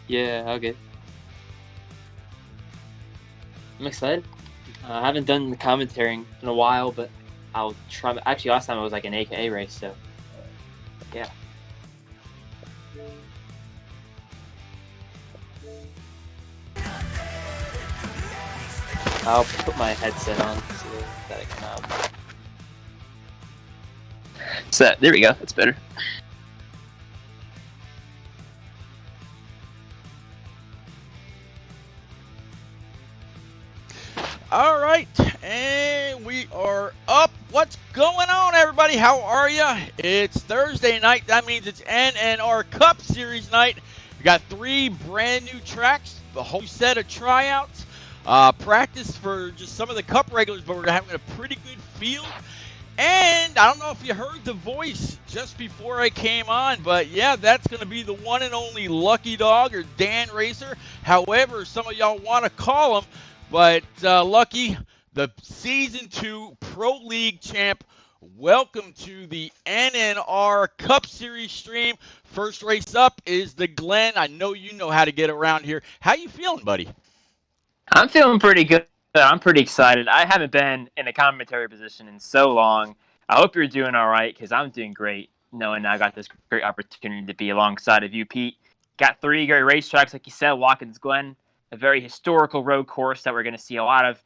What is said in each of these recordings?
Yeah, okay. I'm excited. I haven't done the commentating in a while, but I'll try. Actually, last time it was like an AKA race, so yeah. I'll put my headset on so that I can. Set. There we go. That's better. All right, and we are up. What's going on, everybody? How are you? It's Thursday night. That means it's NNR Cup Series night. We got 3 brand new tracks, the whole set of tryouts, practice for just some of the Cup regulars, but we're having a pretty good field. And I don't know if you heard the voice just before I came on, but yeah, that's going to be the one and only Lucky Dog or Dan Racer, however some of y'all want to call him. But Lucky, the Season 2 Pro League champ, welcome to the NNR Cup Series stream. First race up is the Glen. I know you know how to get around here. How you feeling, buddy? I'm feeling pretty good. I'm pretty excited. I haven't been in a commentary position in so long. I hope you're doing all right because I'm doing great, knowing I got this great opportunity to be alongside of you, Pete. Got 3 great racetracks, like you said, Watkins, Glen, a very historical road course that we're going to see a lot of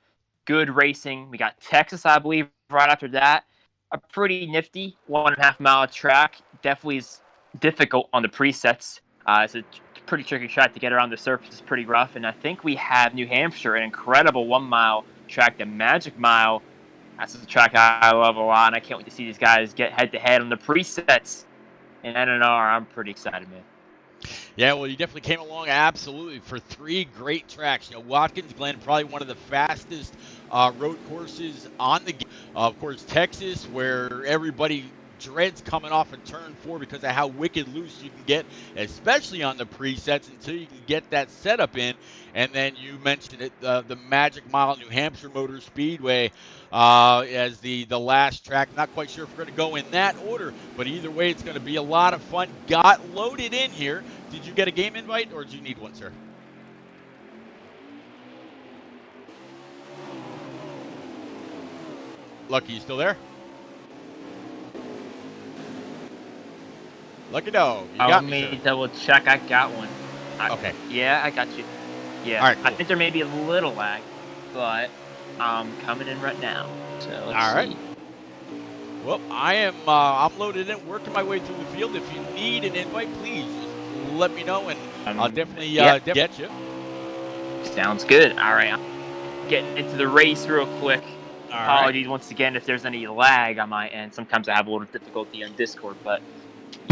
good racing. We got Texas, I believe, right after that. A pretty nifty 1.5 mile track. Definitely is difficult on the presets. It's a pretty tricky track to get around. The surface is pretty rough, and I think we have New Hampshire, an incredible 1 mile track, the Magic Mile. That's a track I love a lot, and I can't wait to see these guys get head to head on the presets in NNR. I'm pretty excited, man. Yeah, well, you definitely came along absolutely for 3 great tracks. You know, Watkins Glen, probably one of the fastest road courses on the game. Of course, Texas, where everybody dreads coming off of turn 4 because of how wicked loose you can get, especially on the presets until you can get that setup in. And then you mentioned it, the Magic Mile New Hampshire Motor Speedway as the last track. Not quite sure if we're going to go in that order, but either way, it's going to be a lot of fun. Got loaded in here. Did you get a game invite, or do you need one, sir? Lucky, you still there? Lucky Dog, you got Let me, me sir. double check. I got one. Okay. Yeah, I got you. Yeah. All right, cool. I think there may be a little lag, but I'm coming in right now. So let's All right. see. Well, I'm loaded in, working my way through the field. If you need an invite, please just let me know, and I'll definitely get you. Sounds good. All right, I'm getting into the race real quick. All Apologies once again if there's any lag on my end. Sometimes I have a little difficulty on Discord, but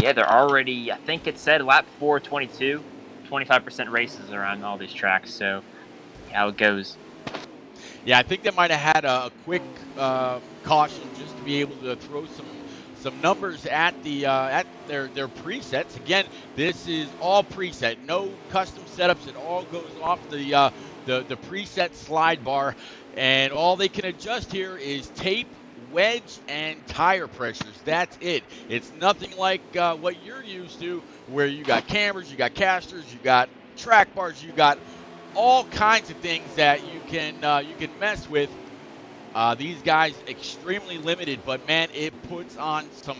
yeah, they're already, I think it said lap 422, 25% races around all these tracks, so how it goes. Yeah, I think they might have had a quick caution just to be able to throw some numbers at their presets. Again, this is all preset, no custom setups. It all goes off the preset slide bar, and all they can adjust here is tape, wedge, and tire pressures. That's it. It's nothing like what you're used to, where you got cameras, you got casters, you got track bars, you got all kinds of things that you can mess with. These guys extremely limited, but man, it puts on some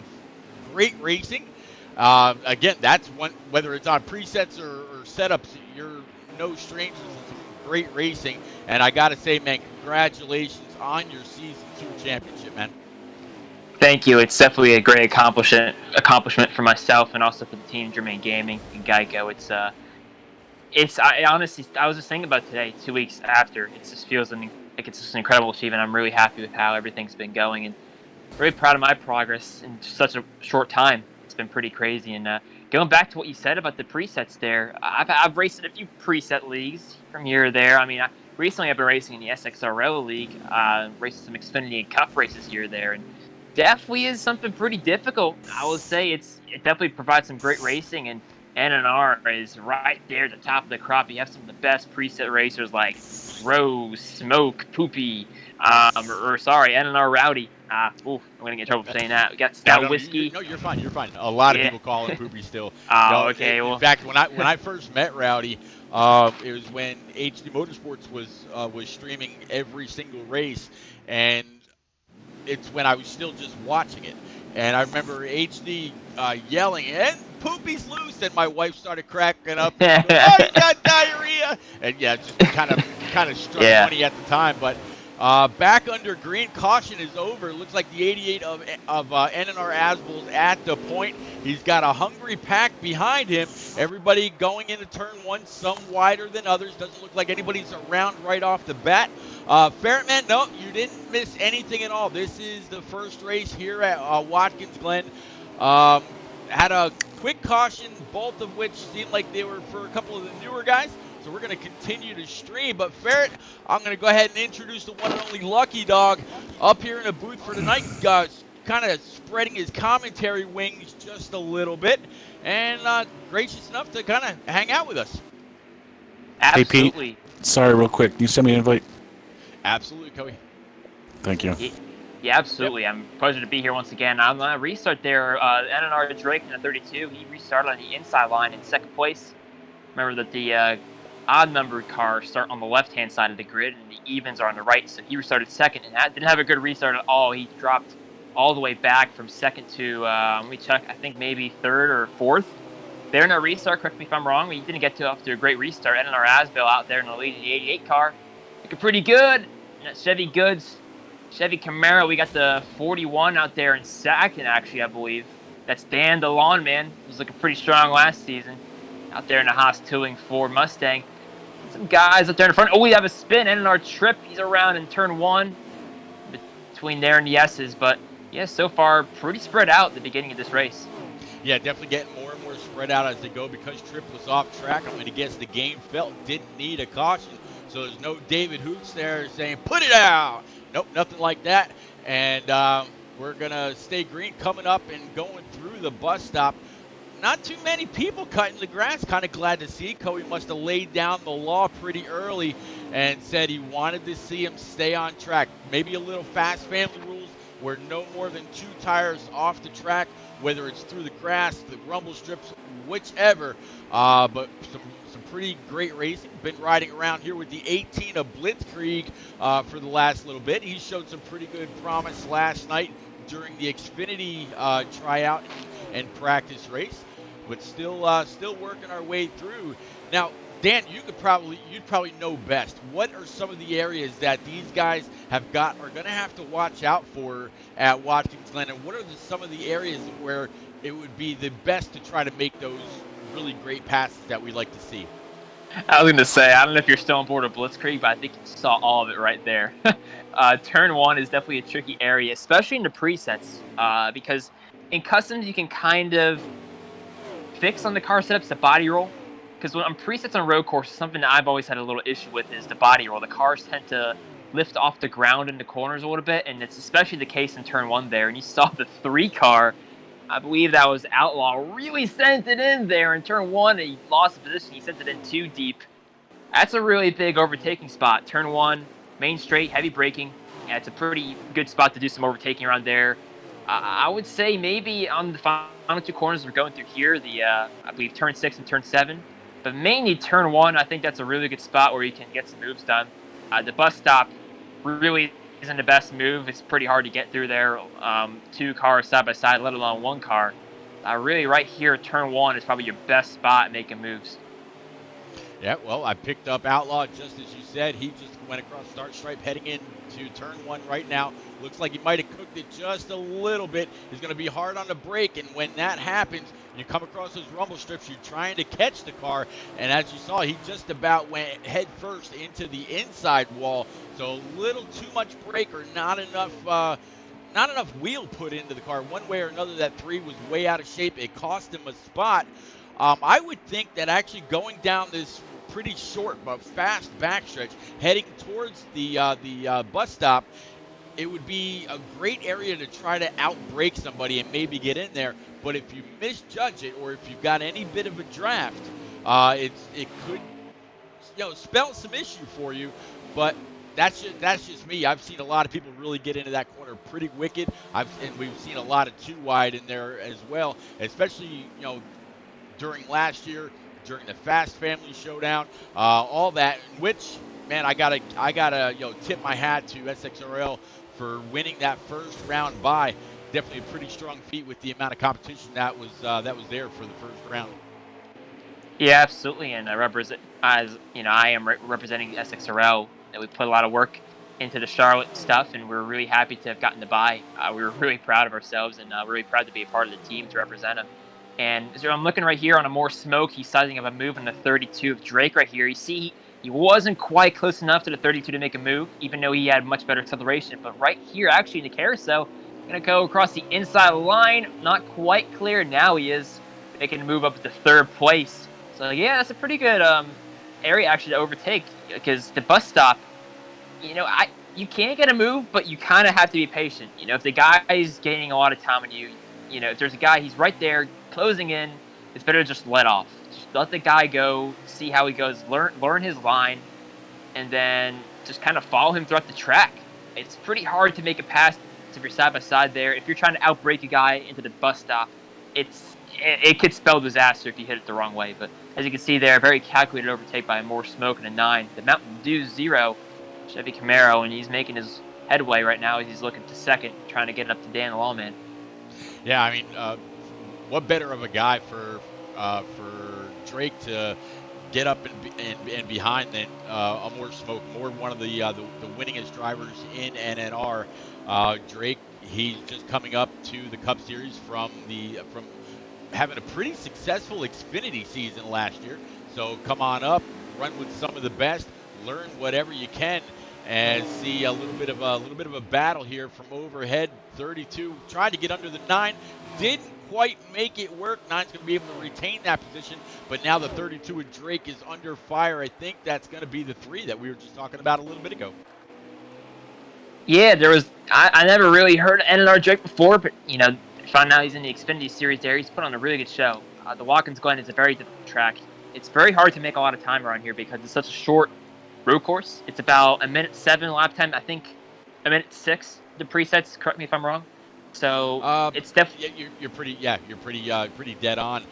great racing. Again, that's one, whether it's on presets or setups, you're no strangers to some great racing. And I gotta say, man, congratulations on your Season 2 championship, man. Thank you. It's definitely a great accomplishment for myself and also for the team, Germain Gaming and Geico. I honestly, I was just thinking about today, 2 weeks after. It just feels like it's just an incredible achievement. I'm really happy with how everything's been going, and really proud of my progress in such a short time. It's been pretty crazy. And going back to what you said about the presets there, I've raced in a few preset leagues from here or there. I mean, recently I've been racing in the SXRO league, racing some Xfinity and Cup races here or there, and definitely is something pretty difficult. I will say it definitely provides some great racing, and NNR is right there at the top of the crop. You have some of the best preset racers like Rose, Smoke, Poopy, NNR Rowdy. I'm gonna get in trouble for saying that. We got No, Stout no, Whiskey. no, you're fine. You're fine. A lot of Yeah. people call him Poopy still. Okay. In Well. fact, when I first met Rowdy, it was when HD Motorsports was streaming every single race, and it's when I was still just watching it. And I remember HD yelling, and Poopy's loose, and my wife started cracking up. And she goes, "Oh, he's got diarrhea!" And yeah, it just kind of struck Yeah. funny at the time. But back under green, caution is over. It looks like the 88 of NNR Asbel's at the point. He's got a hungry pack behind him. Everybody going into turn one, some wider than others. Doesn't look like anybody's around right off the bat. Ferretman, no, you didn't miss anything at all. This is the first race here at Watkins, Glen. Had a quick caution, both of which seemed like they were for a couple of the newer guys. So we're going to continue to stream. But Ferret, I'm going to go ahead and introduce the one and only Lucky Dog up here in the booth for tonight. Kind of spreading his commentary wings just a little bit. And gracious enough to kind of hang out with us. Absolutely. Hey, Pete. Sorry, real quick. Can you send me an invite? Absolutely, Cody. Thank you. Yeah, absolutely. Yep. I'm pleasure to be here once again. I'm going to restart there. NNR Drake in the 32. He restarted on the inside line in second place. Remember that the odd-numbered cars start on the left-hand side of the grid, and the evens are on the right. So he restarted second, and that didn't have a good restart at all. He dropped all the way back from second to, let me check, I think maybe third or fourth. There in a restart, correct me if I'm wrong, but he didn't get off to a great restart. NNR Asbel out there in the lead in the 88 car. Looking pretty good. And that Chevy Camaro, we got the 41 out there in second, actually, I believe. That's Dan the Lawn Man. He was looking pretty strong last season. Out there in the Haas Towing Ford Mustang. Some guys up there in front. Oh, we have a spin. NNR Trip. He's around in turn one. Between there and the S's. But, yeah, so far, pretty spread out at the beginning of this race. Yeah, definitely getting more and more spread out as they go because Tripp was off track. I'm going to guess the game felt didn't need a caution. So there's no David Hoots there saying, put it out. Nope, nothing like that. And we're going to stay green coming up and going through the bus stop. Not too many people cutting the grass. Kind of glad to see. Cody must have laid down the law pretty early and said he wanted to see him stay on track. Maybe a little fast family rules where no more than 2 tires off the track, whether it's through the grass, the rumble strips, whichever. But some pretty great racing. Been riding around here with the 18 of Blitzkrieg for the last little bit. He showed some pretty good promise last night during the Xfinity tryout and practice race, but still working our way through. Now, Dan, you'd probably know best. What are some of the areas that these guys are going to have to watch out for at Watkins Glen, and what are some of the areas where it would be the best to try to make those really great passes that we like to see? I was going to say, I don't know if you're still on board with Blitzkrieg, but I think you saw all of it right there. Turn one is definitely a tricky area, especially in the presets, because in customs you can kind of fix on the car setups the body roll. Because on presets on road courses, something that I've always had a little issue with is the body roll. The cars tend to lift off the ground in the corners a little bit, and it's especially the case in turn one there. And you saw the 3 car, I believe that was Outlaw, really sent it in there in turn one. He lost the position. He sent it in too deep. That's a really big overtaking spot. Turn one, main straight, heavy braking. Yeah, it's a pretty good spot to do some overtaking around there. I would say maybe on the final 2 corners we're going through here, the I believe turn 6 and turn 7. But mainly turn 1, I think that's a really good spot where you can get some moves done. The bus stop really isn't the best move. It's pretty hard to get through there. 2 cars side by side, let alone 1 car. Really, right here, turn 1 is probably your best spot making moves. Yeah, well, I picked up Outlaw just as you said. He just went across start stripe heading into turn 1 right now. Looks like he might have cooked it just a little bit. He's going to be hard on the brake, and when that happens, you come across those rumble strips, you're trying to catch the car, and as you saw, he just about went head first into the inside wall. So a little too much brake or not enough wheel put into the car. One way or another, that 3 was way out of shape. It cost him a spot. I would think that actually going down this pretty short but fast backstretch, heading towards the bus stop, it would be a great area to try to outbrake somebody and maybe get in there. But if you misjudge it, or if you've got any bit of a draft, it could spell some issue for you. but that's just me. I've seen a lot of people really get into that corner pretty wicked. And we've seen a lot of too wide in there as well, especially during last year, during the Fast Family Showdown, all that. Which, man, I gotta tip my hat to SXRL for winning that first round bye. Definitely a pretty strong feat with the amount of competition that was there for the first round. Yeah, absolutely. And I represent, as I am representing SXRL, and we put a lot of work into the Charlotte stuff, and we're really happy to have gotten the bye. We were really proud of ourselves, and really proud to be a part of the team to represent them. And so I'm looking right here on a more smoke. He's sizing up a move on the 32 of Drake right here. You see, he wasn't quite close enough to the 32 to make a move, even though he had much better acceleration. But right here, actually, in the carousel, going to go across the inside line. Not quite clear. Now he is making a move up to third place. So, yeah, that's a pretty good area, actually, to overtake. Because the bus stop, you can't get a move, but you kind of have to be patient. If the guy is gaining a lot of time on you, if there's a guy, he's right there closing in, it's better to just let off. Just let the guy go, see how he goes, learn his line, and then just kind of follow him throughout the track. It's pretty hard to make a pass if you're side by side there. If you're trying to outbrake a guy into the bus stop, it could spell disaster if you hit it the wrong way. But as you can see there, very calculated overtake by more smoke and a 9. The Mountain Dew 0, Chevy Camaro, and he's making his headway right now as he's looking to second, trying to get it up to Dan the Lawman. Yeah, I mean, what better of a guy for Drake to get up and behind than a more smoke, more one of the winningest drivers in NNR. Drake, he's just coming up to the Cup Series from having a pretty successful Xfinity season last year. So come on up, run with some of the best, learn whatever you can, and see a little bit of a battle here from overhead. 32 tried to get under the 9, didn't quite make it work. 9's going to be able to retain that position, but now the 32 with Drake is under fire. I think that's going to be the 3 that we were just talking about a little bit ago. Yeah, I never really heard of NNR Drake before, but found out he's in the Xfinity Series there. He's put on a really good show. The Watkins Glen is a very difficult track. It's very hard to make a lot of time around here because it's such a short road course. It's about 1:07 lap time. I think 1:06. The presets. Correct me if I'm wrong. So it's definitely you're pretty dead on.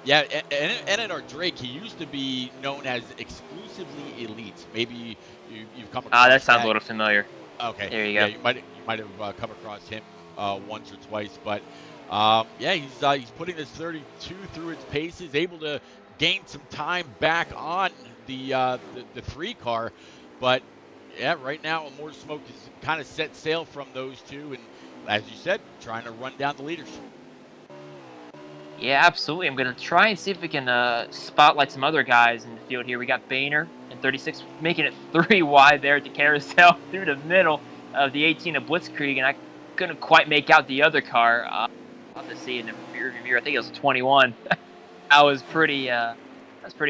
NNR Drake, he used to be known as exclusively elites. Maybe you've come across that sounds a little familiar. Okay, there you go. You might have come across him once or twice, but he's putting this 32 through its paces, able to gain some time back on the 3 car, but yeah, right now more smoke is kind of set sail from those two, and as you said, trying to run down the leaders. Yeah, absolutely. I'm going to try and see if we can spotlight some other guys in the field here. We got Boehner in 36, making it 3 wide there at the carousel through the middle of the 18 of Blitzkrieg, and I couldn't quite make out the other car. I'll have to see in the rearview mirror. I think it was a 21. I was pretty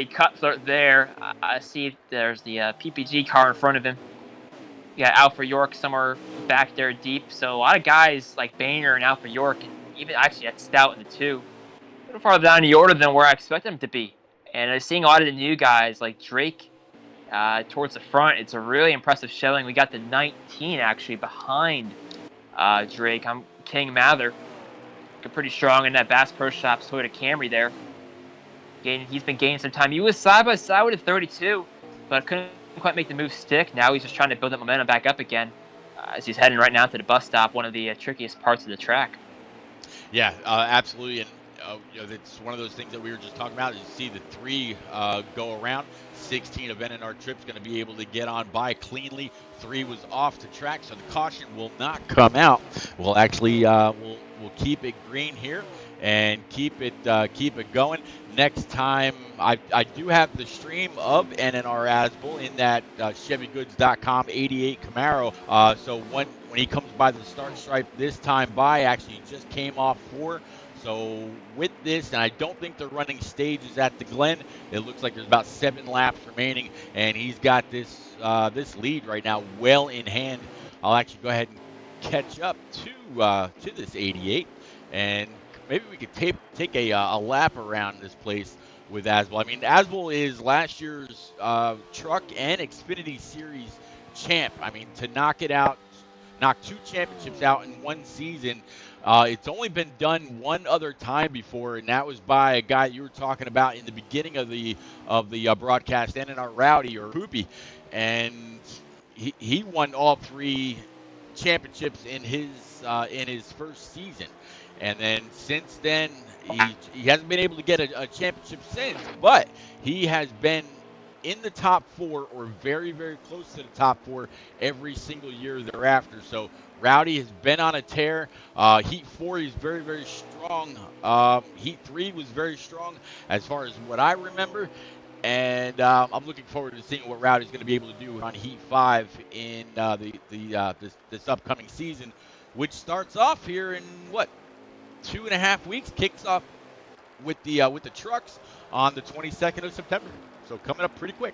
cutthroat there. I see there's the PPG car in front of him. You got Alpha York somewhere back there deep. So a lot of guys like Boehner and Alpha York, and even actually at Stout in the 2, a little farther down the order than where I expected them to be. And I'm seeing a lot of the new guys like Drake towards the front. It's a really impressive showing. We got the 19 actually behind Drake. I'm King Mather. Pretty strong in that Bass Pro Shops Toyota Camry there. He's been gaining some time. He was side by side with a 32, but couldn't quite make the move stick. Now he's just trying to build that momentum back up again as he's heading right now to the bus stop, one of the trickiest parts of the track. Yeah, absolutely. And it's one of those things that we were just talking about. You see the 3 go around. 16 of NNR Trip's going to be able to get on by cleanly. 3 was off the track, so the caution will not come out. We'll actually we'll keep it green here and keep it going. Next time, I do have the stream of NNR Asbel in that ChevyGoods.com 88 Camaro. So when he comes by the start stripe this time by, actually he just came off 4. So with this, and I don't think they're running stages at the Glen. It looks like there's about 7 laps remaining, and he's got this lead right now well in hand. I'll actually go ahead and catch up to this 88, and maybe we could take a lap around this place with Asbel. I mean, Asbel is last year's Truck and Xfinity Series champ. I mean, to knock 2 championships out in one season. It's only been done one other time before, and that was by a guy you were talking about in the beginning of the broadcast, NNR Rowdy or Poopy, and he won all 3 championships in his first season, and then since then he hasn't been able to get a championship since, but he has been in the top 4 or very, very close to the top 4 every single year thereafter. So Rowdy has been on a tear. Heat 4, he's very, very strong. Heat 3 was very strong as far as what I remember. And I'm looking forward to seeing what Rowdy's going to be able to do on Heat 5 in this upcoming season, which starts off here in, 2.5 weeks, kicks off with the trucks on the 22nd of September. So coming up pretty quick.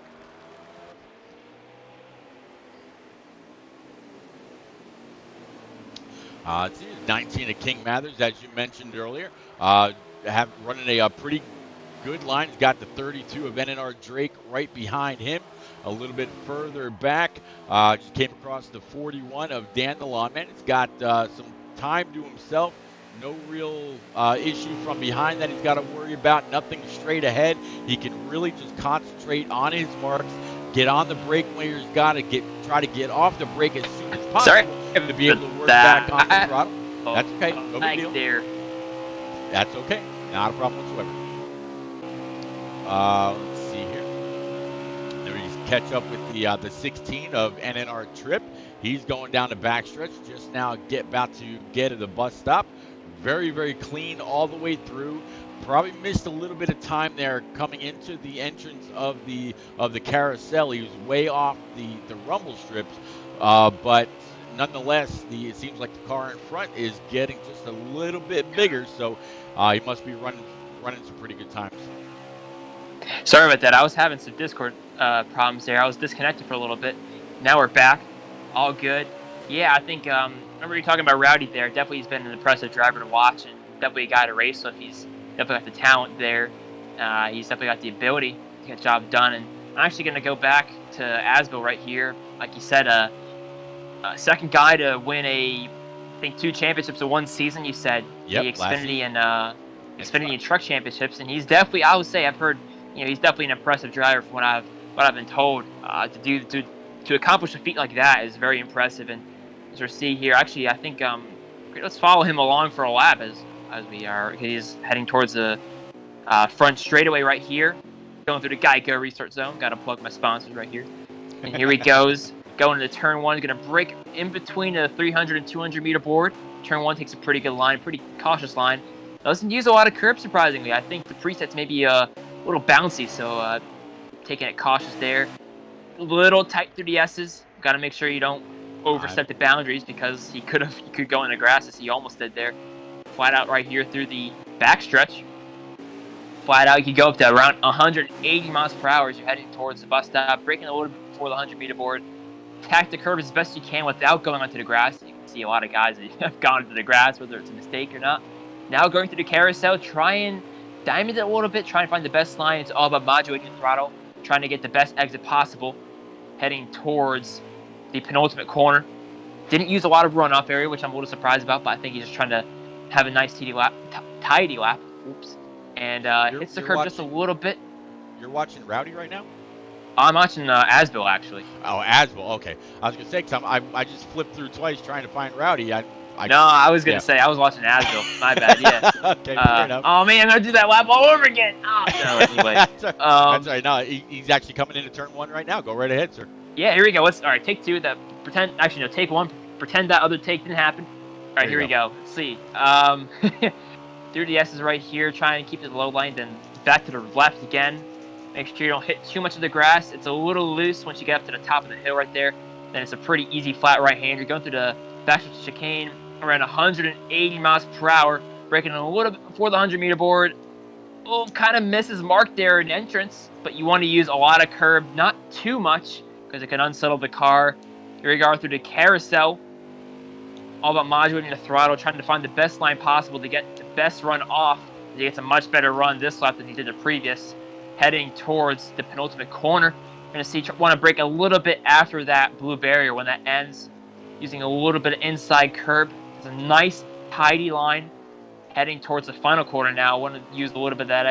It's 19 of King Mathers, as you mentioned earlier. Running a pretty good line. He's got the 32 of NNR Drake right behind him. A little bit further back, just came across the 41 of Dan the Lawman. It's got some time to himself. No real issue from behind that he's got to worry about. Nothing straight ahead. He can really just concentrate on his marks, get on the brake when he's got to try to get off the brake as soon as possible to be able to work back on the throttle. That's okay. No big deal. There. That's okay. Not a problem whatsoever. Let's see here. There we just catch up with the 16 of NNR Trip. He's going down the backstretch. Just now about to get to the bus stop. Very, very clean all the way through. Probably missed a little bit of time there coming into the entrance of the carousel. He was way off the rumble strips, but nonetheless, it seems like the car in front is getting just a little bit bigger. So he must be running some pretty good times. Sorry about that. I was having some Discord problems there. I was disconnected for a little bit. Now we're back. All good. Yeah, I think. Remember you talking about Rowdy there. Definitely he's been an impressive driver to watch and definitely a guy to race with. He's definitely got the talent there. He's definitely got the ability to get the job done. And I'm actually going to go back to Asbel right here. Like you said, a second guy to win I think 2 championships in one season. You said the Xfinity and Truck championships, and he's definitely. I would say I've heard. He's definitely an impressive driver from what I've been told. To accomplish a feat like that is very impressive. And as we see here, actually, I think let's follow him along for a lap as we are. He's heading towards the front straightaway right here, going through the Geico restart zone. Got to plug my sponsors right here. And here he goes, going into turn 1. He's going to break in between the 300 and 200 meter board. Turn 1 takes a pretty good line, pretty cautious line. Doesn't use a lot of curb, surprisingly. I think the presets may be a little bouncy, so taking it cautious there. A little tight through the S's. Got to make sure you don't overstep the boundaries because he could go in the grass as he almost did there. Flat out right here through the backstretch. Flat out, you could go up to around 180 miles per hour as you're heading towards the bus stop, breaking a little bit before the 100 meter board. Tack the curb as best you can without going onto the grass. You can see a lot of guys that have gone into the grass, whether it's a mistake or not. Now going through the carousel, try and diamond it a little bit, trying to find the best line. It's all about modulating the throttle, trying to get the best exit possible, heading towards the penultimate corner. Didn't use a lot of runoff area, which I'm a little surprised about, but I think he's just trying to have a nice tidy lap. Oops. And hits the curb just a little bit. You're watching Rowdy right now? I'm watching Asbel, actually. Oh, Asbel, okay. I was going to say, because I just flipped through twice trying to find Rowdy. I was going to say, I was watching Asbel. My bad, yeah. Okay, fair enough. Oh, man, I'm going to do that lap all over again. Oh, no, anyway. That's all right. No, he's actually coming into turn 1 right now. Go right ahead, sir. Yeah, here we go. All right, take 2. Take 1. Pretend that other take didn't happen. All right, here we go. Let's see. Through the S's right here, trying to keep it low line, then back to the left again. Make sure you don't hit too much of the grass. It's a little loose once you get up to the top of the hill right there. Then it's a pretty easy flat right hand. You're going through the backstretch chicane around 180 miles per hour, breaking a little bit before the 100 meter board. Oh, kind of misses mark there in entrance, but you want to use a lot of curb, not too much, because it can unsettle the car. Here we go through the carousel. All about modulating the throttle, trying to find the best line possible to get the best run off. He gets a much better run this lap than he did the previous. heading towards the penultimate corner. We're going to see want to brake a little bit after that blue barrier when that ends, using a little bit of inside curb. It's a nice, tidy line heading towards the final corner now. I want to use a little bit of that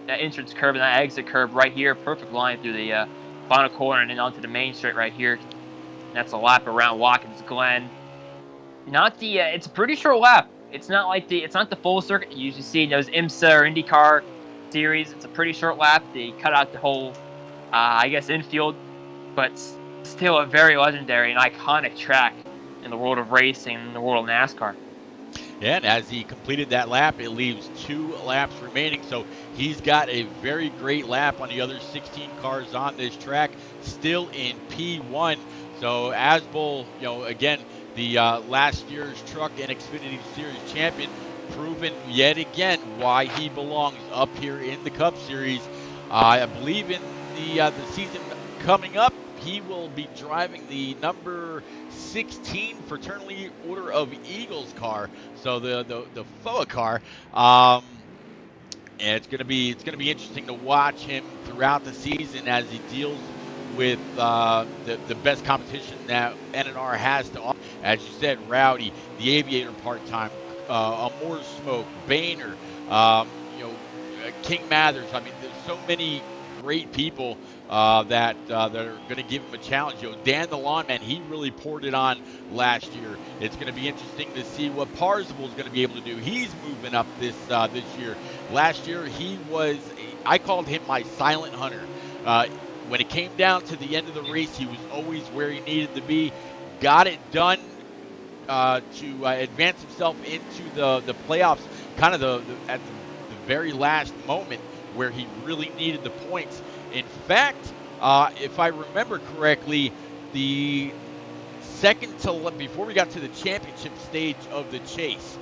entrance curb and that exit curb right here. Perfect line through the final corner and then onto the main straight right here. And that's a lap around Watkins Glen. It's a pretty short lap. It's not the full circuit you usually see in those IMSA or IndyCar series. It's a pretty short lap. They cut out the whole, infield, but still a very legendary and iconic track in the world of racing and the world of NASCAR. Yeah, and as he completed that lap, it leaves 2 laps remaining. So he's got a very great lap on the other 16 cars on this track, still in P1. So Asbel, again, the last year's Truck and Xfinity Series champion, proven yet again why he belongs up here in the Cup Series. I believe in the season coming up, he will be driving the number 16 Fraternity Order of Eagles car, so the FOA car. And it's gonna be interesting to watch him throughout the season as he deals with the best competition that NNR has to offer. As you said, Rowdy, the Aviator part-time, Amore Smoke, Boehner, King Mathers. I mean, there's so many great people that are going to give him a challenge. Dan the Lawn Man, he really poured it on last year. It's going to be interesting to see what Parzival is going to be able to do. He's moving up this year. Last year, I called him my silent hunter. When it came down to the end of the race, he was always where he needed to be. Got it done to advance himself into the playoffs, kind of at the very last moment where he really needed the points. In fact, if I remember correctly, the before we got to the championship stage of the chase,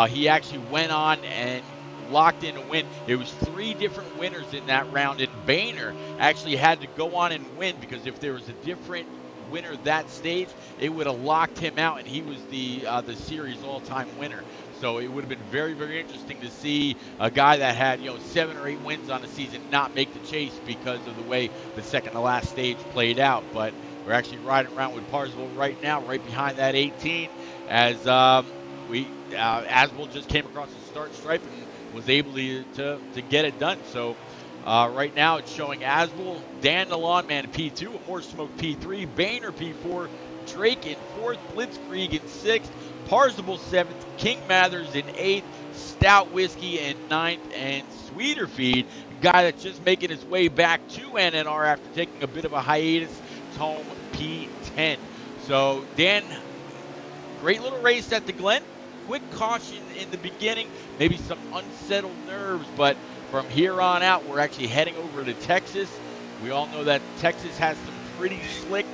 he actually went on and locked in a win. It was 3 different winners in that round, and Boehner actually had to go on and win, because if there was a different winner that stage, it would have locked him out, and he was the series all-time winner. So it would have been very, very interesting to see a guy that had 7 or 8 wins on the season not make the chase because of the way the second to last stage played out. But we're actually riding around with Parzival right now, right behind that 18, as Asbel just came across the start stripe and was able to get it done. So right now it's showing Asbel, Dan the Lawn Man in P2, Amore Smoke P3, Boehner P4, Drake in 4th, Blitzkrieg in 6th, Parzival 7th, King Mathers in 8th, Stout Whiskey in 9th, and Sweeterfeed, a guy that's just making his way back to NNR after taking a bit of a hiatus, is home P10. So Dan, great little race at the Glen. Quick caution in the beginning, maybe some unsettled nerves, but from here on out, we're actually heading over to Texas. We all know that Texas has some pretty slick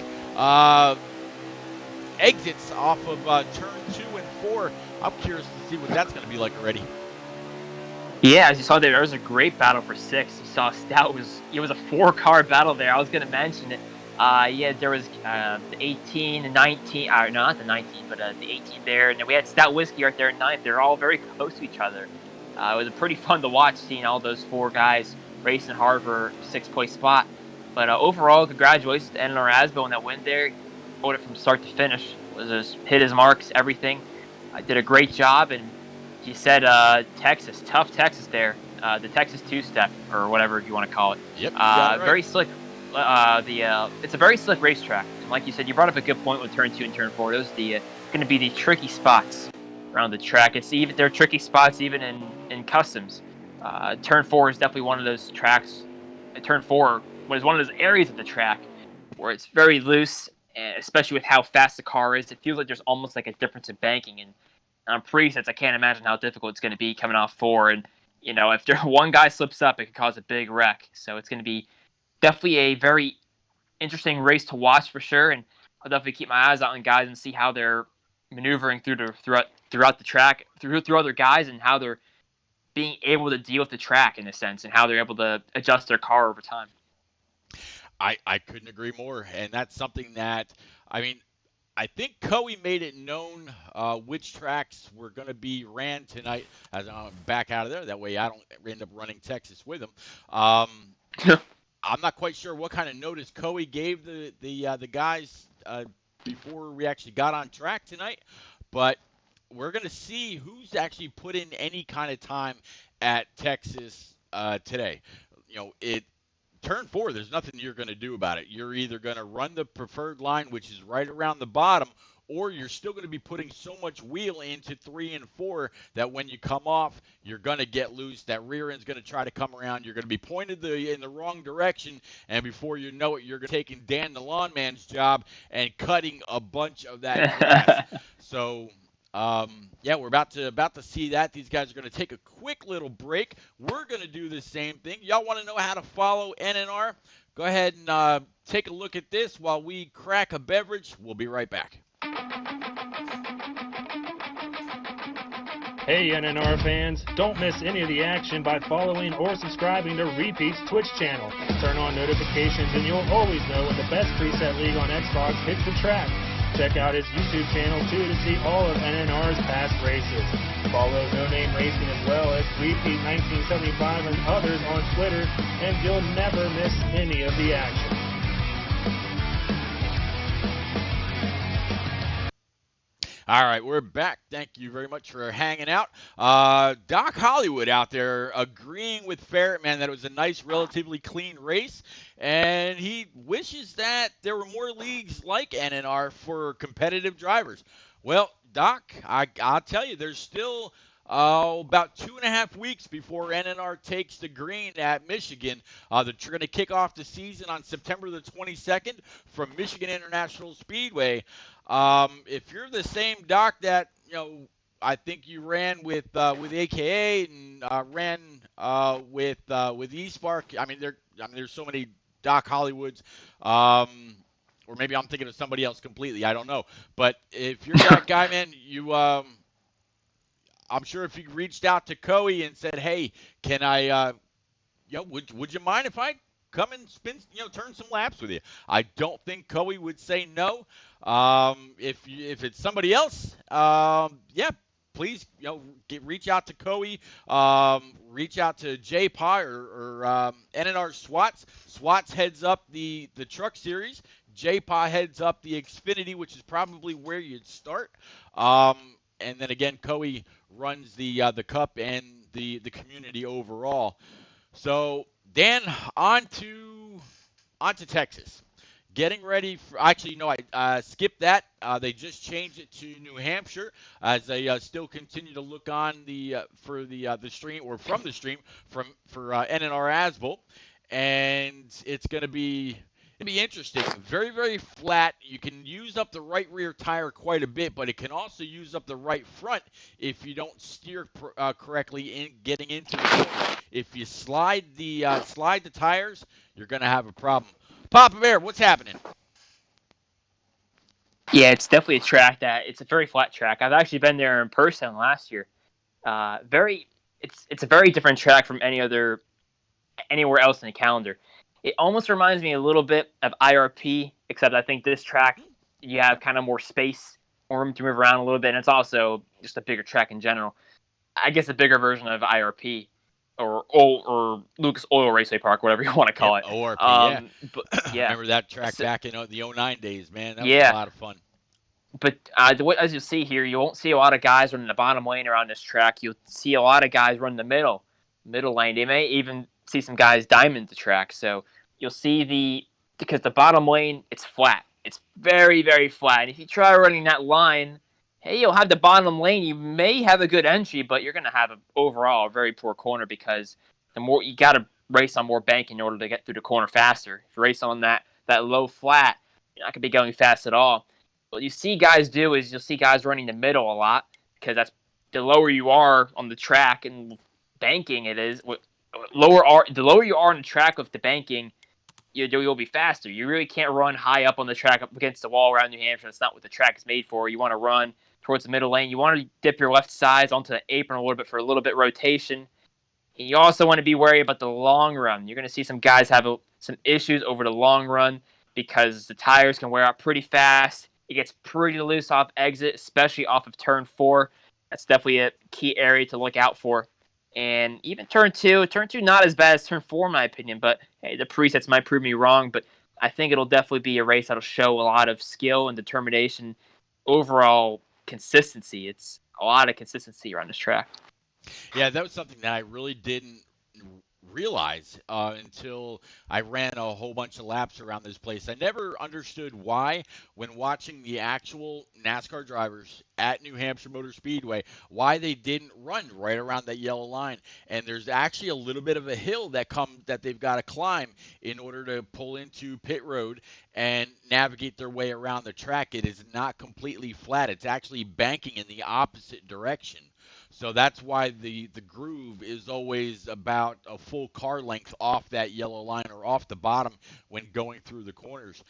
exits off of turn 2 and 4. I'm curious to see what that's going to be like already. Yeah, as you saw there was a great battle for 6. You saw Stout it was a 4-car battle there. I was going to mention it. There was the 18, the 19, no, not the 19, but the 18 there. And then we had Stout Whiskey right there in 9th. They're all very close to each other. It was pretty fun to watch, seeing all those 4 guys racing hard for 6th place spot. But overall, congratulations to NNR Asbel on that win there. He pulled it from start to finish. Hit his marks, everything. Did a great job, and he said Texas, tough Texas there. The Texas two-step, or whatever you want to call it. Yep, right. Very slick. It's a very slick racetrack. And like you said, you brought up a good point with turn 2 and turn 4. Those are going to be the tricky spots around the track. They're tricky spots even in customs. Turn 4 is definitely one of those tracks. Turn 4 was one of those areas of the track where it's very loose, and especially with how fast the car is. It feels like there's almost like a difference in banking. And on presets, I can't imagine how difficult it's going to be coming off 4. And if one guy slips up, it could cause a big wreck. So it's going to be definitely a very interesting race to watch for sure, and I'll definitely keep my eyes out on guys and see how they're maneuvering throughout the track, through other guys, and how they're being able to deal with the track in a sense, and how they're able to adjust their car over time. I couldn't agree more, and that's something that, I think Coey made it known which tracks were going to be ran tonight as I'm back out of there. That way I don't end up running Texas with him. I'm not quite sure what kind of notice Coey gave the guys before we actually got on track tonight, but we're going to see who's actually put in any kind of time at Texas today. It turn 4, there's nothing you're going to do about it. You're either going to run the preferred line, which is right around the bottom, or you're still going to be putting so much wheel into 3 and 4 that when you come off, you're going to get loose. That rear end's going to try to come around. You're going to be pointed in the wrong direction, and before you know it, you're taking Dan the lawn man's job and cutting a bunch of that grass. So we're about to see that. These guys are going to take a quick little break. We're going to do the same thing. Y'all want to know how to follow NNR? Go ahead and take a look at this while we crack a beverage. We'll be right back. Hey NNR fans, don't miss any of the action by following or subscribing to Repeat's Twitch channel. Turn on notifications and you'll always know when the best preset league on Xbox hits the track. Check out his YouTube channel too to see all of NNR's past races. Follow No Name Racing as well as Repeat 1975 and others on Twitter, and you'll never miss any of the action. All right, we're back. Thank you very much for hanging out. Doc Hollywood out there agreeing with Ferretman that it was a nice, relatively clean race, and he wishes that there were more leagues like NNR for competitive drivers. Well, Doc, I'll tell you, there's still about 2.5 weeks before NNR takes the green at Michigan. They're going to kick off the season on September the 22nd from Michigan International Speedway. If you're the same Doc that I think you ran with AKA and ran with eSpark. I mean, there's so many Doc Hollywoods. Or maybe I'm thinking of somebody else completely. I don't know. But if you're that guy, man, I'm sure if you reached out to Coey and said, "Hey, can I, would you mind if I come and spin, turn some laps with you?" I don't think Coey would say no. If it's somebody else, please, reach out to Coey, reach out to J-Pa or NNR Swats. Swats heads up the truck series. J-Pa heads up the Xfinity, which is probably where you'd start. And then again, Coey runs the Cup and the community overall. So Dan, on to Texas. Getting ready for, actually, no, I skipped that. They just changed it to New Hampshire as they still continue to look on for the stream, or from the stream for NNR Asbolt, and it's going to be interesting. Very, very flat. You can use up the right rear tire quite a bit, but it can also use up the right front if you don't steer correctly in getting into the corner. If you slide the tires, you're going to have a problem. Papa Bear, what's happening? Yeah, it's definitely a track it's a very flat track. I've actually been there in person last year. It's a very different track from anywhere else in the calendar. It almost reminds me a little bit of IRP, except I think this track you have kind of more space, more room to move around a little bit, and it's also just a bigger track in general. I guess a bigger version of IRP. Or Lucas Oil Raceway Park, whatever you want to call it. ORP, yeah. But, yeah. I remember that track back in the 09 days, man. That was a lot of fun. But as you see here, you won't see a lot of guys running the bottom lane around this track. You'll see a lot of guys run the middle lane. They may even see some guys diamond the track. So you'll see because the bottom lane, it's flat. It's very, very flat. And if you try running that line, hey, you'll have the bottom lane. You may have a good entry, but you're going to have overall a very poor corner because you got to race on more bank in order to get through the corner faster. If you race on that low flat, you're not going to be going fast at all. What you see guys do is you'll see guys running the middle a lot because that's the lower you are on the track and banking it is. The lower you are on the track with the banking, you'll be faster. You really can't run high up on the track up against the wall around New Hampshire. That's not what the track is made for. You want to run towards the middle lane. You want to dip your left sides onto the apron a little bit for a little bit rotation. And you also want to be wary about the long run. You're going to see some guys have some issues over the long run because the tires can wear out pretty fast. It gets pretty loose off exit, especially off of turn 4. That's definitely a key area to look out for. And even turn two not as bad as turn 4 in my opinion, but hey, the presets might prove me wrong, but I think it'll definitely be a race that'll show a lot of skill and determination, overall consistency. It's a lot of consistency around this track. Yeah, that was something that I really didn't realize until I ran a whole bunch of laps around this place. I never understood why, when watching the actual NASCAR drivers at New Hampshire Motor Speedway, why they didn't run right around that yellow line. And there's actually a little bit of a hill that they've got to climb in order to pull into pit road and navigate their way around the track. It is not completely flat. It's actually banking in the opposite direction. So that's why the groove is always about a full car length off that yellow line or off the bottom when going through the corners.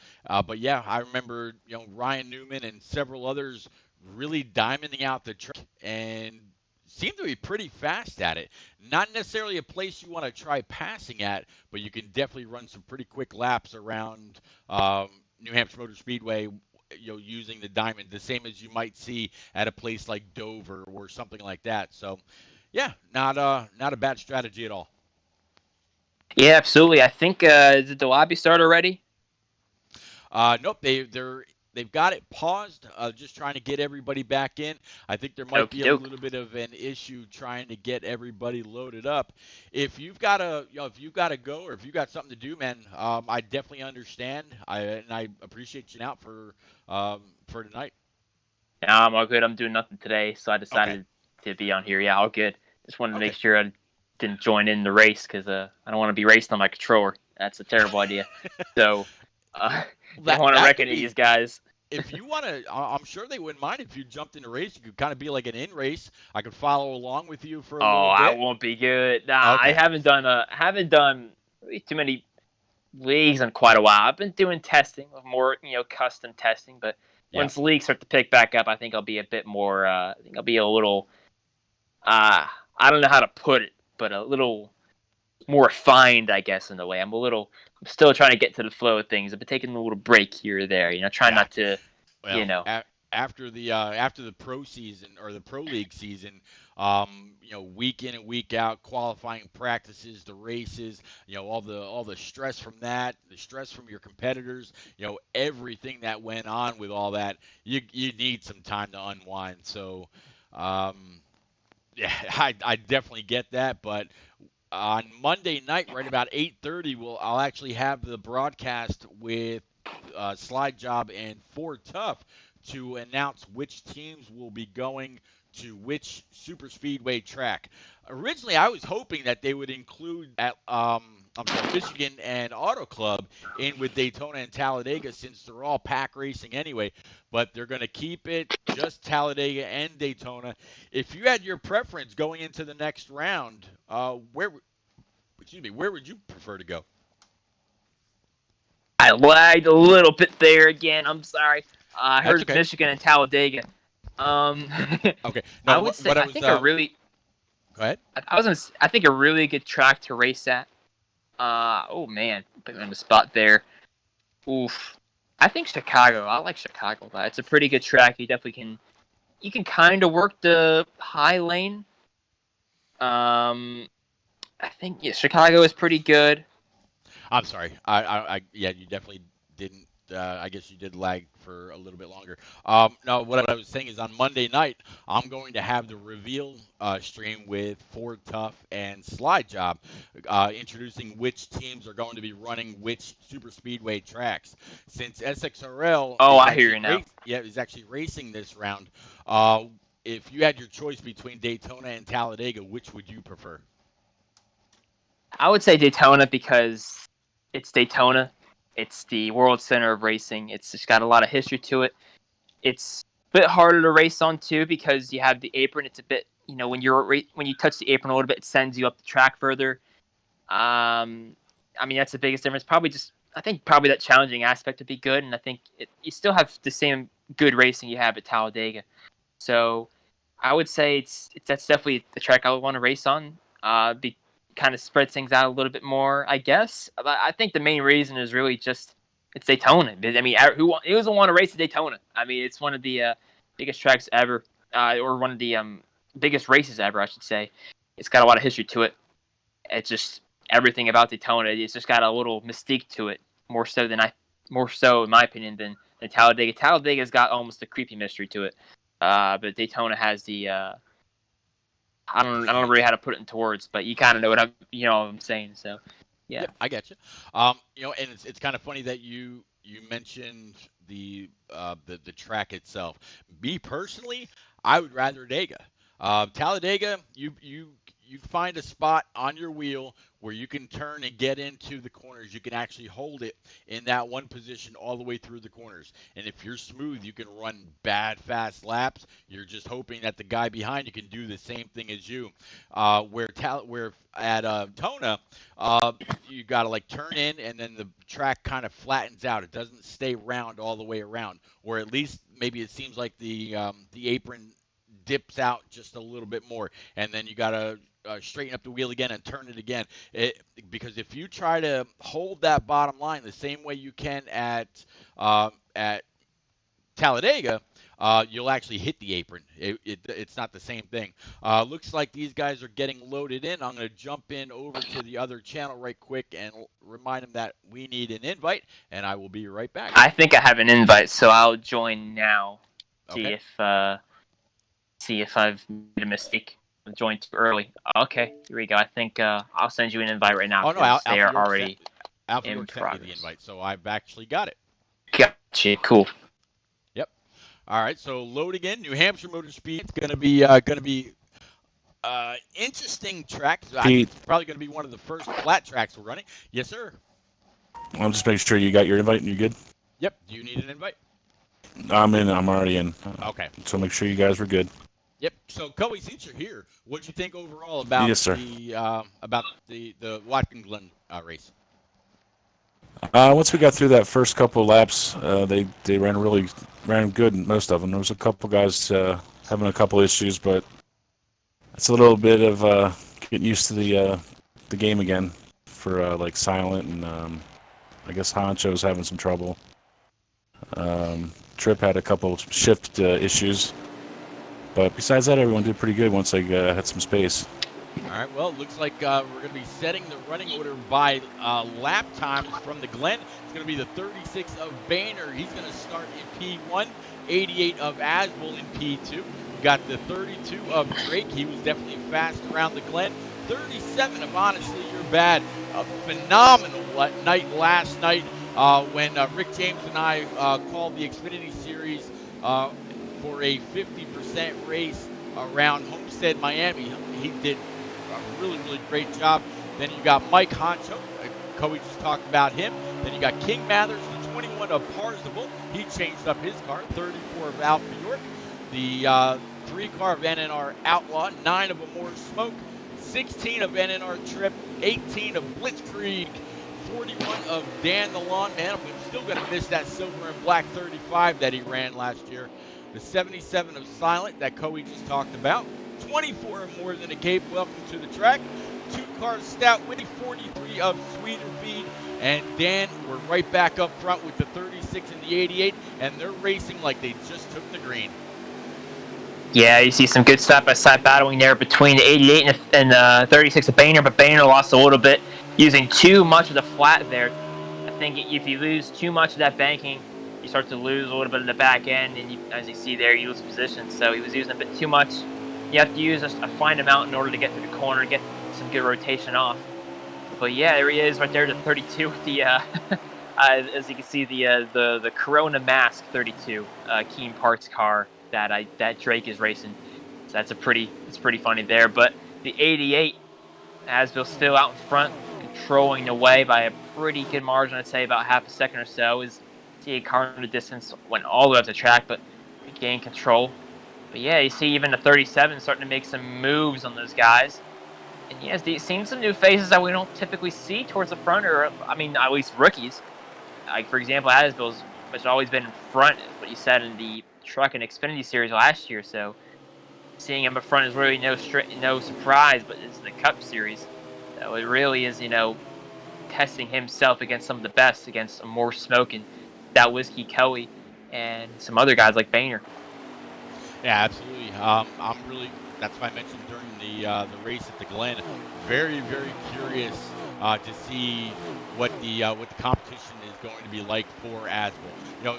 But yeah, I remember Ryan Newman and several others really diamonding out the track and seemed to be pretty fast at it. Not necessarily a place you want to try passing at, but you can definitely run some pretty quick laps around New Hampshire Motor Speedway, using the diamond, the same as you might see at a place like Dover or something like that. So, yeah, not a bad strategy at all. Yeah, absolutely. I think did the lobby start already? Nope, they've got it paused, just trying to get everybody back in. I think there might be a little bit of an issue trying to get everybody loaded up. If you've got to go, or if you got something to do, man, I definitely understand. I appreciate you out for tonight. Yeah, I'm all good. I'm doing nothing today, so I decided to be on here. Yeah, all good. Just wanted to make sure I didn't join in the race because I don't want to be racing on my controller. That's a terrible idea. So I want to reckon these guys. If you want to, I'm sure they wouldn't mind if you jumped in a race. You could kind of be like an in race. I could follow along with you for a little bit. I won't be good. Nah, I haven't done really too many leagues in quite a while. I've been doing testing, more custom testing, but once leagues start to pick back up, I think I'll be a bit more. I think I'll be a little. I don't know how to put it, but a little more refined, I guess, in a way. I'm still trying to get to the flow of things. I've been taking a little break here or there, trying not to, After the pro season or the pro league season, week in and week out, qualifying practices, the races, all the stress from that, the stress from your competitors, everything that went on with all that, you need some time to unwind. So, yeah, I definitely get that, but on Monday night, right about 8:30, I'll actually have the broadcast with Slide Job and Ford Tough to announce which teams will be going to which super speedway track. Originally, I was hoping that they would include Michigan and Auto Club in with Daytona and Talladega, since they're all pack racing anyway. But they're going to keep it just Talladega and Daytona. If you had your preference going into the next round, where would you prefer to go? I lagged a little bit there again. I'm sorry. I heard Michigan and Talladega. Okay. No, I would say I think a really. Go ahead. I think a really good track to race at. Oh man, put me on the spot there. Oof. I think Chicago. I like Chicago. It's a pretty good track. You definitely can. You can kind of work the high lane. I think Chicago is pretty good. I'm sorry. You definitely didn't. I guess you did lag for a little bit longer. No, what I was saying is on Monday night, I'm going to have the reveal stream with Ford Tough and Slide Job, introducing which teams are going to be running which super speedway tracks. Since SXRL, I hear you now. Is actually racing this round. If you had your choice between Daytona and Talladega, which would you prefer? I would say Daytona because it's Daytona. It's the world center of racing. It's just got a lot of history to it. It's a bit harder to race on too because you have the apron. It's a bit, when you touch the apron a little bit, it sends you up the track further. That's the biggest difference. I think that challenging aspect would be good, and I think you still have the same good racing you have at Talladega. So I would say that's definitely the track I would want to race on. Kind of spread things out a little bit more, I guess. But I think the main reason is really just it's Daytona. Who doesn't want to race at Daytona? It's one of the biggest tracks ever, or one of the biggest races ever, I should say. It's got a lot of history to it. It's just everything about Daytona. It's just got a little mystique to it, more so in my opinion than Talladega. Talladega's got almost a creepy mystery to it, but Daytona has the I don't know really how to put it into words, but you kind of know what I'm saying. So, yeah. Yep, I get you. And it's kind of funny that you mentioned the track itself. Me personally, I would rather Dega. Talladega, you find a spot on your wheel where you can turn and get into the corners. You can actually hold it in that one position all the way through the corners. And if you're smooth, you can run fast laps. You're just hoping that the guy behind you can do the same thing as you. Where at Tona, you got to like turn in, and then the track kind of flattens out. It doesn't stay round all the way around, or at least maybe it seems like the apron dips out just a little bit more, and then you got to straighten up the wheel again and turn it again. Because if you try to hold that bottom line the same way you can at Talladega, you'll actually hit the apron. It's not the same thing. Looks like these guys are getting loaded in. I'm going to jump in over to the other channel right quick and remind them that we need an invite, and I will be right back. I think I have an invite, so I'll join now. Okay. See if I've made a mistake. I joined too early. Okay, here we go. I think I'll send you an invite right now. Oh no, they are already Alpha in York progress. sent me the invite, so I've actually got it. Gotcha. Cool. Yep. All right, so loading in. New Hampshire Motor Speed. It's gonna be interesting track. It's probably gonna be one of the first flat tracks we're running. Yes, sir. I'll just make sure you got your invite and you're good. Yep. Do you need an invite? I'm in. I'm already in. Okay. So make sure you guys were good. Yep. So, Coey, since you're here, what do you think overall about the Watkins Glen race? Once we got through that first couple of laps, they ran good, most of them. There was a couple guys having a couple issues, but it's a little bit of getting used to the game again for like Silent, and I guess Honcho's having some trouble. Tripp had a couple shift issues. But besides that, everyone did pretty good once they had some space. All right, well, it looks like we're going to be setting the running order by lap times from the Glen. It's going to be the 36 of Boehner. He's going to start in P1, 88 of Asbel in P2. We got the 32 of Drake. He was definitely fast around the Glen. 37 of Honestly You're Bad. A phenomenal night last night when Rick James and I called the Xfinity Series for a 50% race around Homestead, Miami. He did a really great job. Then you got Mike Honcho. Coey just talked about him. Then you got King Mathers, the 21 of Parzival. He changed up his car. 34 of Alpha York. The 3 car of NNR Outlaw. 9 of Amore Smoke. 16 of NNR Trip. 18 of Blitzkrieg. 41 of Dan the Lawn Man. I'm still going to miss that silver and black 35 that he ran last year. The 77 of Silent that Coey just talked about. 24 of More Than a Cape. Welcome to the track. 2 cars Stout Witty. 43 of Sweeter Feed. And Dan, we're right back up front with the 36 and the 88. And they're racing like they just took the green. Yeah, you see some good side-by-side battling there between the 88 and 36 of Boehner. But Boehner lost a little bit using too much of the flat there. I think if you lose too much of that banking, you start to lose a little bit in the back end, and as you see there, you lose position. So he was using a bit too much. You have to use a fine amount in order to get through the corner, get some good rotation off. But yeah, there he is right there, the 32 with the, as you can see, the Corona Mask 32 Keen Parts car that Drake is racing. So it's pretty funny there. But the 88, Asbel still out in front, controlling the way by a pretty good margin. I'd say about half a second or so. Is see a car in the distance, went all the way up the track, but gained control. But yeah, you see even the 37 starting to make some moves on those guys. And yes, seen some new faces that we don't typically see towards the front, or I mean, at least rookies. Like for example, Asbel's, which has always been in front, what you said in the Truck and Xfinity Series last year. So seeing him up front is really no surprise, but it's the Cup Series. So it really is, testing himself against some of the best, against some more smoking. That Whiskey Coey and some other guys like Boehner. Yeah, absolutely. I'm really that's why I mentioned during the race at the Glen. Very, very curious to see what the competition is going to be like for Aswell. You know,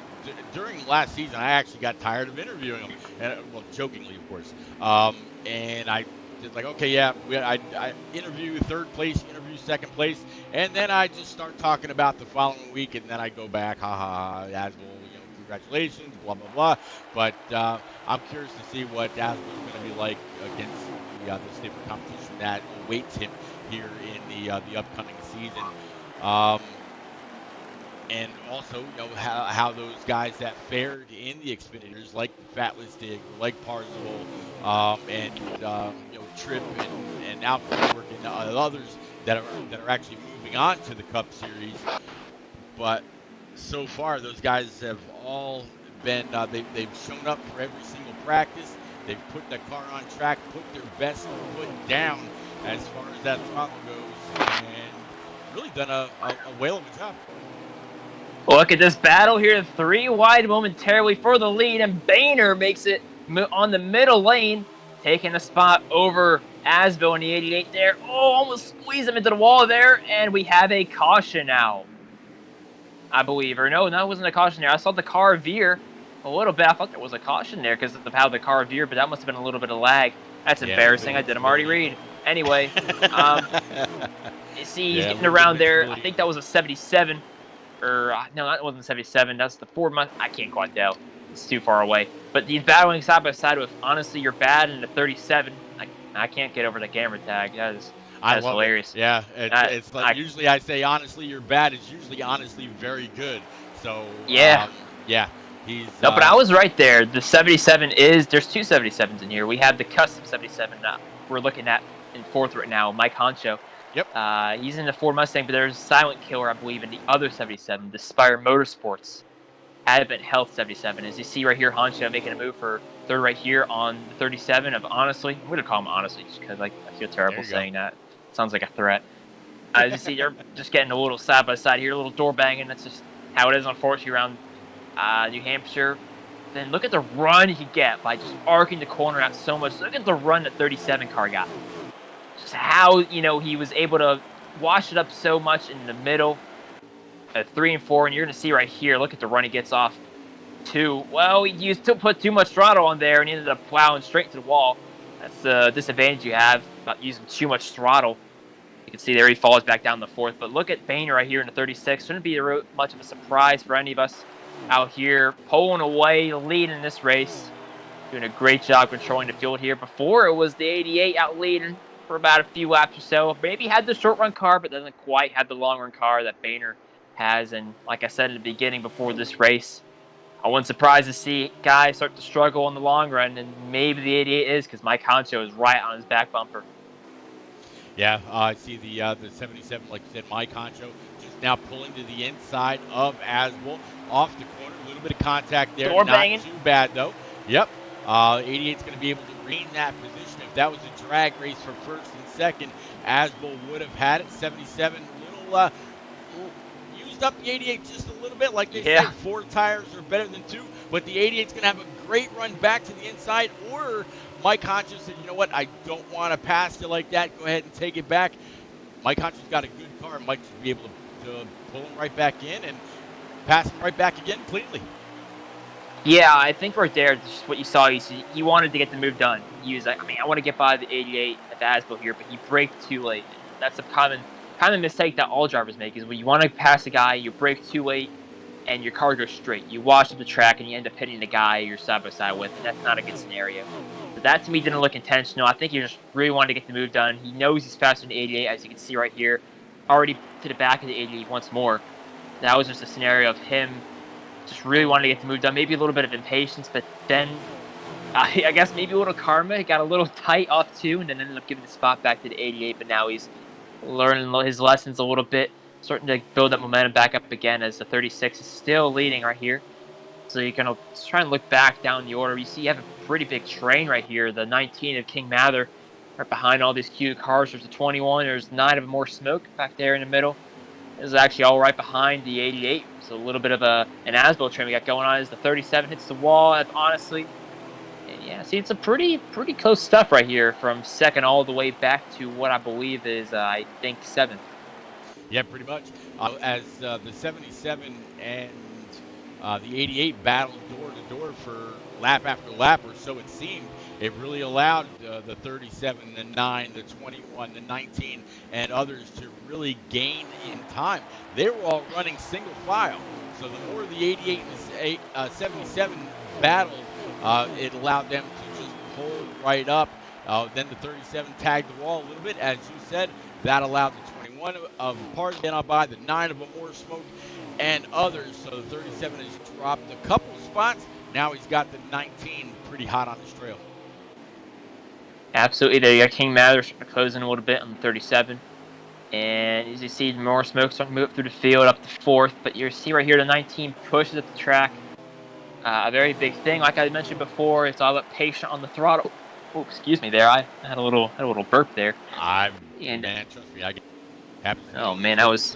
during last season, I actually got tired of interviewing him, and well, jokingly, of course. And I just like, okay, yeah, I interview third place, interview second place, and then I just start talking about the following week, and then I go back, ha ha, Aswell, you know, congratulations, blah blah blah. But I'm curious to see what Aswell is going to be like against the stiffer competition that awaits him here in the upcoming season. And also, you know, how those guys that fared in the Xfinitors, like Fatless Dig, like Parzival, and you know, Tripp and Alfred and others that are actually moving on to the Cup Series. But so far, those guys have all been they've shown up for every single practice. They've put the car on track, put their best foot down as far as that throttle goes, and really done a whale of a job. Look at this battle here. 3 wide momentarily for the lead, and Boehner makes it on the middle lane, taking a spot over Asville in the 88 there. Oh, almost squeezed him into the wall there, and we have a caution now, I believe. Or no, that wasn't a caution there. I saw the car veer a little bit. I thought there was a caution there because of how the car veered, but that must have been a little bit of lag. That's embarrassing. I didn't already read. Anyway, you see he's getting around there. I think that was a 77. Or no, that wasn't 77. That's the 4 month. I can't quite tell. It's too far away. But he's battling side by side with honestly you're bad and the 37. I can't get over the camera tag. That is hilarious. It. Yeah, it's like usually I say honestly you're bad. It's usually honestly very good. So yeah, he's no, but I was right there. The 77 is there's 2 77s in here. We have the custom 77 we're looking at in fourth right now. Mike Honcho. Yep. He's in the Ford Mustang, but there's a Silent Killer, I believe, in the other 77, the Spire Motorsports Advent Health 77. As you see right here, Honcho making a move for third right here on the 37 of Honestly. I'm going to call him Honestly just because I feel terrible saying that. Sounds like a threat. As you see, they're just getting a little side by side here, a little door banging. That's just how it is, unfortunately, around New Hampshire. Then look at the run he could get by just arcing the corner out so much. Look at the run that 37 car got. Just how, he was able to wash it up so much in the middle at 3 and 4, and you're going to see right here, look at the run he gets off 2. Well, he still put too much throttle on there, and he ended up plowing straight to the wall. That's the disadvantage you have about using too much throttle. You can see there he falls back down the 4th, but look at Boehner right here in the 36. Shouldn't be much of a surprise for any of us out here, pulling away the lead in this race. Doing a great job controlling the field here. Before, it was the 88 out leading for about a few laps or so. Maybe had the short run car, but doesn't quite have the long run car that Boehner has. And like I said in the beginning before this race, I wasn't surprised to see guys start to struggle in the long run, and maybe the 88 is because Mike Honcho is right on his back bumper. Yeah, I see the 77, like you said, Mike Honcho just now pulling to the inside of Aswell off the corner. A little bit of contact there. Door Not banging. too bad, though. Yep. 88's going to be able to regain that position. If that was a drag race for first and second, Aswell would have had it. 77, little used up the 88 just a little bit. Like they say, 4 tires are better than 2. But the 88's going to have a great run back to the inside. Or Mike Honcho said, you know what, I don't want to pass you like that. Go ahead and take it back. Mike Honcho's got a good car. Mike should be able to pull him right back in and pass him right back again cleanly. Yeah, I think right there, just what you saw, he wanted to get the move done. He was like, I want to get by the 88 at the Asville here, but he braked too late. That's a common mistake that all drivers make, is when you want to pass a guy, you brake too late, and your car goes straight. You wash up the track, and you end up hitting the guy you're side-by-side with, and that's not a good scenario. But that, to me, didn't look intentional. I think he just really wanted to get the move done. He knows he's faster than the 88, as you can see right here, already to the back of the 88 once more. That was just a scenario of him just really wanted to get the move done. Maybe a little bit of impatience, but then I guess maybe a little karma. He got a little tight off 2 and then ended up giving the spot back to the 88, but now he's learning his lessons a little bit, starting to build that momentum back up again as the 36 is still leading right here. So you're going to try and look back down the order. You see you have a pretty big train right here, the 19 of King Mather, right behind all these cute cars. There's the 21, there's 9 of More Smoke back there in the middle. This is actually all right behind the 88. So a little bit of an Asville train we got going on as the 37 hits the wall. Honestly, Yeah, see, it's a pretty close stuff right here from second all the way back to what I believe is, I think, seventh. Yeah, pretty much. As the 77 and the 88 battled door to door for lap after lap, or so it seemed, it really allowed the 37, the 9, the 21, the 19, and others to really gain in time. They were all running single file. So the more the 88 and the 77 battled, it allowed them to just pull right up. Then the 37 tagged the wall a little bit, as you said. That allowed the 21 of Party get on by, the 9 of More Smoke, and others. So the 37 has dropped a couple spots. Now he's got the 19 pretty hot on his trail. Absolutely, there you got King Mather closing a little bit on the 37. And as you see, More Smoke starting to move up through the field up to fourth. But you see right here, the 19 pushes at the track. A very big thing, like I mentioned before, it's all about patient on the throttle. Oh, excuse me there. I had a little burp there. Man, trust me, I get happens. Oh man, that was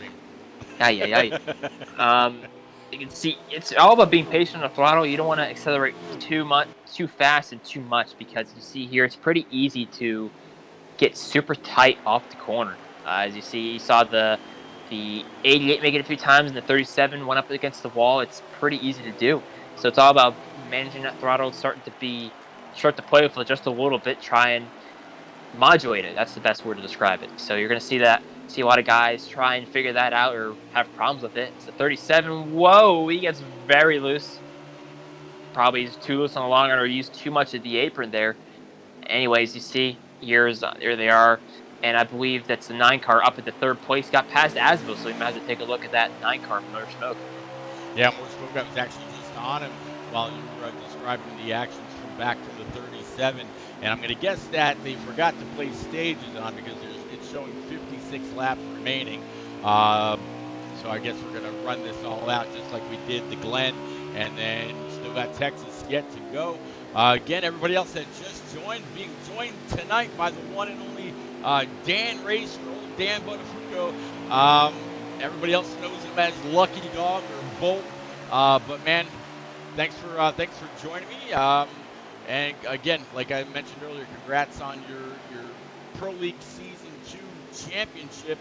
you can see it's all about being patient on the throttle. You don't want to accelerate too fast and too much, because you see here, it's pretty easy to get super tight off the corner. As you see, you saw the 88 making it 3 times, and the 37 went up against the wall. It's pretty easy to do. So it's all about managing that throttle, start to play with it just a little bit, try and modulate it. That's the best word to describe it. So you're going to see a lot of guys try and figure that out or have problems with it. It's the 37. Whoa, he gets very loose. Probably is too loose on the long run, or used too much of the apron there. Anyways, you see, here they are. And I believe that's the 9 car up at the 3rd place. Got past Asville, so we might have to take a look at that 9 car from More Smoke. Yeah, More Smoke was actually just on him while you were describing the actions from back to the 37. And I'm going to guess that they forgot to place stages on, because it's showing 56 laps remaining. So I guess we're going to run this all out just like we did the Glen. And then still got Texas yet to go. Again, everybody else that just joined, being joined tonight by the one and only Dan Racer, old Dan Buttafuoco. Everybody else knows him as Lucky Dog or Bolt. But man, thanks for joining me. And again, like I mentioned earlier, congrats on your Pro League Season 2 championship.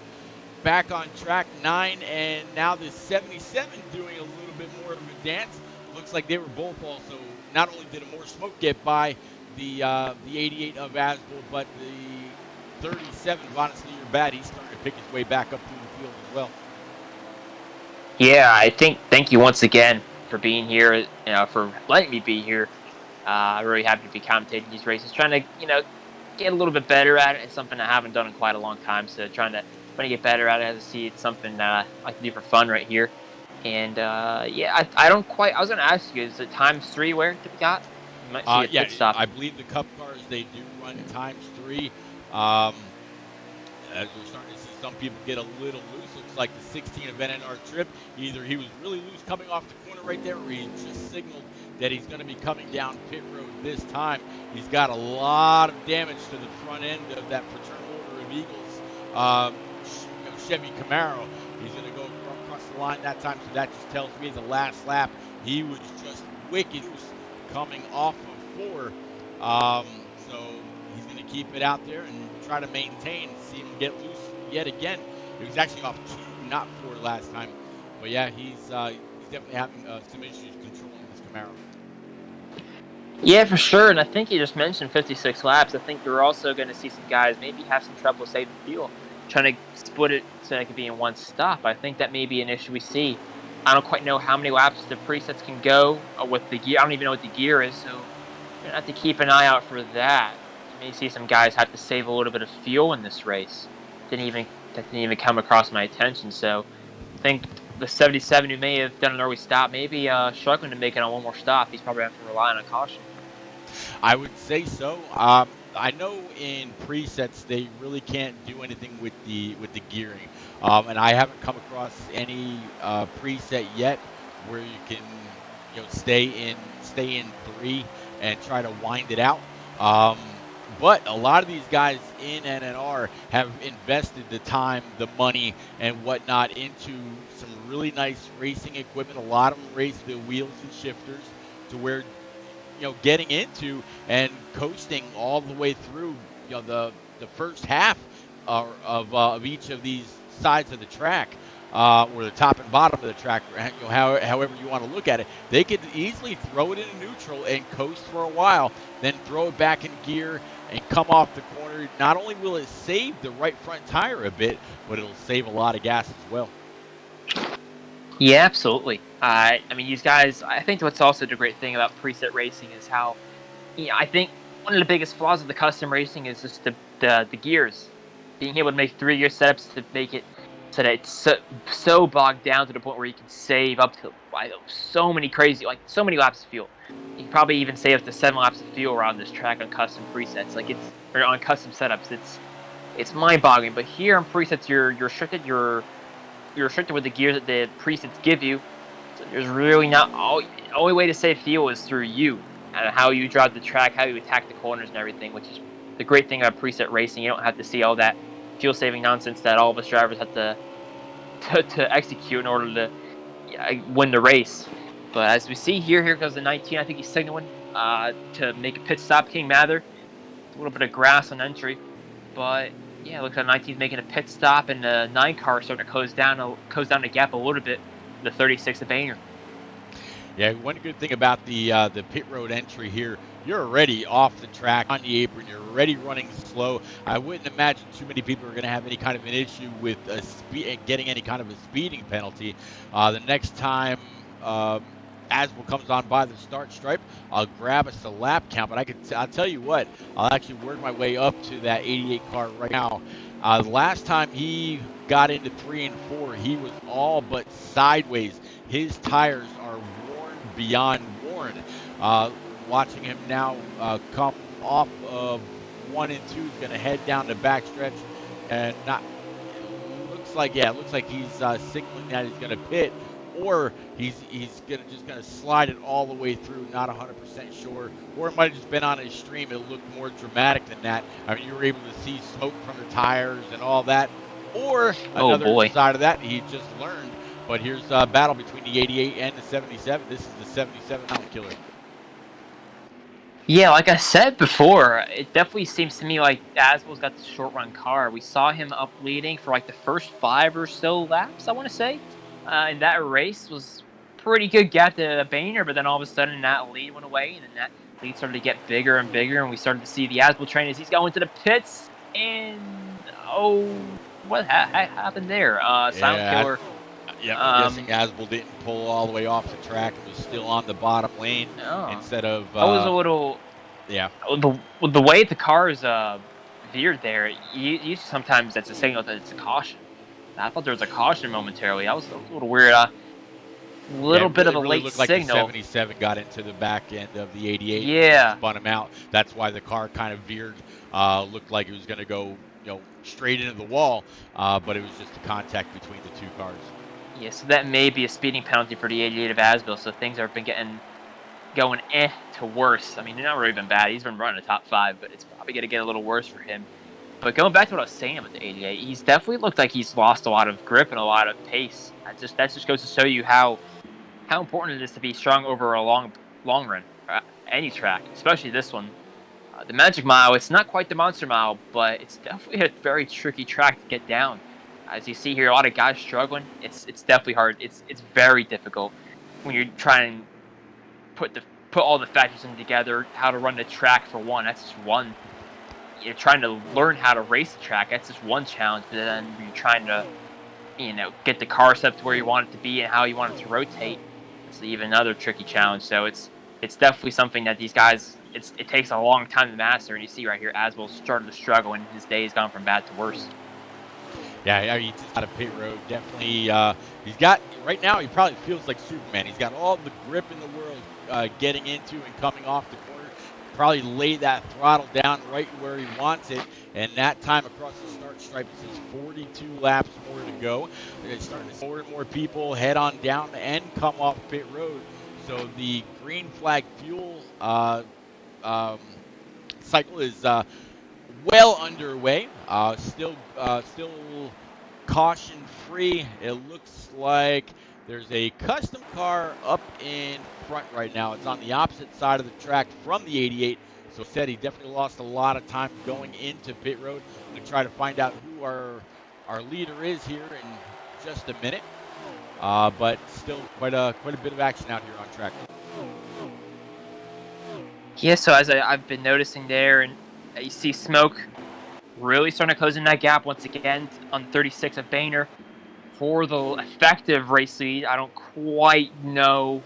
Back on track 9, and now the 77 doing a little bit more of a dance. Looks like they were both also. Not only did More Smoke get by the 88 of Asville, but the 37 of Honestly You're Bad, he's starting to pick his way back up through the field as well. Yeah, thank you once again for being here, for letting me be here. I'm really happy to be commentating these races, trying to, get a little bit better at it. It's something I haven't done in quite a long time, so trying to get better at it. As I see, it's something that I like to do for fun right here. And I don't quite. I was going to ask you, is it times 3 where we got? You might see a pit stop. I believe the Cup cars, they do run times 3. As we're starting to see some people get a little loose. Looks like the 16 of NNR Trip, either he was really loose coming off the corner right there, or he just signaled that he's going to be coming down pit road this time. He's got a lot of damage to the front end of that Fraternal Order of Eagles Chevy Camaro. He's going to go across the line that time, so that just tells me the last lap he was just wicked loose coming off of 4. So he's going to keep it out there and try to maintain, see him get loose yet again. He was actually off 2, not 4 last time. But yeah, he's definitely having some issues controlling this Camaro. Yeah, for sure. And I think you just mentioned 56 laps. I think you're also going to see some guys maybe have some trouble saving fuel, trying to split it so it could be in one stop. I think that may be an issue we see. I don't quite know how many laps the presets can go with the gear. I don't even know what the gear is, so you're going to have to keep an eye out for that. You may see some guys have to save a little bit of fuel in this race. That didn't even come across my attention. So I think the 77 who may have done an early stop, maybe struggling to make it on one more stop. He's probably have to rely on a caution. I would say so. I know in presets they really can't do anything with the gearing, and I haven't come across any preset yet where you can stay in 3 and try to wind it out. But a lot of these guys in NNR have invested the time, the money, and whatnot into some really nice racing equipment. A lot of them race the wheels and shifters to where getting into and coasting all the way through, the first half of each of these sides of the track, or the top and bottom of the track, however you want to look at it. They could easily throw it into neutral and coast for a while, then throw it back in gear and come off the corner. Not only will it save the right front tire a bit, but it'll save a lot of gas as well. Yeah, absolutely. I mean, these guys, I think what's also the great thing about preset racing is how, I think one of the biggest flaws of the custom racing is just the gears. Being able to make 3-gear setups to make it so that it's so bogged down to the point where you can save up to so many laps of fuel. You can probably even save up to 7 laps of fuel around this track on custom presets. Or on custom setups. It's mind-boggling. But here on presets, you're restricted. You're restricted with the gears that the presets give you. So there's really not the only way to save fuel is through you and how you drive the track, how you attack the corners and everything, which is the great thing about preset racing. You don't have to see all that fuel saving nonsense that all of us drivers have to execute in order to win the race. But as we see here goes the 19. I think he's signaling to make a pit stop. King Mather, a little bit of grass on entry, but yeah, looks like 19's making a pit stop, and the 9 car starting to close down the gap a little bit. The 36 of Boehner. Yeah, one good thing about the pit road entry here, you're already off the track on the apron. You're already running slow. I wouldn't imagine too many people are going to have any kind of an issue with getting any kind of a speeding penalty. The next time Aswell comes on by the start stripe, I'll grab us a lap count. But I'll tell you what, I'll actually work my way up to that 88 car right now. The last time he got into 3 and 4, he was all but sideways. His tires are worn beyond worn. Watching him now come off of 1 and 2, is going to head down the backstretch, and it looks like he's signaling that he's going to pit, or he's just gonna slide it all the way through. Not 100% sure, or it might have just been on his stream. It looked more dramatic than that. I mean, you were able to see smoke from the tires and all that. Or another side of that, he just learned. But here's a battle between the 88 and the 77. This is the 77 Mountain Killer. Yeah, like I said before, it definitely seems to me like Aswell's got the short run car. We saw him up leading for like the first 5 or so laps, I want to say. And that race was pretty good gap to Boehner, but then all of a sudden that lead went away, and then that lead started to get bigger and bigger, and we started to see the Aswell train as he's going to the pits, and what happened there? Silent Killer. Yeah, I'm guessing Aswell didn't pull all the way off the track and was still on the bottom lane instead of... I was a little... Yeah. The way the cars veered there, sometimes that's a signal that it's a caution. I thought there was a caution momentarily. I was a little weird. Bit of a late looked signal. Like the 77 got into the back end of the 88. Yeah. Spun him out. That's why the car kind of veered. Looked like it was going to go, straight into the wall. But it was just a contact between the two cars. Yeah, so that may be a speeding penalty for the 88 of Aswell. So things have been going to worse. I mean, they're not really been bad. He's been running the top 5, but it's probably going to get a little worse for him. But going back to what I was saying about the 88, he's definitely looked like he's lost a lot of grip and a lot of pace. That just goes to show you how important it is to be strong over a long run, any track, especially this one. The Magic Mile, it's not quite the Monster Mile, but it's definitely a very tricky track to get down. As you see here, a lot of guys struggling. It's definitely hard. It's very difficult when you're trying to put all the factors in together. How to run the track for one, that's just one. You're trying to learn how to race the track. That's just one challenge. But then you're trying to, get the car set up to where you want it to be and how you want it to rotate. It's even another tricky challenge. So it's definitely something that these guys, it takes a long time to master. And you see right here, Aswell started to struggle, and his day has gone from bad to worse. Yeah, I mean, he's out of pit road. Definitely, he's got, right now, he probably feels like Superman. He's got all the grip in the world getting into and coming off the corner. Probably lay that throttle down right where he wants it, and that time across the start stripe, it says 42 laps more to go. It's starting to see more and more people head on down and come off pit road. So the green flag fuel cycle is well underway. Still caution free. It looks like There's a custom car up in front right now. It's on the opposite side of the track from the 88. So said he definitely lost a lot of time going into pit road. I'm going to try to find out who our leader is here in just a minute. But still quite a bit of action out here on track. Yeah, so as I've been noticing there, and you see Smoke really starting to close in that gap once again on 36 of Boehner for the effective race lead. I don't quite know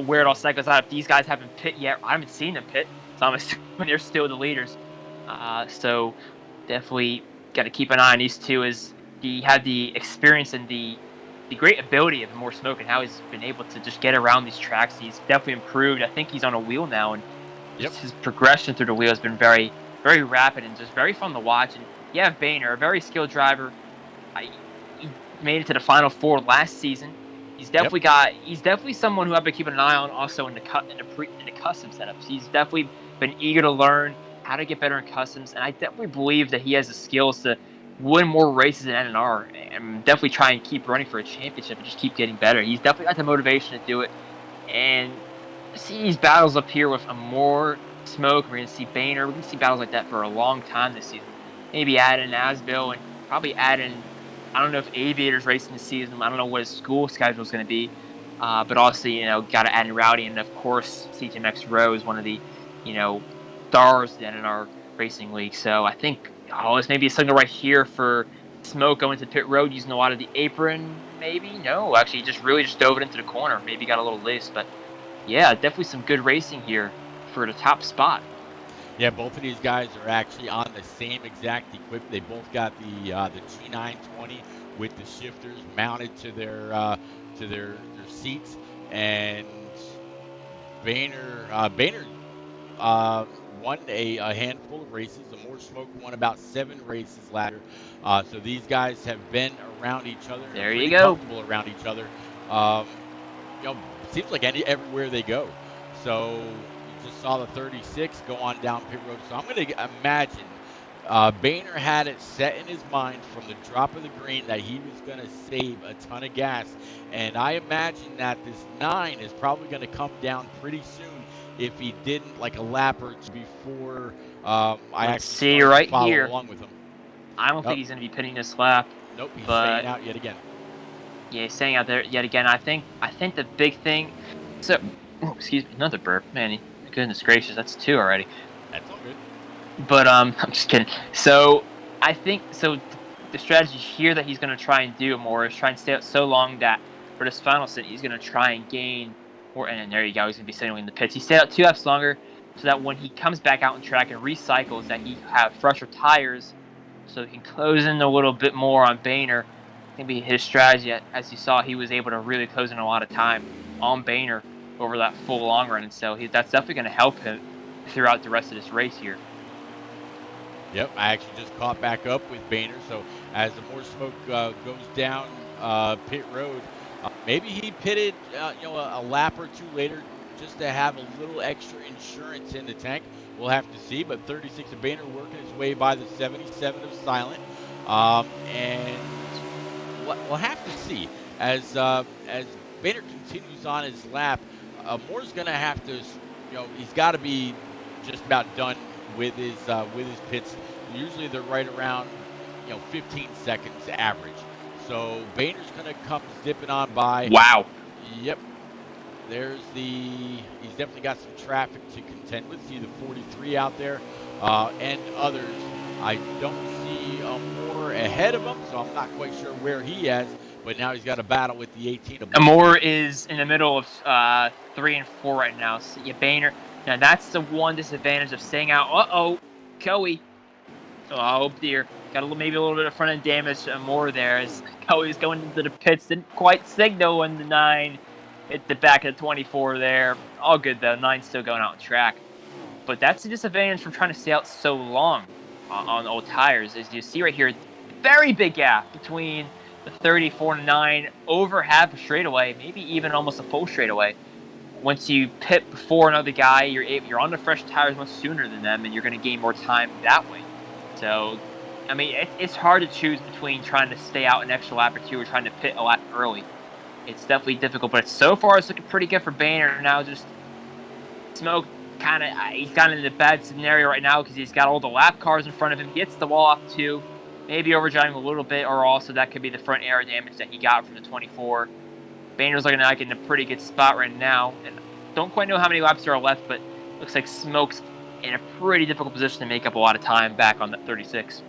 where it all cycles out. If these guys haven't pit yet, I haven't seen them pit, so I'm assuming they're still the leaders. So definitely got to keep an eye on these two, as he had the experience and the great ability of More Smoke and how he's been able to just get around these tracks. He's definitely improved. I think he's on a wheel now, and Yep. his progression through the wheel has been very, very rapid and just very fun to watch. And you have Boehner, a very skilled driver. He made it to the Final Four last season. He's definitely someone who I've been keeping an eye on also in the custom setups. He's definitely been eager to learn how to get better in customs, and I definitely believe that he has the skills to win more races in NNR and definitely try and keep running for a championship and just keep getting better. He's definitely got the motivation to do it. And see these battles up here with a More Smoke. We're going to see Boehner. We're going to see battles like that for a long time this season. Maybe add in Asbill and probably add in, I don't know if Aviator's racing this season. I don't know what his school schedule is going to be. But also, got to add in Rowdy. And, of course, CTMX Rowe is one of the, stars in our racing league. So I think, it's maybe a signal right here for Smoke going to pit road using a lot of the apron. Maybe? No, actually, just dove it into the corner. Maybe got a little loose. But, yeah, definitely some good racing here for the top spot. Yeah, both of these guys are actually on the same exact equipment. They both got the G920 with the shifters mounted to their seats. And Boehner won a handful of races. The More Smoke won about 7 races last year. So these guys have been around each other. There you go. Comfortable around each other. Seems like everywhere they go. So you just saw the 36 go on down pit road. So I'm going to imagine Boehner had it set in his mind from the drop of the green that he was going to save a ton of gas. And I imagine that this 9 is probably going to come down pretty soon if he didn't like a lap or two before I actually see right follow here along with him. I don't think he's going to be pitting this lap. Nope, he's staying out yet again. Yeah, he's staying out there yet again. I think the big thing. So, excuse me, another burp, man. Goodness gracious, that's 2 already. That's all good. But I'm just kidding. So I think the strategy here that he's going to try and do more is try and stay out so long that for this final stint he's going to try and gain more. And there you go. He's going to be signaling the pits. He stayed out 2 laps longer so that when he comes back out on track and recycles, that he have fresher tires, so he can close in a little bit more on Boehner. I think his strategy, as you saw, he was able to really close in a lot of time on Boehner over that full long run, and so that's definitely going to help him throughout the rest of this race here. Yep, I actually just caught back up with Boehner. So as the More Smoke goes down pit road, maybe he pitted a lap or 2 later just to have a little extra insurance in the tank. We'll have to see. But 36 of Boehner working his way by the 77 of Silent, and we'll have to see as Boehner continues on his lap. Moore's going to have to, he's got to be just about done with his pits. Usually they're right around 15 seconds average. So Boehner's going to come zipping on by. Wow. Yep. He's definitely got some traffic to contend with. See the 43 out there and others. I don't see Moore ahead of him, so I'm not quite sure where he is. But now he's got a battle with the 18 of Moore is in the middle of 3 and 4 right now. So Boehner. Now that's the one disadvantage of staying out. Coey. Oh dear. Got maybe a little bit of front end damage. Moore there as Coey's going into the pits. Didn't quite signal when the 9 hit the back of the 24 there. All good though. 9's still going out on track. But that's the disadvantage from trying to stay out so long on old tires. As you see right here, very big gap between the 34 and 9, over half a straightaway, maybe even almost a full straightaway. Once you pit before another guy, you're on the fresh tires much sooner than them, and you're going to gain more time that way. So, I mean, it's hard to choose between trying to stay out an extra lap or 2 or trying to pit a lap early. it's definitely difficult. But so far, it's looking pretty good for Boehner. Now, just Smoke he's kind of in a bad scenario right now because he's got all the lap cars in front of him. He hits the wall off too, maybe overdriving a little bit, or also that could be the front air damage that he got from the 24. Boehner's looking like in a pretty good spot right now, and don't quite know how many laps there are left, but looks like Smoke's in a pretty difficult position to make up a lot of time back on that 36.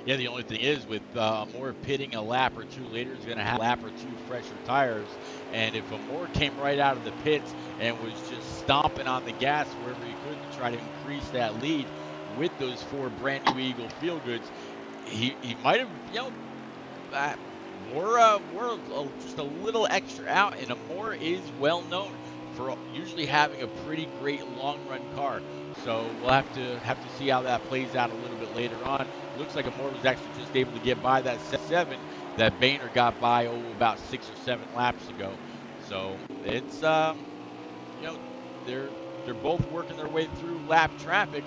Yeah, the only thing is with Amore pitting a lap or two later, he's going to have a lap or two fresher tires. And if Amore came right out of the pits and was just stomping on the gas wherever he could to try to increase that lead with those 4 brand new Eagle Feel Goods, he might have, we're just a little extra out. And Amore is well known for usually having a pretty great long run car. So we'll have to see how that plays out a little bit later on. Looks like Amore was actually just able to get by that 7 that Boehner got by about 6 or 7 laps ago. So it's they're both working their way through lap traffic.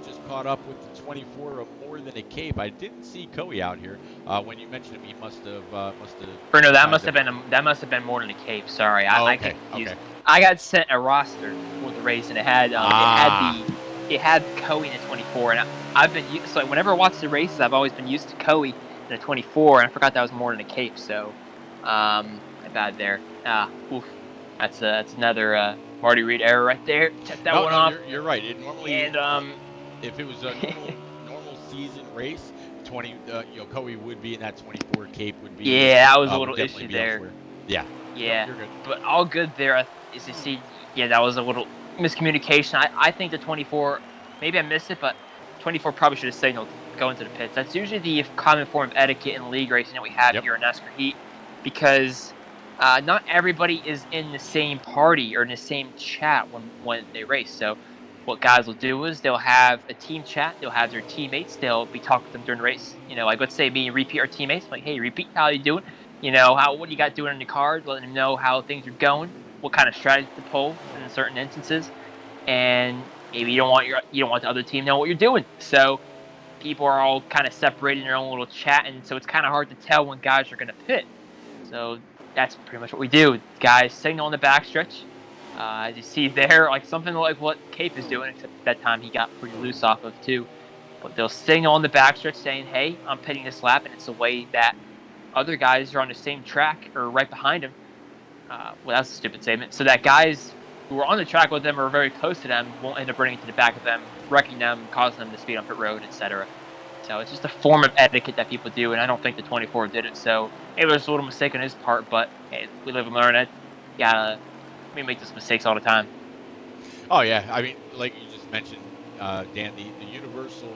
Just caught up with the 24 of More Than a Cape. I didn't see Coey out here. When you mentioned him, he must have. Or no, that must have been More Than a Cape. Sorry, I got confused. Okay. I got sent a roster for the race, and it had Coey in a 24, and I've been used, so whenever I watch the races, I've always been used to Coey in a 24, and I forgot that was More Than a Cape. So, my bad there. Oof. That's another Marty Reed error right there. Check that one off. You're right. It normally, and if it was a normal season race, Coey would be in that 24. Cape would be. Yeah, that was a little issue there. Elsewhere. Yeah. Yeah, You're good. But all good there is to see. Yeah, that was a little miscommunication. I think the 24, maybe I missed it, but 24 probably should have signaled go into the pits. That's usually the common form of etiquette in league racing that we have here in NASCAR Heat, because not everybody is in the same party or in the same chat when they race. So what guys will do is they'll have a team chat. They'll have their teammates. They'll be talking to them during the race. Like let's say me and Repeat are teammates. Like, hey, Repeat, how you doing? What do you got doing in your car? Letting them know how things are going, what kind of strategy to pull in certain instances, and maybe you don't want the other team to know what you're doing. So people are all kind of separated in their own little chat, and so it's kind of hard to tell when guys are going to pit. So that's pretty much what we do. Guys signal in the backstretch. As you see there, like something like what Cape is doing, except that time he got pretty loose off of too. But they'll signal on the backstretch saying, hey, I'm pitting this lap, and it's a way that other guys are on the same track or right behind him. Well, that's a stupid statement. So that guys who are on the track with them or very close to them won't end up running to the back of them, wrecking them, causing them to speed on pit road, etc. So it's just a form of etiquette that people do, and I don't think the 24 did it. So it was a little mistake on his part, but hey, we live and learn. We make those mistakes all the time. Oh yeah, I mean, like you just mentioned, Dan, the universal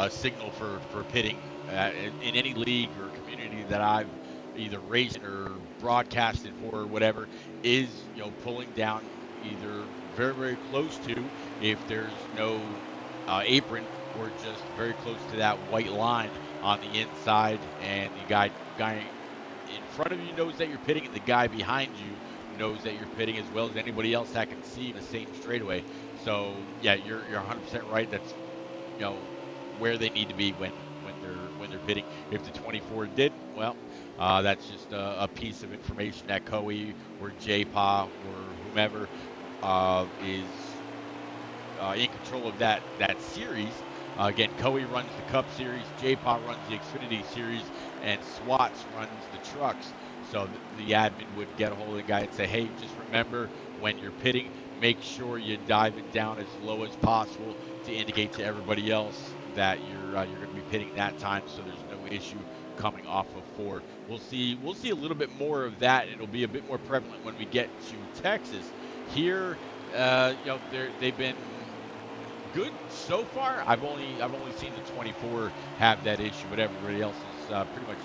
signal for pitting in any league or community that I've either raced or broadcasted for or whatever is pulling down either very, very close to, if there's no apron, or just very close to that white line on the inside, and the guy in front of you knows that you're pitting, and the guy behind you knows that you're pitting, as well as anybody else that can see in the same straightaway. So yeah, you're 100% right. That's where they need to be when they're pitting. If the 24 did, well, that's just a piece of information that Coey or J-Pa or whomever is in control of that series. Again, Coey runs the Cup Series, J-Pa runs the Xfinity Series, and Swats runs the trucks. So the admin would get a hold of the guy and say, hey, just remember, when you're pitting, make sure you dive it down as low as possible to indicate to everybody else that you're going to be pitting that time, so there's no issue coming off of 4. We'll see a little bit more of that. It'll be a bit more prevalent when we get to Texas. Here, they've been good so far. I've only seen the 24 have that issue, but everybody else has pretty much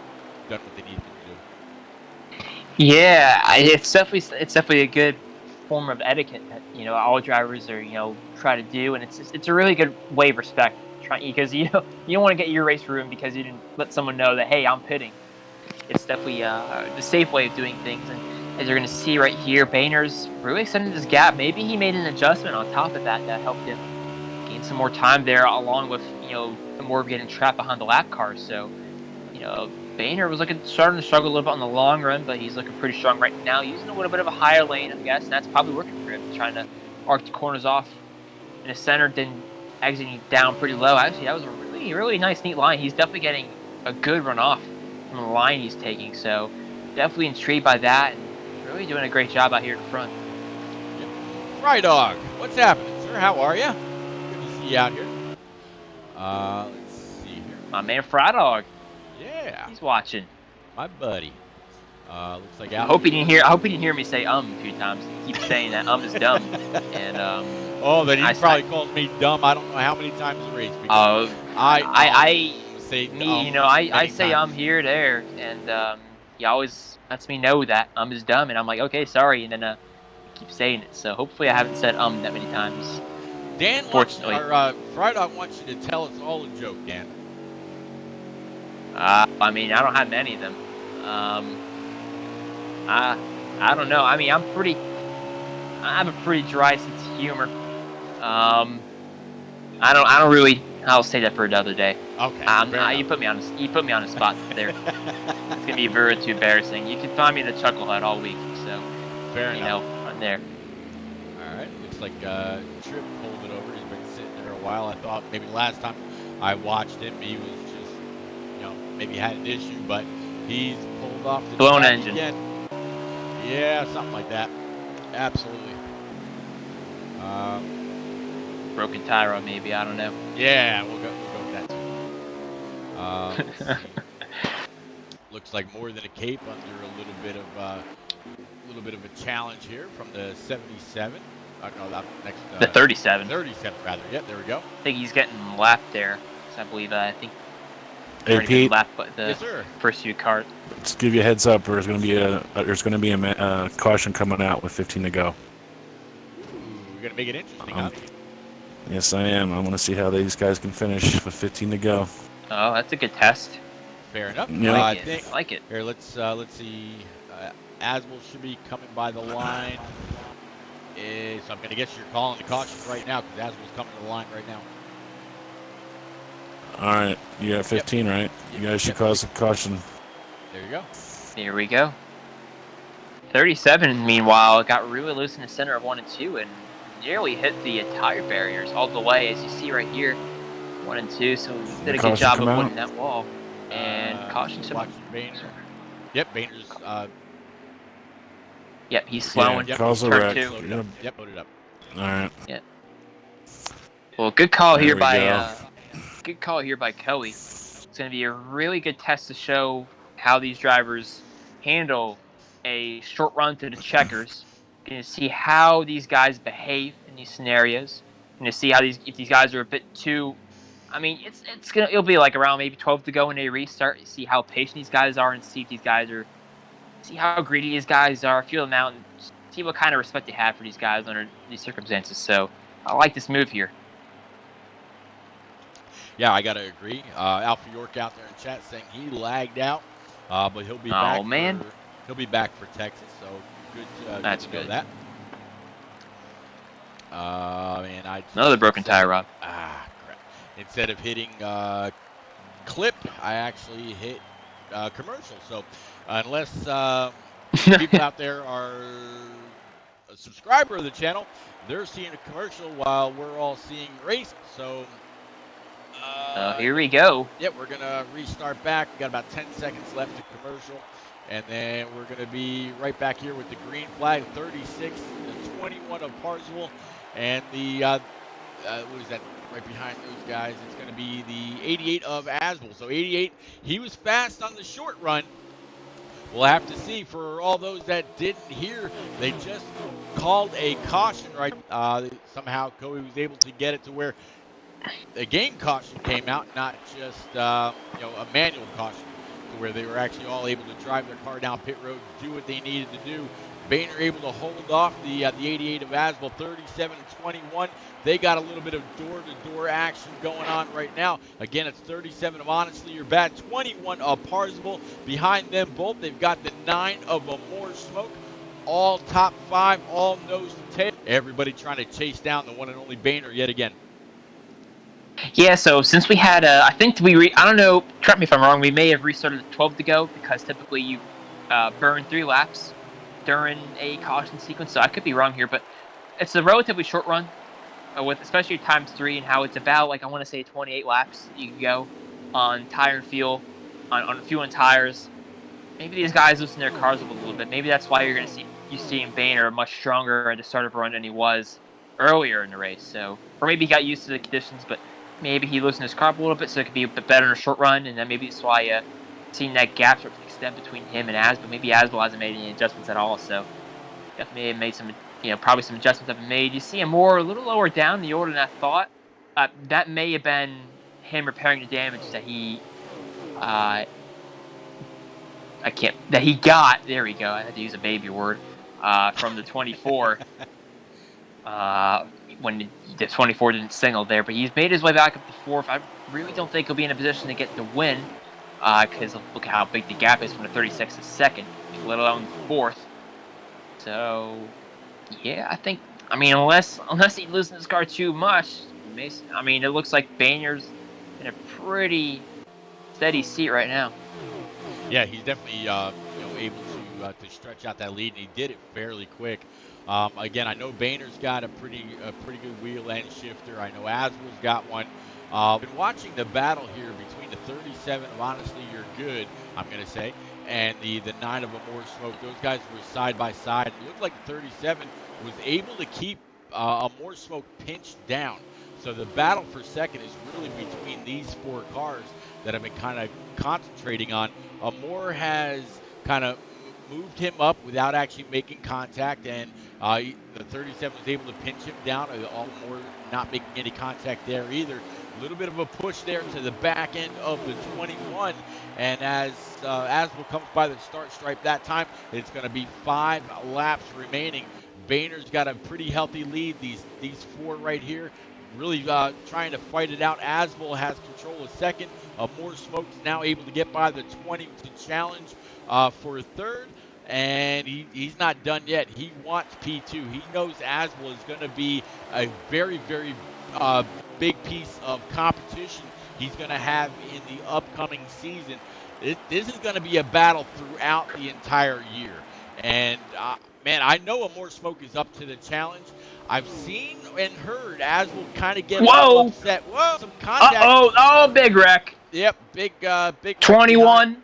done what they needed to do. Yeah, it's definitely a good form of etiquette that all drivers are try to do, and it's a really good way of respect. Because you don't want to get your race ruined because you didn't let someone know that, hey, I'm pitting. It's definitely the safe way of doing things. And as you're going to see right here, Boehner's really extended his gap. Maybe he made an adjustment on top of that helped him gain some more time there, along with more of getting trapped behind the lap cars. So Boehner was starting to struggle a little bit on the long run, but he's looking pretty strong right now. Using a little bit of a higher lane, I guess, and that's probably working for him. Trying to arc the corners off in the center, then exiting down pretty low. Actually, that was a really, really nice, neat line. He's definitely getting a good run off from the line he's taking, so definitely intrigued by that, and really doing a great job out here in front. Fry Dog, what's happening, sir? How are you? Good to see you out here. Let's see here. My man Fry Dog. Yeah. He's watching. My buddy. Looks like I hope he didn't hear me say a few times. He keeps saying that is dumb. And then he probably calls me dumb. I don't know how many times a race. I say I say here, there, and he always lets me know that is dumb, and I'm like, okay, sorry, and then he keeps saying it. So hopefully I haven't said that many times. Dan wants, or Fry Dog wants you to tell it's all a joke, Dan. I mean, I don't have many of them. I don't know. I mean, I have a pretty dry sense of humor. I don't really. I'll say that for another day. Okay. You put me on the spot there. It's gonna be very too embarrassing. You can find me in the Chucklehead all week. So fair enough. I'm there. All right. Looks like Tripp pulled it over. He's been sitting there a while. I thought maybe last time I watched him, he was just, maybe had an issue, but he's pulled off the blown track engine again. Yeah, something like that. Absolutely. Broken tire rod, maybe. I don't know. Yeah, we'll go with that too. Let's see. Looks like more than a cape under a little bit of a challenge here from the 77. No, that next. The 37. 37 rather. Yep, there we go. I think he's getting lapped there. So I believe I think. Hey Pete. Lapped by the yes, sir. First few cars. Let's give you a heads up. There's going to be a caution coming out with 15 to go. Ooh, we're gonna make it interesting, huh? Yes, I am. I want to see how these guys can finish with 15 to go. Oh, that's a good test. Fair enough. Yeah. I like it. Here, let's see. Aswell should be coming by the line. So I'm gonna guess you're calling the caution right now because Aswell's coming to the line right now. All right, you got 15, right? You guys should cause a caution. There you go. Here we go. 37, meanwhile, got really loose in the center of 1 and 2 and nearly hit the tire barriers all the way, as you see right here. 1 and 2, so he did a good job of winning that wall. And caution to Boehner. Yep, Boehner's. Yep, he's slowing. Yep, calls a turn wreck. two. Yep, loaded up. All right. Yeah. Well, good call here we by good call here by Coey. It's going to be a really good test to show how these drivers handle a short run to the checkers. You're going to see how these guys behave in these scenarios. You're going to see how if these guys are a bit too. I mean, it'll be like around maybe 12 to go when they restart. You see how patient these guys are and see how greedy these guys are. Feel them out and see what kind of respect they have for these guys under these circumstances. So I like this move here. Yeah, I gotta agree. Alpha York out there in chat saying he lagged out, but he'll be back. Oh man, he'll be back for Texas. So good. That's good. good. That. Another broken tire rod. Crap! Instead of hitting clip, I actually hit commercial. So unless people out there are a subscriber of the channel, they're seeing a commercial while we're all seeing race. So. Here we go. Yep, we're going to restart back. We got about 10 seconds left to commercial. And then we're going to be right back here with the green flag, 36 to 21 of Parzival. And the, what is that right behind those guys? It's going to be the 88 of Aswell. So 88, he was fast on the short run. We'll have to see. For all those that didn't hear, they just called a caution, right? Somehow Coey was able to get it to where a game caution came out, not just a manual caution, to where they were actually all able to drive their car down pit road, do what they needed to do. Boehner able to hold off the 88 of Aswell, 37-21. They got a little bit of door-to-door action going on right now. Again, it's 37 of Honestly You're Bad, 21 of Parzival. Behind them both, they've got the 9 of More Smoke. All top 5, all nose to tail. Everybody trying to chase down the one and only Boehner yet again. Yeah, so since we had, I think I don't know, correct me if I'm wrong, we may have restarted at 12 to go because typically you burn 3 laps during a caution sequence. So I could be wrong here, but it's a relatively short run with especially times 3 and how it's about, like, I want to say 28 laps you can go on tire and fuel, on fuel and tires. Maybe these guys loosen their cars up a little bit. Maybe that's why you're going to see Boehner much stronger at the start of a run than he was earlier in the race. So, or maybe he got used to the conditions, but maybe he loosened his car up a little bit, so it could be a bit better in a short run. And then maybe that's why seeing that gap start to extend between him and Asbel. Maybe Asbel hasn't made any adjustments at all. So definitely made some, probably some adjustments have been made. You see him a little lower down the order than I thought. That may have been him repairing the damage that he. That he got, there we go, I had to use a baby word, from the 24, when the 24 didn't signal there, but he's made his way back up to 4th. I really don't think he'll be in a position to get the win, because look at how big the gap is from the 36 to 2nd, let alone 4th. So, yeah, I think, unless he loses his car too much, it looks like Boehner's in a pretty steady seat right now. Yeah, he's definitely able to stretch out that lead, and he did it fairly quick. Again, I know Boehner's got a pretty good wheel end shifter. I know Asbel's got one. Been watching the battle here between the 37 of Honestly You're Good, I'm gonna say, and the 9 of More Smoke. Those guys were side by side. It looked like the 37 was able to keep More Smoke pinched down. So the battle for second is really between these 4 cars that I've been kind of concentrating on. Moore has kind of moved him up without actually making contact, and the 37 was able to pinch him down. Moore not making any contact there either. A little bit of a push there to the back end of the 21, and as Asbel comes by the start stripe that time, it's going to be 5 laps remaining. Boehner's got a pretty healthy lead. These 4 right here, really trying to fight it out. Asbel has control of second. More Smoke's now able to get by the 20 to challenge for third, and he's not done yet. He wants P2. He knows Asbel is going to be a very, very big piece of competition he's going to have in the upcoming season. This is going to be a battle throughout the entire year. And, man, I know More Smoke is up to the challenge. I've seen and heard Asbel kind of get a little upset. Whoa, some contact. Oh, big wreck. Yep, big 21,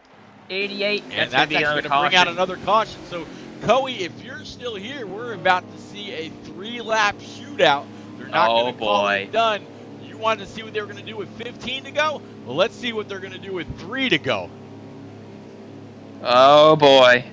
88. And that's actually going to bring out another caution. So, Coey, if you're still here, we're about to see a 3-lap shootout. They're not going to call it done. You wanted to see what they were going to do with 15 to go? Well, let's see what they're going to do with 3 to go. Oh, boy.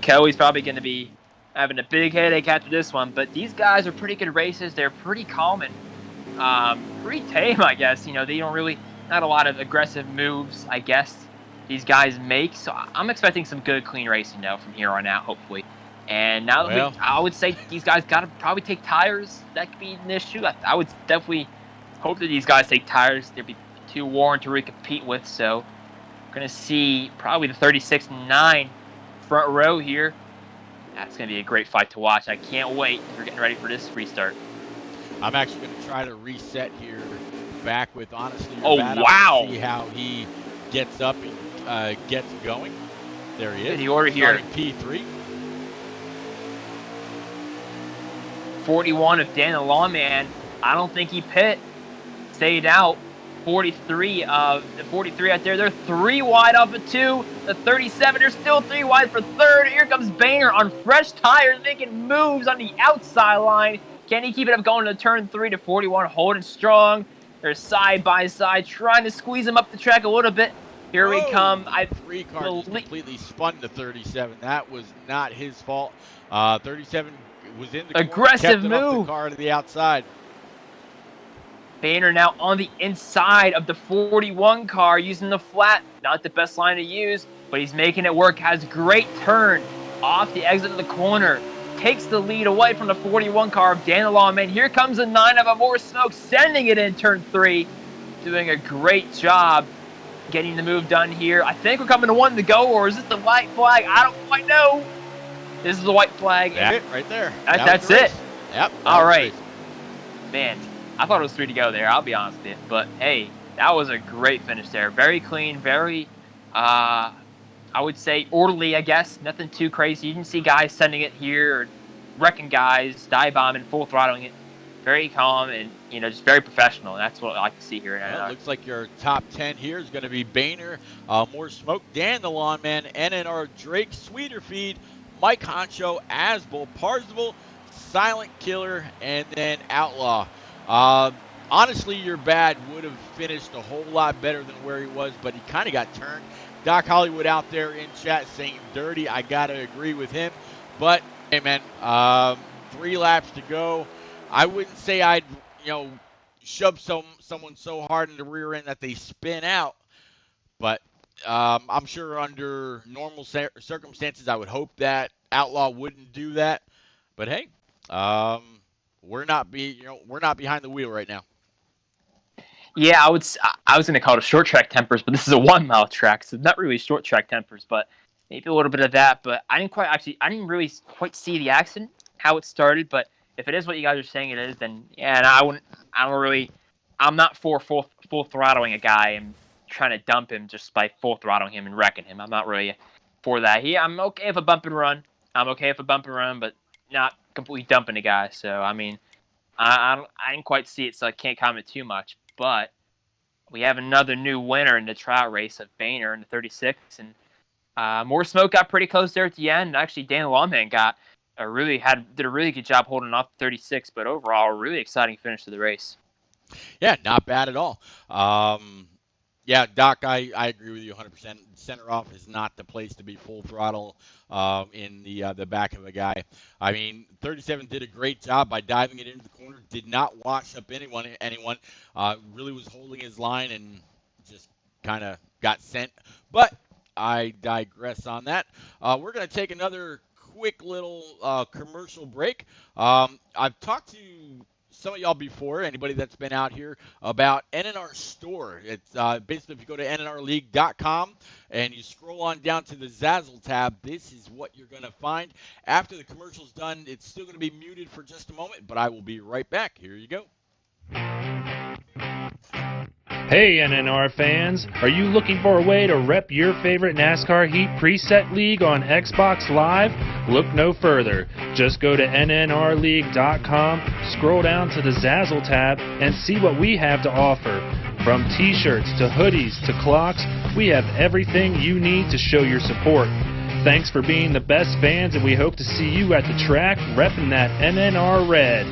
Coey's probably going to be having a big headache after this one, but these guys are pretty good races. They're pretty calm and pretty tame, I guess. They don't really, not a lot of aggressive moves, I guess, these guys make. So I'm expecting some good, clean racing, from here on out, hopefully. And now that I would say these guys got to probably take tires. That could be an issue. I would definitely hope that these guys take tires. There'd be too worn to really compete with. So we're going to see probably the 36 and 9 front row here. That's going to be a great fight to watch. I can't wait. We're getting ready for this restart. I'm actually going to try to reset here back with Honestly. Wow. See how he gets up and gets going. There he is. The order here. P3. 41 of Dan the Lawman. I don't think he pit. Stayed out. 43 of the 43 out there. They're 3 wide off of 2. The 37 are still 3 wide for third. Here comes Boehner on fresh tires, making moves on the outside line. Can he keep it up going to turn 3 to 41, holding strong? They're side by side, trying to squeeze him up the track a little bit. Here we come. 3 cars completely spun the 37. That was not his fault. 37 was in the aggressive corner, kept move. It up the car to the outside. Boehner now on the inside of the 41 car, using the flat. Not the best line to use, but he's making it work. Has great turn off the exit of the corner. Takes the lead away from the 41 car of Dan the Lawman. Here comes the 9 of More Smoke, sending it in turn 3. Doing a great job getting the move done here. I think we're coming to 1 to go, or is this the white flag? I don't quite know. This is the white flag. That's it right there. That's it. Yep. All right. Man, I thought it was 3 to go there. I'll be honest with you, but hey, that was a great finish there. Very clean, very, I would say orderly. I guess nothing too crazy. You didn't see guys sending it here, or wrecking guys, dive bombing, full throttling it. Very calm and just very professional. And that's what I like to see here. Well, it looks like your top 10 here is going to be Boehner, More Smoke, Dan the Lawn Man, NNR, Drake, Sweeter Feed, Mike Honcho, Asbel, Parzival, Silent Killer, and then Outlaw. Honestly, your bad would have finished a whole lot better than where he was, but he kind of got turned. Doc Hollywood out there in chat saying dirty. I got to agree with him. But, hey, man, 3 laps to go. I wouldn't say I'd, shove someone so hard in the rear end that they spin out. But I'm sure under normal circumstances, I would hope that Outlaw wouldn't do that. But hey, we're not behind the wheel right now. Yeah, I was going to call it a short track tempers, but this is a 1 mile track, so not really short track tempers, but maybe a little bit of that. But I didn't really quite see the accident, how it started. But if it is what you guys are saying it is, then yeah, and I'm not for full throttling a guy and trying to dump him just by full throttling him and wrecking him. I'm not really for that. I'm okay if a bump and run. But not completely dumping a guy. So I mean, I didn't quite see it, so I can't comment too much. But we have another new winner in the tryout race of Boehner in the 36, and More Smoke got pretty close there at the end. Actually, Dan Lawman did a really good job holding off the 36, but overall, a really exciting finish to the race. Yeah, not bad at all. Yeah, Doc, I agree with you 100%. Center off is not the place to be full throttle in the back of a guy. I mean, 37 did a great job by diving it into the corner. Did not wash up anyone. Really was holding his line and just kind of got sent. But I digress on that. We're going to take another quick little commercial break. I've talked to some of y'all before, anybody that's been out here, about NNR Store. It's basically if you go to nnrleague.com and you scroll on down to the Zazzle tab, this is what you're going to find. After the commercial's done, it's still going to be muted for just a moment, but I will be right back. Here you go. Hey NNR fans, are you looking for a way to rep your favorite NASCAR Heat preset league on Xbox Live? Look no further. Just go to nnrleague.com, scroll down to the Zazzle tab, and see what we have to offer. From t-shirts to hoodies to clocks, we have everything you need to show your support. Thanks for being the best fans, and we hope to see you at the track repping that NNR red.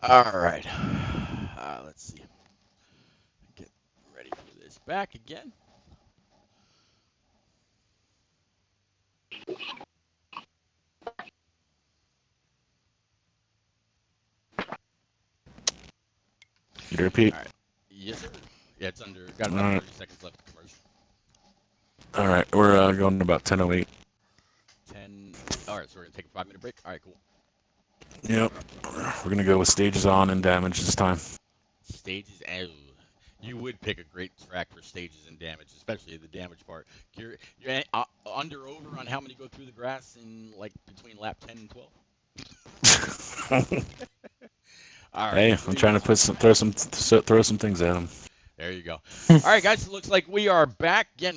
All right. Let's see. Get ready for this back again. You repeat? All right. Yes, sir. Yeah, it's under. Got about 30 seconds left of commercial. All right, we're going to about 10:08. 10. All right, so we're gonna take a 5-minute break. All right, cool. Yep. We're going to go with stages on and damage this time. Stages. You would pick a great track for stages and damage, especially the damage part. You're under over on how many go through the grass in like between lap 10 and 12. All right. Hey, I'm trying to throw some things at them. There you go. All right, guys. It looks like we are back again.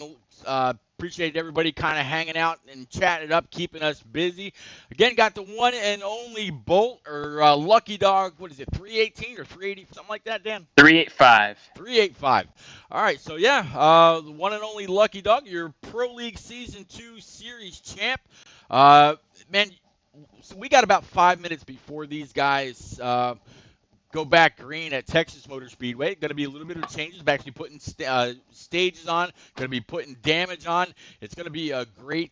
Appreciate everybody kind of hanging out and chatting it up, keeping us busy. Again, got the one and only Bolt or Lucky Dog. What is it, 318 or 380, something like that, Dan? 385. 385. All right, so yeah, the one and only Lucky Dog, your Pro League Season 2 Series champ. Man, so we got about 5 minutes before these guys go back green at Texas Motor Speedway. Going to be a little bit of changes. We're actually putting stages on. Going to be putting damage on. It's going to be a great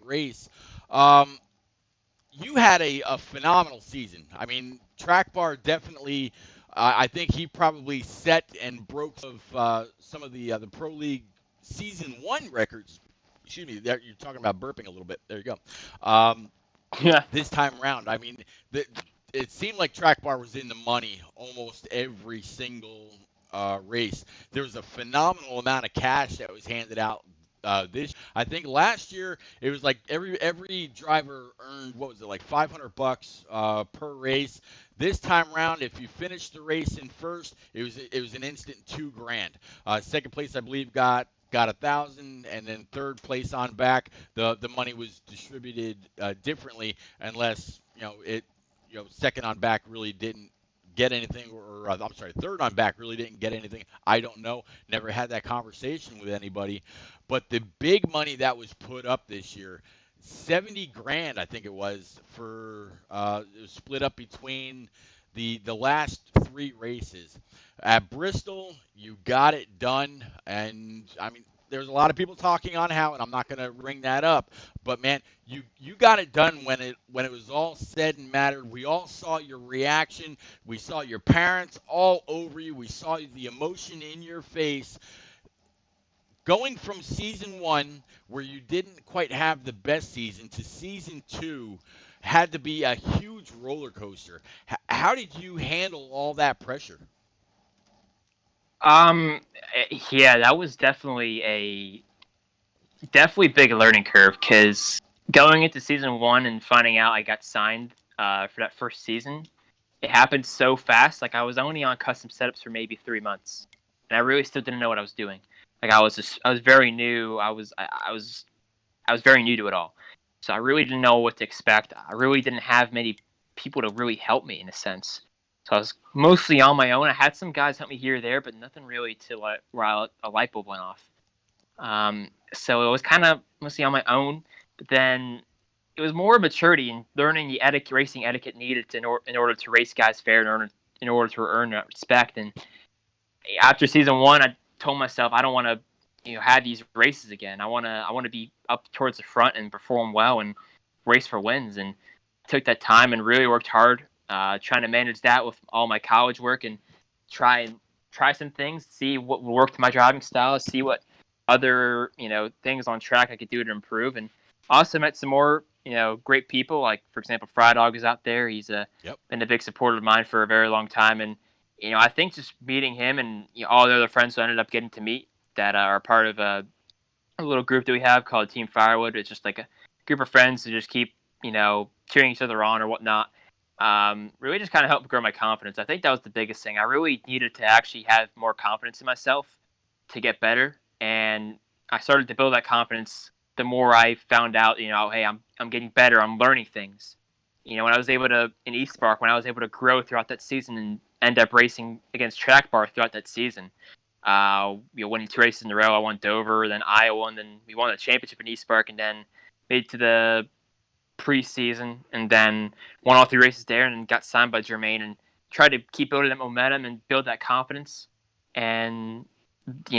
race. You had a phenomenal season. I mean, Track Bar definitely. I think he probably set and broke some of the Pro League Season 1 records. Excuse me, you're talking about burping a little bit. There you go. Yeah. This time around, I mean, it seemed like Track Bar was in the money almost every single race. There was a phenomenal amount of cash that was handed out I think last year it was like every driver earned, what was it, like $500 per race. This time around, if you finished the race in first, it was an instant $2,000. Second place, I believe, got 1,000, and then third place on back, the money was distributed differently, unless second on back really didn't get anything, or I'm sorry, third on back really didn't get anything. I don't know. Never had that conversation with anybody. But the big money that was put up this year, $70,000, I think it was, for it was split up between the last 3 races. At Bristol, you got it done, and I mean, there's a lot of people talking on how, and I'm not going to bring that up, but man, you got it done when it was all said and mattered. We all saw your reaction. We saw your parents all over you. We saw the emotion in your face. Going from season 1, where you didn't quite have the best season, to season 2 had to be a huge roller coaster. How did you handle all that pressure? Yeah, that was definitely big learning curve, because going into season 1 and finding out I got signed for that first season, it happened so fast. Like, I was only on custom setups for maybe 3 months, and I really still didn't know what I was doing. Like, I was very new. I was very new to it all, so I really didn't know what to expect. I really didn't have many people to really help me, in a sense. So I was mostly on my own. I had some guys help me here or there, but nothing really to where a light bulb went off. So it was kind of mostly on my own. But then it was more maturity and learning the racing etiquette needed in order to race guys fair, in order to earn that respect. And after season 1, I told myself I don't want to have these races again. I want to be up towards the front and perform well and race for wins. And took that time and really worked hard, trying to manage that with all my college work, and try some things, see what would work to my driving style, see what other things on track I could do to improve. And also met some more great people, like, for example, Fry Dog is out there. He's been a big supporter of mine for a very long time. And I think just meeting him and all the other friends who I ended up getting to meet that are part of a little group that we have called Team Firewood. It's just like a group of friends who just keep cheering each other on or whatnot. Really just kind of helped grow my confidence. I think that was the biggest thing. I really needed to actually have more confidence in myself to get better, and I started to build that confidence the more I found out, hey, I'm getting better. I'm learning things. When I was able to, in East Park, when I was able to grow throughout that season and end up racing against Track Bar throughout that season, winning 2 races in a row. I won Dover, then Iowa, and then we won the championship in East Park, and then made to the preseason, and then won all 3 races there, and got signed by Jermaine, and tried to keep building that momentum and build that confidence. And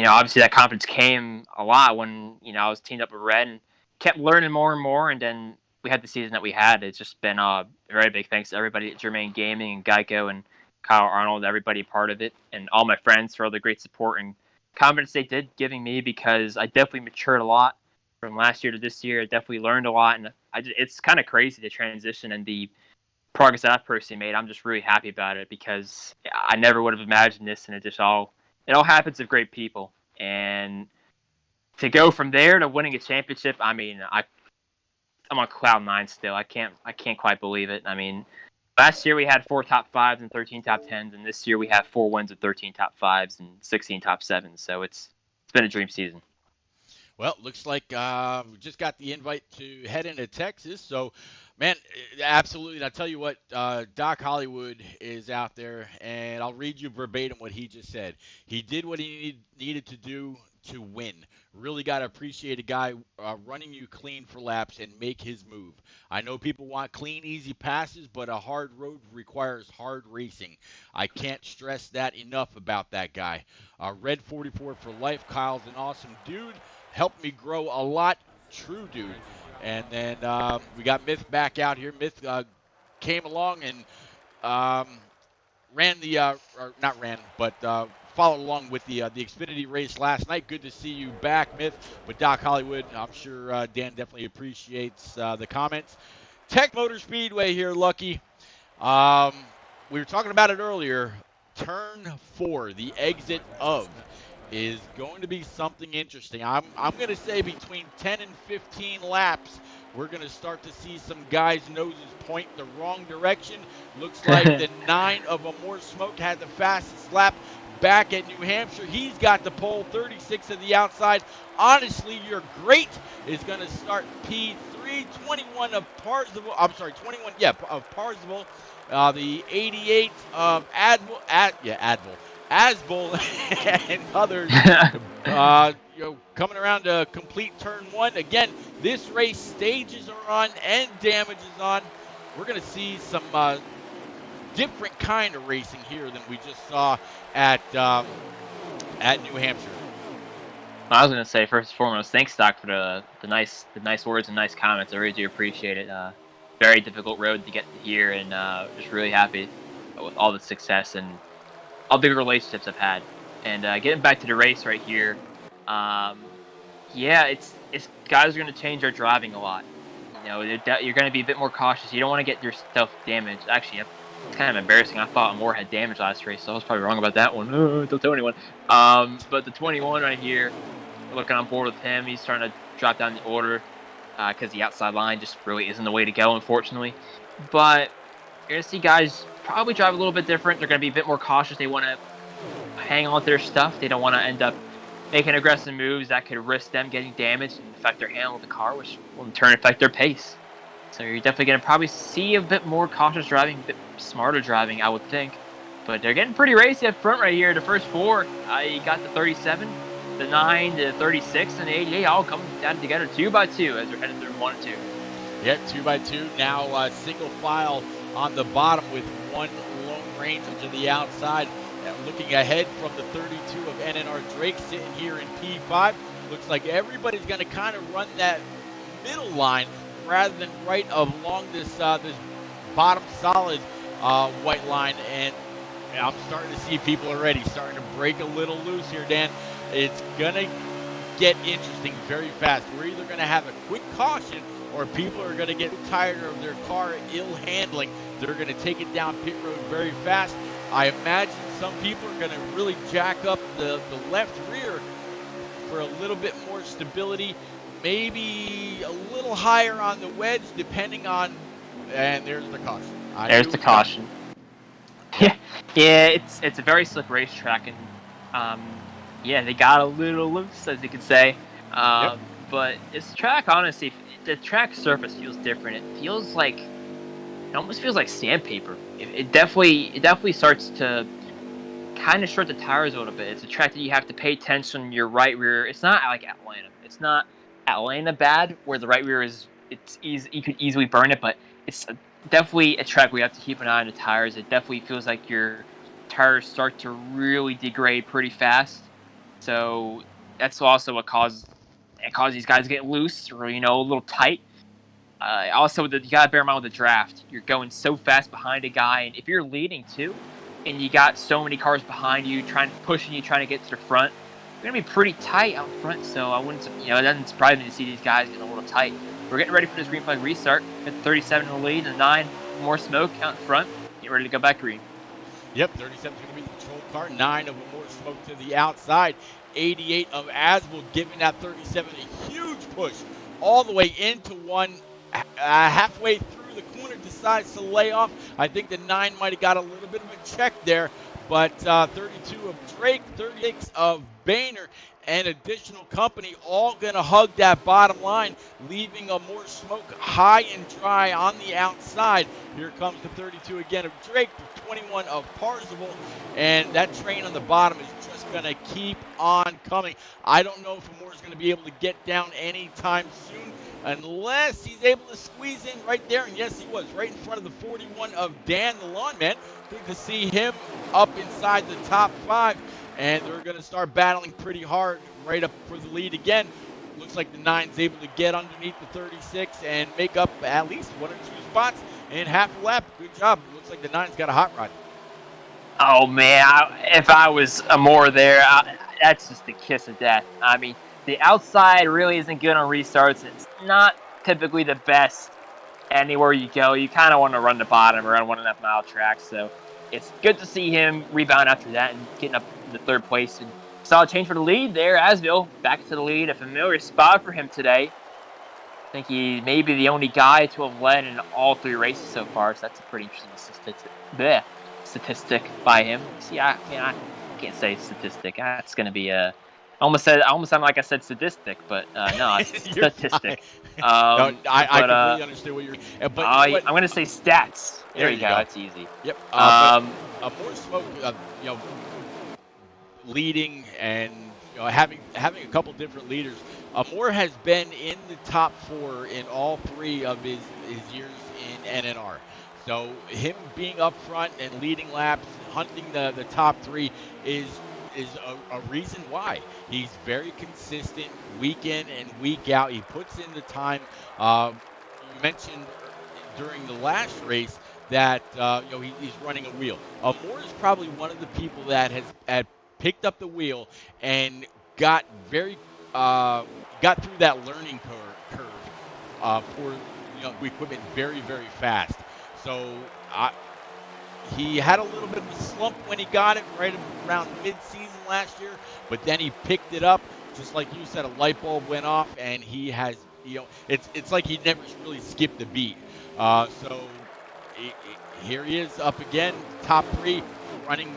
obviously that confidence came a lot when I was teamed up with Red and kept learning more and more. And then we had the season that we had. It's just been a very big thanks to everybody at Jermaine Gaming and Geico and Kyle Arnold, everybody part of it, and all my friends for all the great support and confidence they did giving me, because I definitely matured a lot from last year to this year. I definitely learned a lot, and it's kind of crazy, the transition and the progress that I've personally made. I'm just really happy about it, because I never would have imagined this, and it all happens with great people. And to go from there to winning a championship, I mean, I'm on cloud 9 still. I can't quite believe it. I mean, last year we had 4 top 5s and 13 top 10s, and this year we have 4 wins of 13 top 5s and 16 top 7s. So it's been a dream season. Well, looks like we just got the invite to head into Texas. So, man, absolutely. And I'll tell you what, Doc Hollywood is out there, and I'll read you verbatim what he just said. He did what he needed to do to win. Really got to appreciate a guy running you clean for laps and make his move. I know people want clean, easy passes, but a hard road requires hard racing. I can't stress that enough about that guy. Red 44 for life. Kyle's an awesome dude. Helped me grow a lot. True dude. And then we got Myth back out here. Myth came along and ran the or not ran, but followed along with the Xfinity race last night. Good to see you back, Myth. But Doc Hollywood, I'm sure Dan definitely appreciates the comments. Tech Motor Speedway here, Lucky. We were talking about it earlier. Turn 4, the exit of, is going to be something interesting. I'm going to say between 10 and 15 laps, we're going to start to see some guys' noses point the wrong direction. Looks like the 9 of Amore Smoke had the fastest lap back at New Hampshire. He's got the pole, 36 of the outside. Honestly, your great is going to start P3, 21 of Parzival. I'm sorry, 21, of Parzival. The 88 of Asbel and others, coming around to complete turn 1. Again, this race, stages are on and damage is on. We're going to see some different kind of racing here than we just saw at New Hampshire. I was gonna say, first and foremost, thanks, Doc, for the nice words and nice comments. I really do appreciate it. Very difficult road to get to here, and just really happy with all the success and all the good relationships I've had. And getting back to the race right here, it's guys are gonna change their driving a lot. You know, you're gonna be a bit more cautious. You don't want to get your stuff damaged. Actually, it's kind of embarrassing. I thought Amore had damage last race, so I was probably wrong about that one. Don't tell anyone. But the 21 right here, we're looking on board with him. He's trying to drop down the order because the outside line just really isn't the way to go, unfortunately. But you're going to see guys probably drive a little bit different. They're going to be a bit more cautious. They want to hang on to their stuff. They don't want to end up making aggressive moves that could risk them getting damaged and affect their handle of the car, which will in turn affect their pace. So you're definitely going to probably see a bit more cautious driving, a bit smarter driving, I would think. But they're getting pretty racy up front right here. The first 4, I got the 37, the 9, the 36, and the 88 all coming down together 2 by 2 as they're heading through 1 and 2. Yeah, 2 by 2. Now single file on the bottom with one lone ranger to the outside. Looking ahead from the 32 of NNR Drake sitting here in P5. Looks like everybody's going to kind of run that middle line rather than right along this this bottom solid white line. And I'm starting to see people already starting to break a little loose here, Dan. It's going to get interesting very fast. We're either going to have a quick caution or people are going to get tired of their car ill handling. They're going to take it down pit road very fast. I imagine some people are going to really jack up the left rear for a little bit more stability, maybe a little higher on the wedge, depending on. And there's the caution. There's the caution. Yeah, it's a very slick racetrack, and they got a little loose, as you could say. But this track, honestly, the track surface feels different. It almost feels like sandpaper. It definitely starts to kind of short the tires a little bit. It's a track that you have to pay attention. Your right rear. It's not like Atlanta. It's not Atlanta bad, where the right rear it's easy. You could easily burn it, but it's definitely a track where you have to keep an eye on the tires. It definitely feels like your tires start to really degrade pretty fast. So that's also what causes these guys to get loose or a little tight. Also, you gotta bear in mind with the draft, you're going so fast behind a guy, and if you're leading too, and you got so many cars behind you trying to get to the front, you're gonna be pretty tight out front. So I wouldn't, it doesn't surprise me to see these guys getting a little tight. We're getting ready for this green flag restart. At 37 in the lead, and 9 more smoke out in front. Get ready to go back green. Yep, 37 is going to be the control car. 9 of more smoke to the outside. 88 of Asbel giving that 37 a huge push all the way into one. Halfway through the corner, decides to lay off. I think the 9 might have got a little bit of a check there, but 32 of Drake, 36 of Boehner, and additional company all going to hug that bottom line, leaving a more smoke high and dry on the outside. Here comes the 32 again of Drake, the 21 of Parzival, and that train on the bottom is just going to keep on coming. I don't know if Amore's going to be able to get down anytime soon, unless he's able to squeeze in right there. And yes, he was right in front of the 41 of Dan the Lawn Man. Good to see him up inside the top 5. And they're going to start battling pretty hard right up for the lead again. Looks like the 9's able to get underneath the 36 and make up at least 1 or 2 spots in half a lap. Good job. Looks like the 9's got a hot rod. Oh, man, if I was Amore there, that's just the kiss of death. I mean, the outside really isn't good on restarts. It's not typically the best anywhere you go. You kind of want to run the bottom around 1.5 mile track. So it's good to see him rebound after that and getting up in the 3rd place. And solid change for the lead there. Asville back to the lead. A familiar spot for him today. I think he may be the only guy to have led in all 3 races so far. So that's a pretty interesting statistic by him. See, I can't say statistic. That's going to be a. Almost sounded like I said sadistic, but no, it's statistic. No, I completely understand what you're. But I'm going to say stats. There you go. That's easy. Yep. More smoke, leading and having a couple different leaders. Moore has been in the top 4 in all 3 of his years in NNR. So him being up front and leading laps, hunting the top 3 is a reason why. He's very consistent week in and week out. He puts in the time. You mentioned during the last race that he's running a wheel. Moore is probably one of the people that had picked up the wheel and got through that learning curve for equipment very, very fast. So he had a little bit of a slump when he got it right around mid-season last year, but then he picked it up. Just like you said, a light bulb went off, and he has, it's like he never really skipped a beat. Here he is up again, top 3, running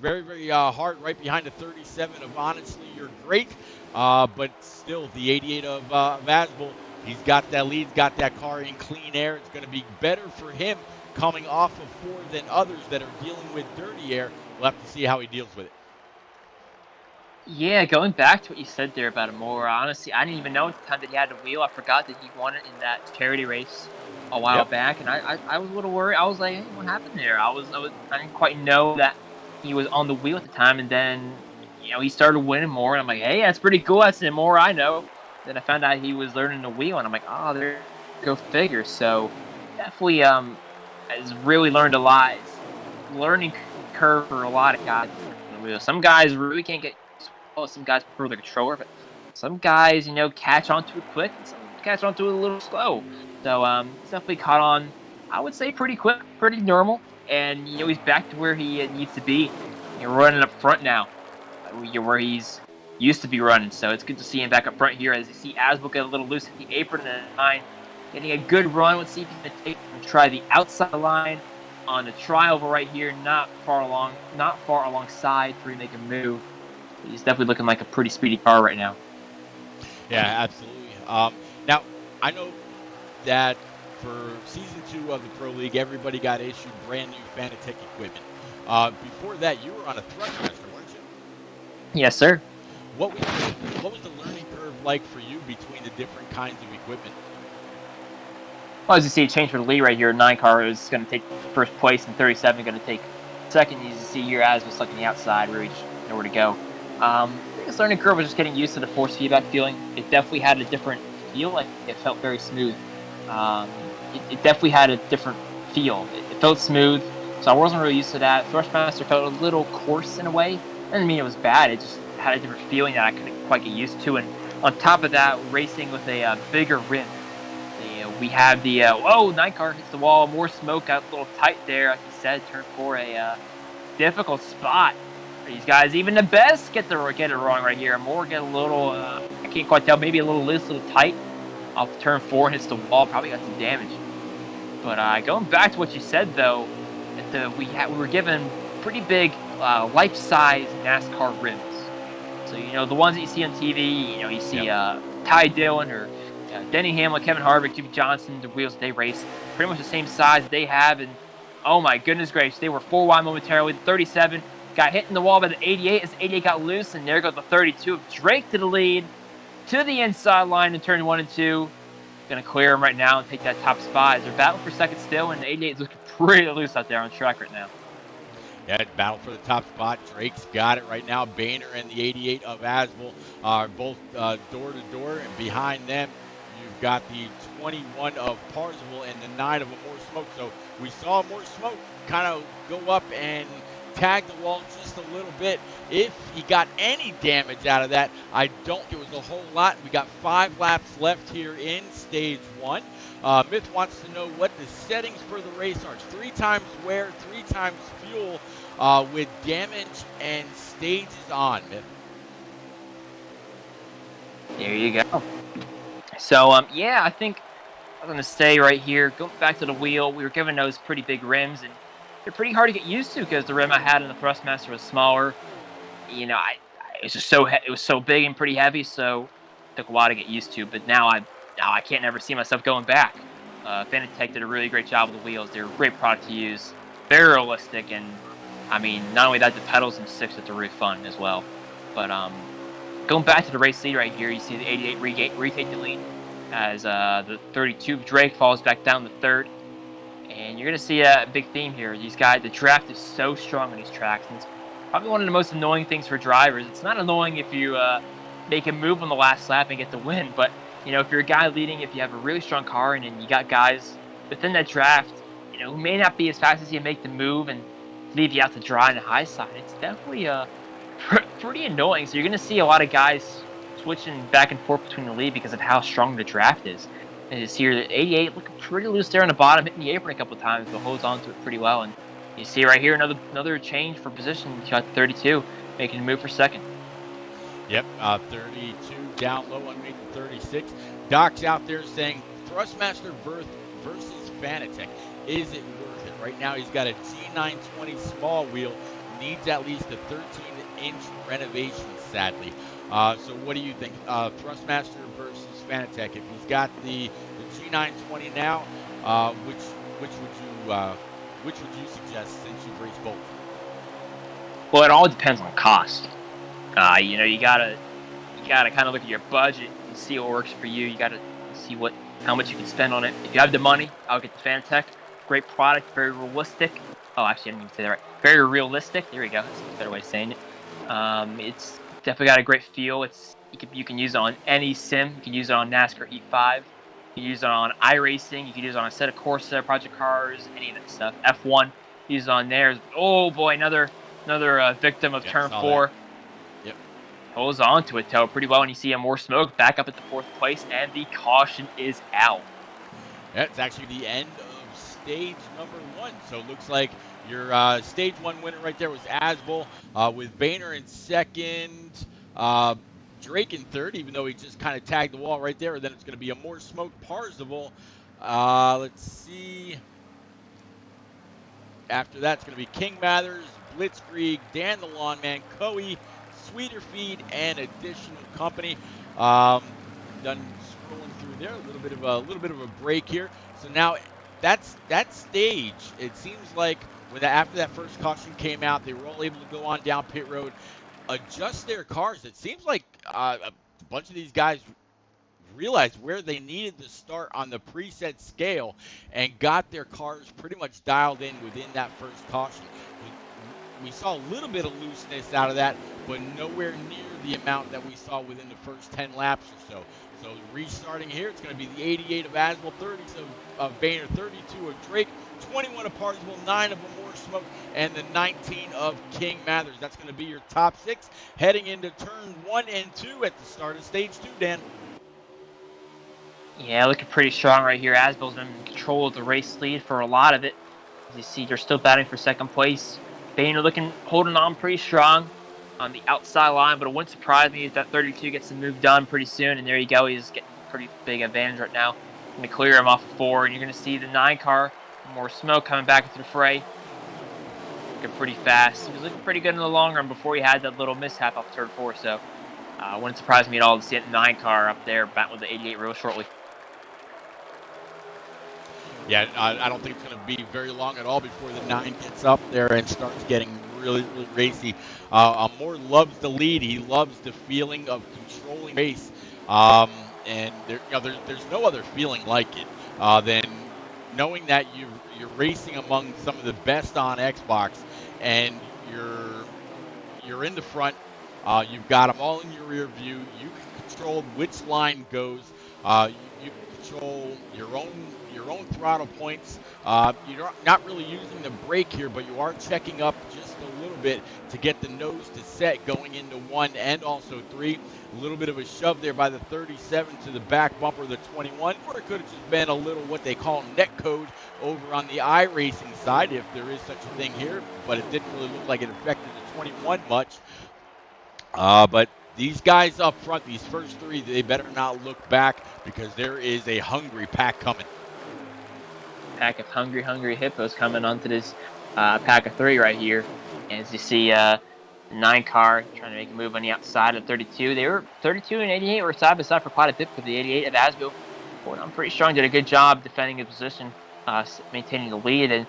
very, very hard right behind the 37 of Honestly You're Great, but still the 88 of Asbel. He's got that lead, he's got that car in clean air. It's going to be better for him coming off of 4 than others that are dealing with dirty air. We'll have to see how he deals with it. Yeah, going back to what you said there about Amore, honestly, I didn't even know at the time that he had a wheel. I forgot that he won it in that charity race a while back, and I was a little worried. I was like, hey, what happened there? I didn't quite know that he was on the wheel at the time, and then he started winning more, and I'm like, hey, that's pretty cool. That's the Amore I know. Then I found out he was learning the wheel, and I'm like, oh, there, go figure. So definitely has really learned a lot. It's learning curve for a lot of guys. Some guys really can't get. Well, some guys prefer the controller, but some guys, catch onto it quick, and some catch onto it a little slow. So he's definitely caught on. I would say pretty quick, pretty normal, and he's back to where he needs to be. You're running up front now, where he's used to be running. So it's good to see him back up front here as you see Asbel get a little loose at the apron and the 9. Getting a good run. Let's see if he can take and try the outside line on the tryover right here. Not far alongside for him to make a move. He's definitely looking like a pretty speedy car right now. Yeah, absolutely. Now, I know that for Season 2 of the Pro League, everybody got issued brand new Fanatec equipment. Before that, you were on a Thrustmaster, weren't you? Yes, sir. What was the learning curve like for you between the different kinds of equipment? Well, as you see, a change for the lead right here. 9 car is going to take first place, and 37 going to take second. You see here, Asbel stuck on the outside, where he just nowhere to go. I think this learning curve was just getting used to the force feedback feeling. It definitely had a different feel. Like it felt very smooth. It definitely had a different feel. It felt smooth, so I wasn't really used to that. Thrustmaster felt a little coarse in a way. I didn't mean it was bad. It just had a different feeling that I couldn't quite get used to. And on top of that, racing with a bigger rim. We have the 9 car hits the wall. More smoke, got a little tight there. Like you said, turn 4 a difficult spot. These guys, even the best, get it wrong right here. More get a little, I can't quite tell, maybe a little loose, a little tight. Off turn 4 hits the wall, probably got some damage. But going back to what you said, though, that we were given pretty big life-size NASCAR rims. So, the ones that you see on TV, you see Ty Dillon or Denny Hamlin, Kevin Harvick, Jimmy Johnson, the wheels they race, pretty much the same size they have. And, oh my goodness gracious, they were 4 wide momentarily. The 37 got hit in the wall by the 88 as the 88 got loose, and there goes the 32 of Drake to the lead, to the inside line in turn 1 and 2. Going to clear him right now and take that top spot as they're battling for second still, and the 88 is looking pretty loose out there on track right now. Yeah, battle for the top spot. Drake's got it right now. Boehner and the 88 of Asvel are both door to door, and behind them you've got the 21 of Parzival and the 9 of More Smoke. So we saw More Smoke kind of go up and tag the wall just a little bit. If he got any damage out of that, I don't think it was a whole lot. We got 5 laps left here in stage 1. Myth wants to know what the settings for the race are. 3 times wear, 3 times fuel, with damage and stages on, Myth. There you go. So, I think I'm going to stay right here. Going back to the wheel, we were given those pretty big rims, and they're pretty hard to get used to because the rim I had in the Thrustmaster was smaller. It was just it was so big and pretty heavy, so it took a while to get used to. But now I can't ever see myself going back. Fanatec did a really great job with the wheels. They're a great product to use, very realistic, and not only that, the pedals and sticks are really fun as well. But going back to the race lead right here, you see the 88 retake the lead as the 32 Drake falls back down the third. And you're going to see a big theme here. These guys, the draft is so strong on these tracks. And it's probably one of the most annoying things for drivers. It's not annoying if you make a move on the last lap and get the win. But, if you're a guy leading, if you have a really strong car and you got guys within that draft, who may not be as fast as you make the move and leave you out to dry on the high side, it's definitely pretty annoying. So you're going to see a lot of guys switching back and forth between the lead because of how strong the draft is. And you see here the 88 looking pretty loose there on the bottom, hitting the apron a couple of times, but holds on to it pretty well. And you see right here another change for position. You got 32 making a move for second. Yep, 32 down low underneath the 36. Doc's out there saying Thrustmaster versus Fanatec. Is it worth it? Right now he's got a G920 small wheel, needs at least a 13-inch renovation, sadly. So what do you think? Thrustmaster versus Fanatec. If he's got the G920 now, which would you suggest since you've raced both? Well, it all depends on cost. You gotta kind of look at your budget and see what works for you. You gotta see how much you can spend on it. If you have the money, I'll get the Fanatec. Great product, very realistic. Oh, actually, I didn't even say that right. Very realistic. There we go. That's a better way of saying it. It's definitely got a great feel. You can use it on any sim. You can use it on NASCAR E5. You can use it on iRacing. You can use it on a set of Corsa, Project Cars, any of that stuff. F1, use it on there. Oh boy, another victim of turn 4. That. Yep. Holds on to it, though, pretty well. And you see More Smoke back up at the 4th place, and the caution is out. That's actually the end of stage number 1. So it looks like your stage 1 winner right there was Asvel, with Boehner in second, Drake in third, even though he just kind of tagged the wall right there. And then it's going to be a More Smoke Parzival. Let's see. After that, it's going to be King Mathers, Blitzkrieg, Dan the Lawn Man, Coey, Sweeter Feed, and Additional Company. Done scrolling through there, a little bit of a break here. So now that stage, it seems like after that first caution came out, they were all able to go on down pit road, adjust their cars. It seems like a bunch of these guys realized where they needed to start on the preset scale and got their cars pretty much dialed in within that first caution. We saw a little bit of looseness out of that, but nowhere near the amount that we saw within the first 10 laps or so. So restarting here, it's going to be the 88 of Asvel, 30 of Boehner, 32 of Drake, 21 of Parzival, 9 of More Smoke, and the 19 of King Mathers. That's going to be your top 6 heading into turn 1 and 2 at the start of stage 2, Dan. Yeah, looking pretty strong right here. Asvel's been in control of the race lead for a lot of it. As you see, they're still batting for second place. Boehner holding on pretty strong on the outside line, but it wouldn't surprise me if that 32 gets the move done pretty soon. And there you go. He's getting a pretty big advantage right now. Going to clear him off of 4, and you're going to see the 9 car, More Smoke, coming back into the fray. looking pretty fast. He was looking pretty good in the long run before he had that little mishap off turn 4. So wouldn't surprise me at all to see that 9 car up there battling with the 88 real shortly. Yeah, I don't think it's going to be very long at all before the 9 gets up there and starts getting really, really racy. Moore loves the lead. He loves the feeling of controlling race. And there's no other feeling like it than knowing that you're racing among some of the best on Xbox, and you're in the front. You've got them all in your rear view. You can control which line goes. You can control your own throttle points. You're not really using the brake here, but you are checking up just a little bit to get the nose to set going into 1 and also 3. A little bit of a shove there by the 37 to the back bumper of the 21, or it could have just been a little what they call net code over on the iRacing side, if there is such a thing here, but it didn't really look like it affected the 21 much. But these guys up front, these first 3, they better not look back, because there is a hungry pack coming. Pack of hungry hippos coming onto this pack of 3 right here. And as you see, the 9 car trying to make a move on the outside of 32. They were 32 and 88 were side by side for quite a bit, for the 88 of Asbill. Well, I'm pretty strong. Did a good job defending the position, maintaining the lead. And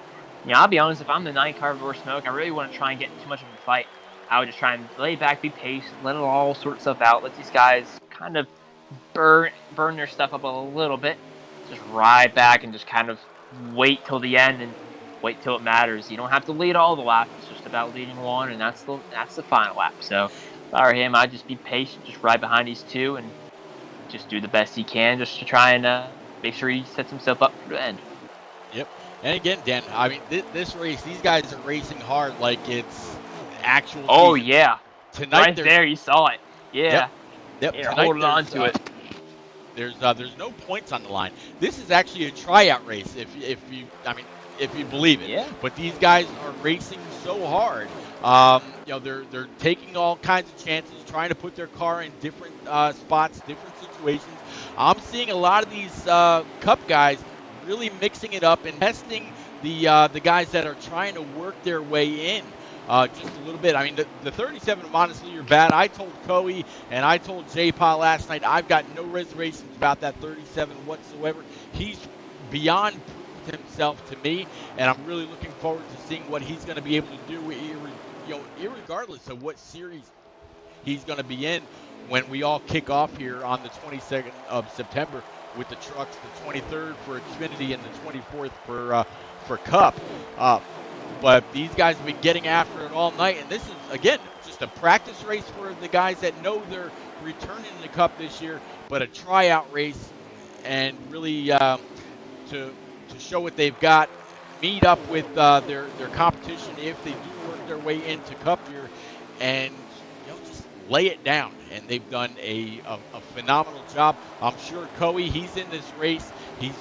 I'll be honest, if I'm the 9 car over Smoke, I really wouldn't try and get too much of a fight. I would just try and lay back, be patient, let it all sort itself out. Let these guys kind of burn their stuff up a little bit. Just ride back and just kind of wait till the end and wait till it matters. You don't have to lead all the laps. It's just about leading 1, and that's the final lap. So if I were him, I'd just be patient, just ride behind these 2, and just do the best he can just to try and make sure he sets himself up for the end. Yep. And again, Dan, I mean, this race, these guys are racing hard like it's actual. Oh, season. yeah. Tonight, right there, you saw it. Yeah. Yep. They're holding on to it. There's no points on the line. This is actually a tryout race, if you believe it. Yeah. But these guys are racing so hard. They're taking all kinds of chances, trying to put their car in different spots, different situations. I'm seeing a lot of these Cup guys really mixing it up and testing the guys that are trying to work their way in. Just a little bit. I mean, the 37 of Monteslier bad. I told Coey and I told J-Pa last night, I've got no reservations about that 37 whatsoever. He's beyond proved himself to me, and I'm really looking forward to seeing what he's going to be able to do, irregardless of what series he's going to be in when we all kick off here on the 22nd of September with the trucks, the 23rd for Xfinity and the 24th for Cup. But these guys have been getting after it all night, and this is, again, just a practice race for the guys that know they're returning to the Cup this year, but a tryout race, and really to show what they've got, meet up with their competition if they do work their way into Cup year, and just lay it down. And they've done a phenomenal job. I'm sure Coey, he's in this race. He's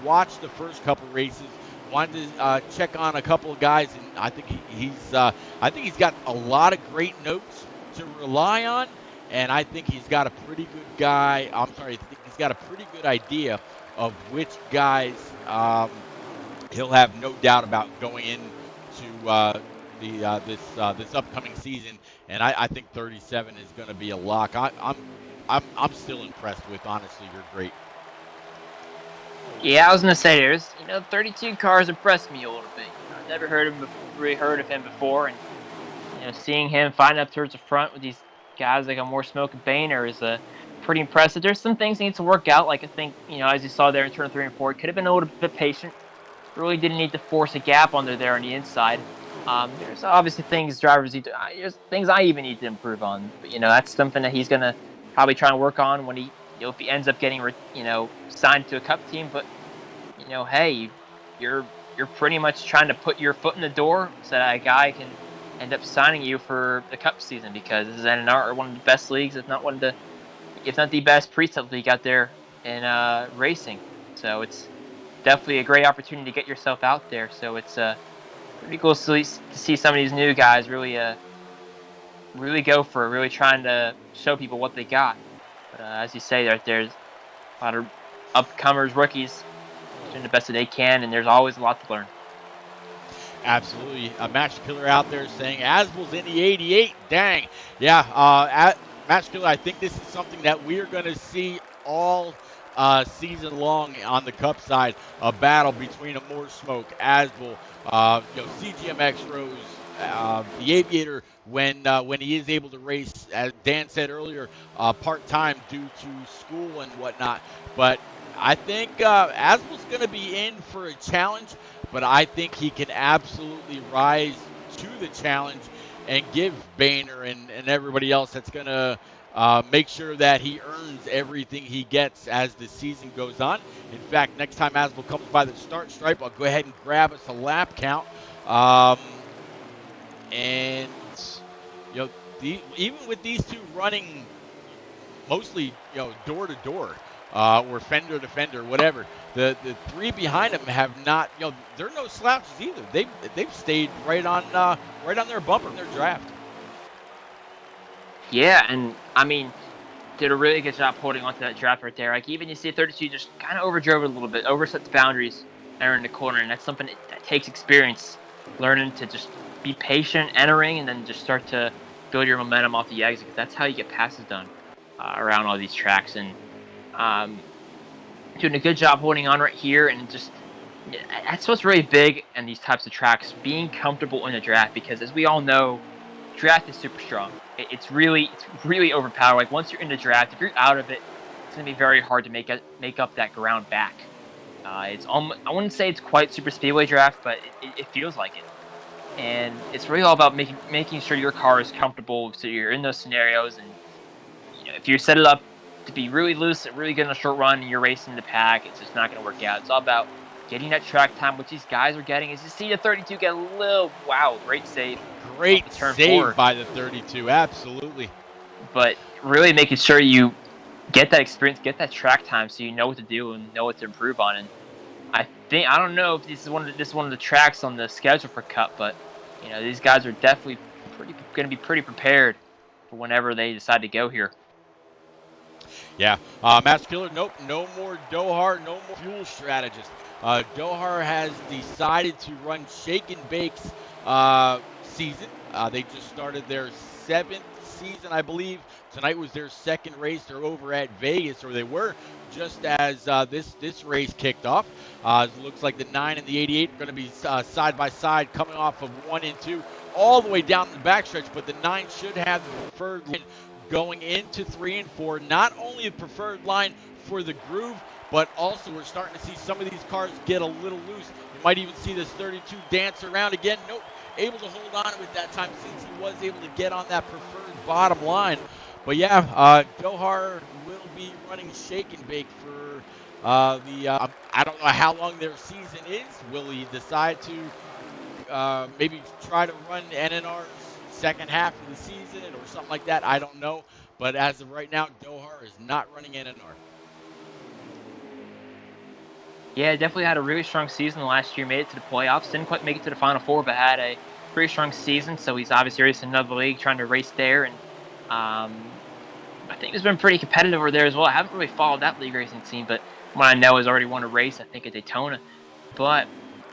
watched the first couple races. Wanted to check on a couple of guys, and I think he's got a lot of great notes to rely on, and I think he's got a pretty good guy. I think he's got a pretty good idea of which guys he'll have no doubt about going into this upcoming season. And I think 37 is going to be a lock. I'm still impressed with. Honestly, you're great. Yeah, I was gonna say there's 32 cars impressed me a little bit. I've never heard of him before, and seeing him find up towards the front with these guys like a More Smoke and Boehner is pretty impressive. There's some things he needs to work out. Like I think as you saw there in turn 3 and 4, could have been a little bit patient. Really didn't need to force a gap under there on the inside. There's obviously things drivers need to. There's things I even need to improve on. But that's something that he's gonna probably try and work on when he. If he ends up getting, signed to a Cup team, but hey, you're pretty much trying to put your foot in the door so that a guy can end up signing you for the Cup season, because this is NNR, one of the best leagues, if not the best preset league out there in racing. So it's definitely a great opportunity to get yourself out there. So it's pretty cool to see some of these new guys really go for it, really trying to show people what they got. But as you say, there's a lot of upcomers, rookies, doing the best that they can, and there's always a lot to learn. Absolutely. Match Killer out there saying Asbel's in the 88. Dang. Yeah, Match Killer, I think this is something that we are going to see all season long on the Cup side. A battle between a More Smoke, Asbel, CGMX Rose, the Aviator when he is able to race, as Dan said earlier, part-time due to school and whatnot. But I think Asbel's going to be in for a challenge, but I think he can absolutely rise to the challenge and give Boehner and everybody else that's going to make sure that he earns everything he gets as the season goes on. In fact, next time Asbel comes by the start stripe, I'll go ahead and grab us a lap count. And even with these two running mostly door to door or fender to fender, whatever, the three behind them have not, they're no slouches either. They've stayed right on their bumper in their draft. Yeah, and I mean, did a really good job holding on to that draft right there. Like, even you see 32 just kind of overdrove it a little bit, overset the boundaries, entering the corner, and that's something that takes experience, learning to just be patient, entering, and then just start to build your momentum off the exit, because that's how you get passes done around all these tracks. And doing a good job holding on right here, and just that's what's really big in these types of tracks, being comfortable in the draft, because as we all know, draft is super strong. It's really overpowered. Like, once you're in the draft, if you're out of it, it's going to be very hard to make up that ground back. I wouldn't say it's quite super speedway draft, but it feels like it. And it's really all about making sure your car is comfortable, so you're in those scenarios. And if you set it up to be really loose and really good in a short run, and you're racing the pack, it's just not going to work out. It's all about getting that track time, which these guys are getting. Is you see the 32 get a little, great save. Great save by the 32, absolutely. But really making sure you get that experience, get that track time, so you know what to do and know what to improve on. And I don't know if this is one of the tracks on the schedule for Cup, but these guys are definitely going to be pretty prepared for whenever they decide to go here. Yeah, Match Killer, nope, no more Dohar, no more fuel strategist. Dohar has decided to run Shake and Bake's season. They just started their 7th season, I believe. Tonight was their 2nd race. They're over at Vegas, or they were, just as this race kicked off. It looks like the 9 and the 88 are going to be side by side, coming off of 1 and 2, all the way down the backstretch. But the 9 should have the preferred line going into 3 and 4. Not only a preferred line for the groove, but also we're starting to see some of these cars get a little loose. You might even see this 32 dance around again. Nope, able to hold on to it that time, since he was able to get on that preferred bottom line. But yeah, Dohar will be running Shake and Bake for I don't know how long their season is. Will he decide to maybe try to run NNR's second half of the season or something like that? I don't know. But as of right now, Dohar is not running NNR. Yeah, definitely had a really strong season last year. Made it to the playoffs. Didn't quite make it to the Final Four, but had a pretty strong season. So he's obviously racing another league, trying to race there. And I think it's been pretty competitive over there as well. I haven't really followed that league racing scene, but what I know is already won a race, I think, at Daytona. But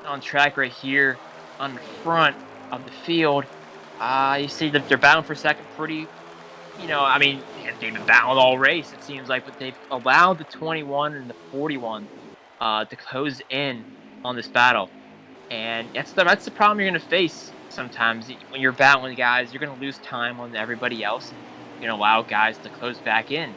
on track right here on the front of the field, you see that they're battling for second pretty, they've been battling all race, it seems like, but they've allowed the 21 and the 41 to close in on this battle. And that's the problem you're going to face sometimes. When you're battling guys, you're going to lose time on everybody else, and you're going to allow guys to close back in.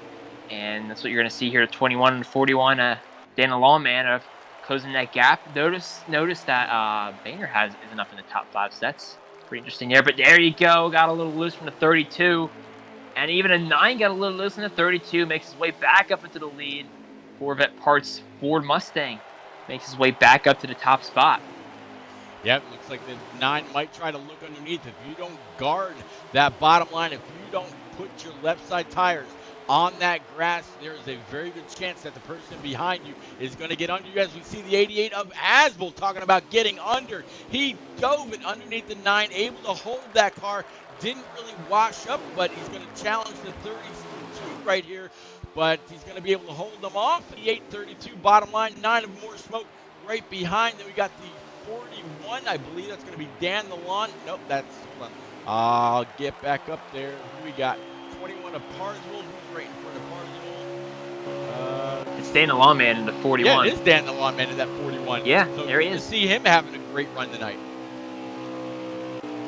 And that's what you're going to see here, 21 and 41, Dana Lawman closing that gap. Notice that Boehner isn't up in the top 5, so that's pretty interesting there. But there you go, got a little loose from the 32. And even a 9 got a little loose in the 32, makes his way back up into the lead. Corvette Parts Ford Mustang makes his way back up to the top spot. Yep, looks like the 9 might try to look underneath. If you don't guard that bottom line, if you don't put your left side tires on that grass, there is a very good chance that the person behind you is going to get under you. As we see the 88 of Asbel talking about getting under. He dove it underneath the 9, able to hold that car. Didn't really wash up, but he's going to challenge the 32 right here. But he's going to be able to hold them off. The 832 bottom line, 9 of More Smoke right behind. Then we got the 41. I believe that's going to be Dan DeLon. Nope, that's, hold on. I'll get back up there. Who we got? 21 of Parswell. Who's right in front of Parswell? It's Dan the Lawman in the 41. Yeah, it is Dan the Lawman in that 41. Yeah, so there he good is. to see him having a great run tonight.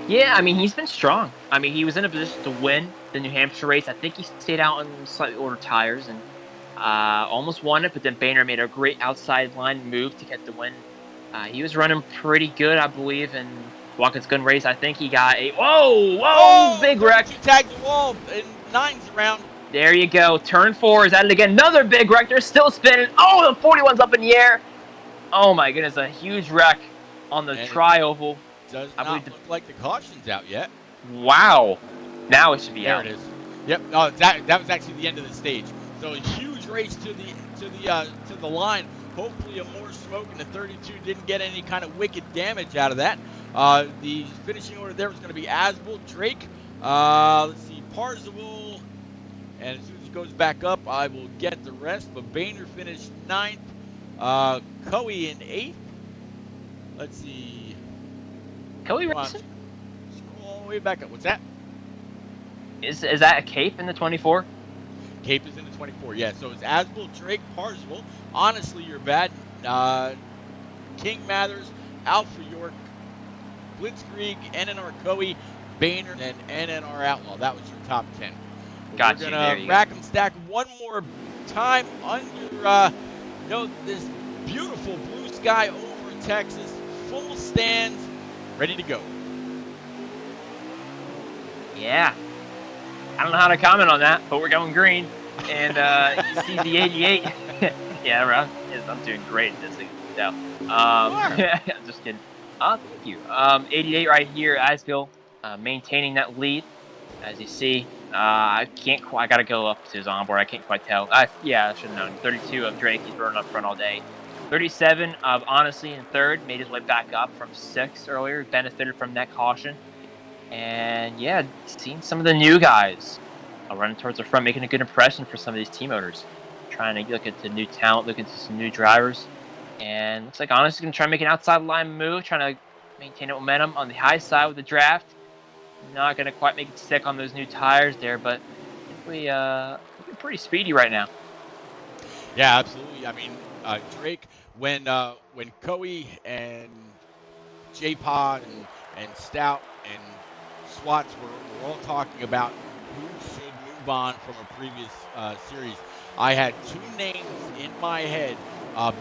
Yeah, I mean, he's been strong. I mean, he was in a position to win the New Hampshire race. I think he stayed out on slightly older tires and almost won it, but then Boehner made a great outside line move to get the win. He was running pretty good, I believe, in Watkins Glen race. I think he got a big wreck. He tagged the wall and 9's around. There you go. Turn 4 is at it again. Another big wreck. They're still spinning. Oh, the 41's up in the air. Oh my goodness, a huge wreck on the tri-oval. Does not look like the caution's out yet. Wow. Now it should be out. There it is. Yep. No, that was actually the end of the stage. So a huge race to the line. Hopefully, a more smoke, and the 32 didn't get any kind of wicked damage out of that. The finishing order there was going to be Asbel, Drake. Let's see, Parzival, and as soon as he goes back up, I will get the rest. But Boehner finished 9th. Coe in 8th. Let's see. Coe racing? Scroll all the way back up. What's that? Is that a Cape in the 24? Cape is in the 24, yeah. So it's Asbel, Drake, Parzival. Honestly, you're bad. King Mathers, Alpha York, Blitzkrieg, NNR Coe, Boehner, and NNR Outlaw. That was your top 10. Gotcha. We're going to rack and stack one more time under this beautiful blue sky over Texas. Full stands, ready to go. Yeah. I don't know how to comment on that, but we're going green. And you see the 88. Yeah, I'm doing great at this thing. So, I'm just kidding. Thank you. 88 right here, Asbel, maintaining that lead. As you see, I gotta go up to his onboard. I can't quite tell. I should have known. 32 of Drake, he's running up front all day. 37 of Honestly in 3rd, made his way back up from 6th earlier, benefited from that caution. And yeah, seeing some of the new guys running towards the front, making a good impression for some of these team owners. Trying to look at the new talent, look into some new drivers. And looks like Honestly's going to try and make an outside line move, trying to maintain momentum on the high side with the draft. Not going to quite make it stick on those new tires there, but we're pretty speedy right now. Yeah, absolutely. I mean, Drake, when Coe and J-Pod and Stout and Swats were all talking about who should move on from a previous series, I had 2 names in my head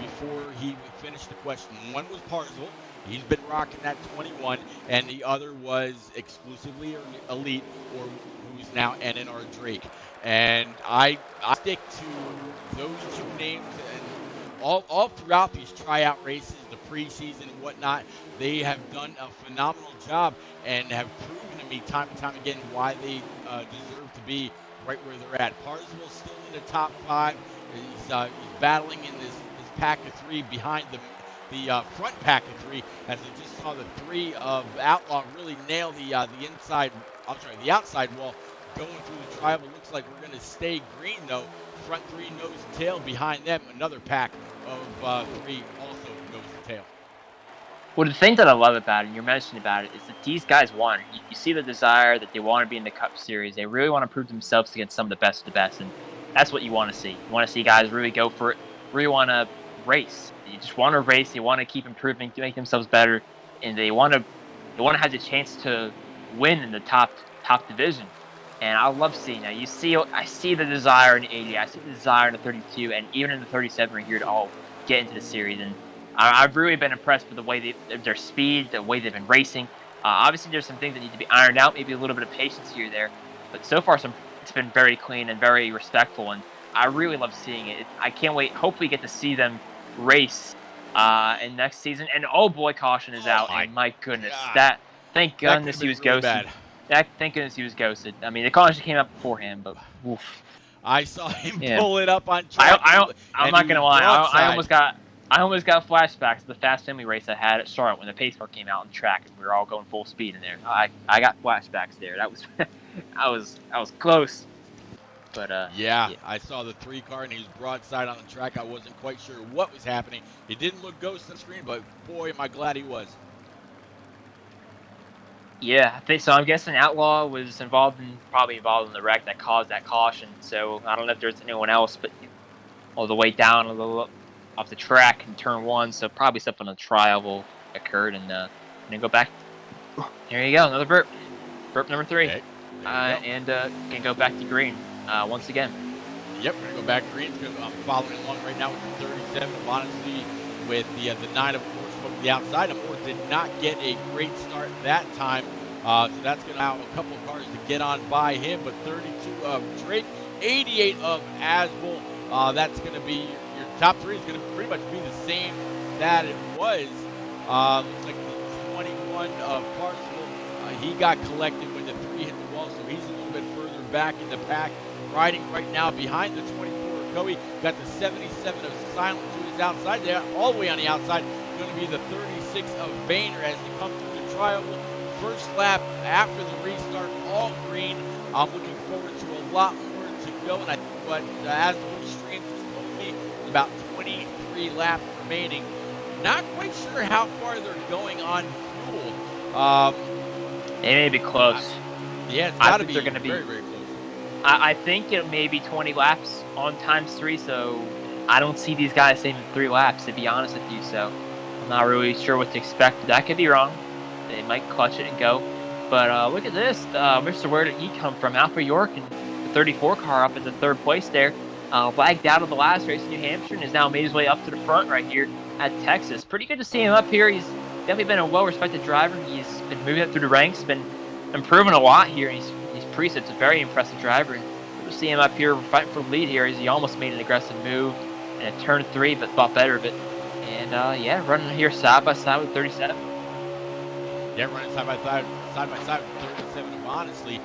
before he finished the question. One was Parzival. He's been rocking that 21, and the other was exclusively Elite, or who's now NNR Drake. And I stick to those 2 names, and all throughout these tryout races, the preseason and whatnot, they have done a phenomenal job and have proven to me time and time again why they deserve to be right where they're at. Parzival's still in the top 5. He's battling in this pack of 3 behind the front pack of 3, as I just saw the 3 of Outlaw really nail the outside wall going through the tribal. Looks like we're going to stay green though. Front 3 nose and tail behind them. Another pack of 3 also nose and tail. Well, the thing that I love about it, and you're mentioning about it, is that these guys want it. You see the desire that they want to be in the Cup Series. They really want to prove themselves against some of the best of the best, and that's what you want to see. You want to see guys really go for it, really want to race. You just want to race. They want to keep improving to make themselves better, and they want to have the chance to win in the top division. And I love seeing that. I see the desire in the 80. I see the desire in the 32, and even in the 37 right here to all get into the series. And I've really been impressed with the way their speed, the way they've been racing. Obviously, there's some things that need to be ironed out, maybe a little bit of patience here or there. But so far, it's been very clean and very respectful, and I really love seeing it. I can't wait. Hopefully, get to see them race in next season. And oh boy, caution is out. And my goodness, thank goodness he was really ghosted. Thank goodness he was ghosted. I mean, the caution came up beforehand, but oof. I saw him pull it up on track. I'm not gonna lie. I almost got flashbacks to the Fast Family race I had at Charlotte when the pace car came out on track and we were all going full speed in there. I got flashbacks there. That was I was close. But yeah, I saw the 3 car and he was broadside on the track. I wasn't quite sure what was happening. It didn't look ghost on the screen, but boy, am I glad he was. yeah, I think so. I'm guessing Outlaw was probably involved in the wreck that caused that caution. So I don't know if there's anyone else, but all the way down a little off the track in turn 1. So probably something on the trial occurred, and then go back. There you go, another burp. Burp number 3. Okay, there you go. And can go back to green once again. Yep, we're going to go back green. I'm following along right now with the 37. Honestly, with the 9, of course, from the outside. Of course, did not get a great start that time. So that's going to allow a couple of cars to get on by him. But 32 of Drake, 88 of Asbel. That's going to be your top 3 is going to pretty much be the same that it was. Looks like the 21 of Parcel. He got collected when the 3 hit the wall, so he's a little bit further back in the pack. Riding right now behind the 24 of Coe. Got the 77 of Silent to his outside there, all the way on the outside. Going to be the 36 of Boehner as they come through the trial. First lap after the restart, all green. I'm looking forward to a lot more to go, and I think what as the streams told me, about 23 laps remaining. Not quite sure how far they're going on fuel. They may be close. Yeah, it's got to be they're going to be very, very close. I think it may be 20 laps on ×3, so I don't see these guys saving 3 laps, to be honest with you. So I'm not really sure what to expect. That could be wrong. They might clutch it and go. But look at this. Mr. Where did he come from? Alpha York and the 34 car up in the 3rd place there. Lagged out of the last race in New Hampshire and has now made his way up to the front right here at Texas. Pretty good to see him up here. He's definitely been a well-respected driver. He's been moving up through the ranks, been improving a lot here. He's presets a very impressive driver, and we'll see him up here fighting for the lead here as he almost made an aggressive move in turn 3, but thought better of it. And yeah, running here side by side with 37. Yeah, running side by side with 37. And honestly,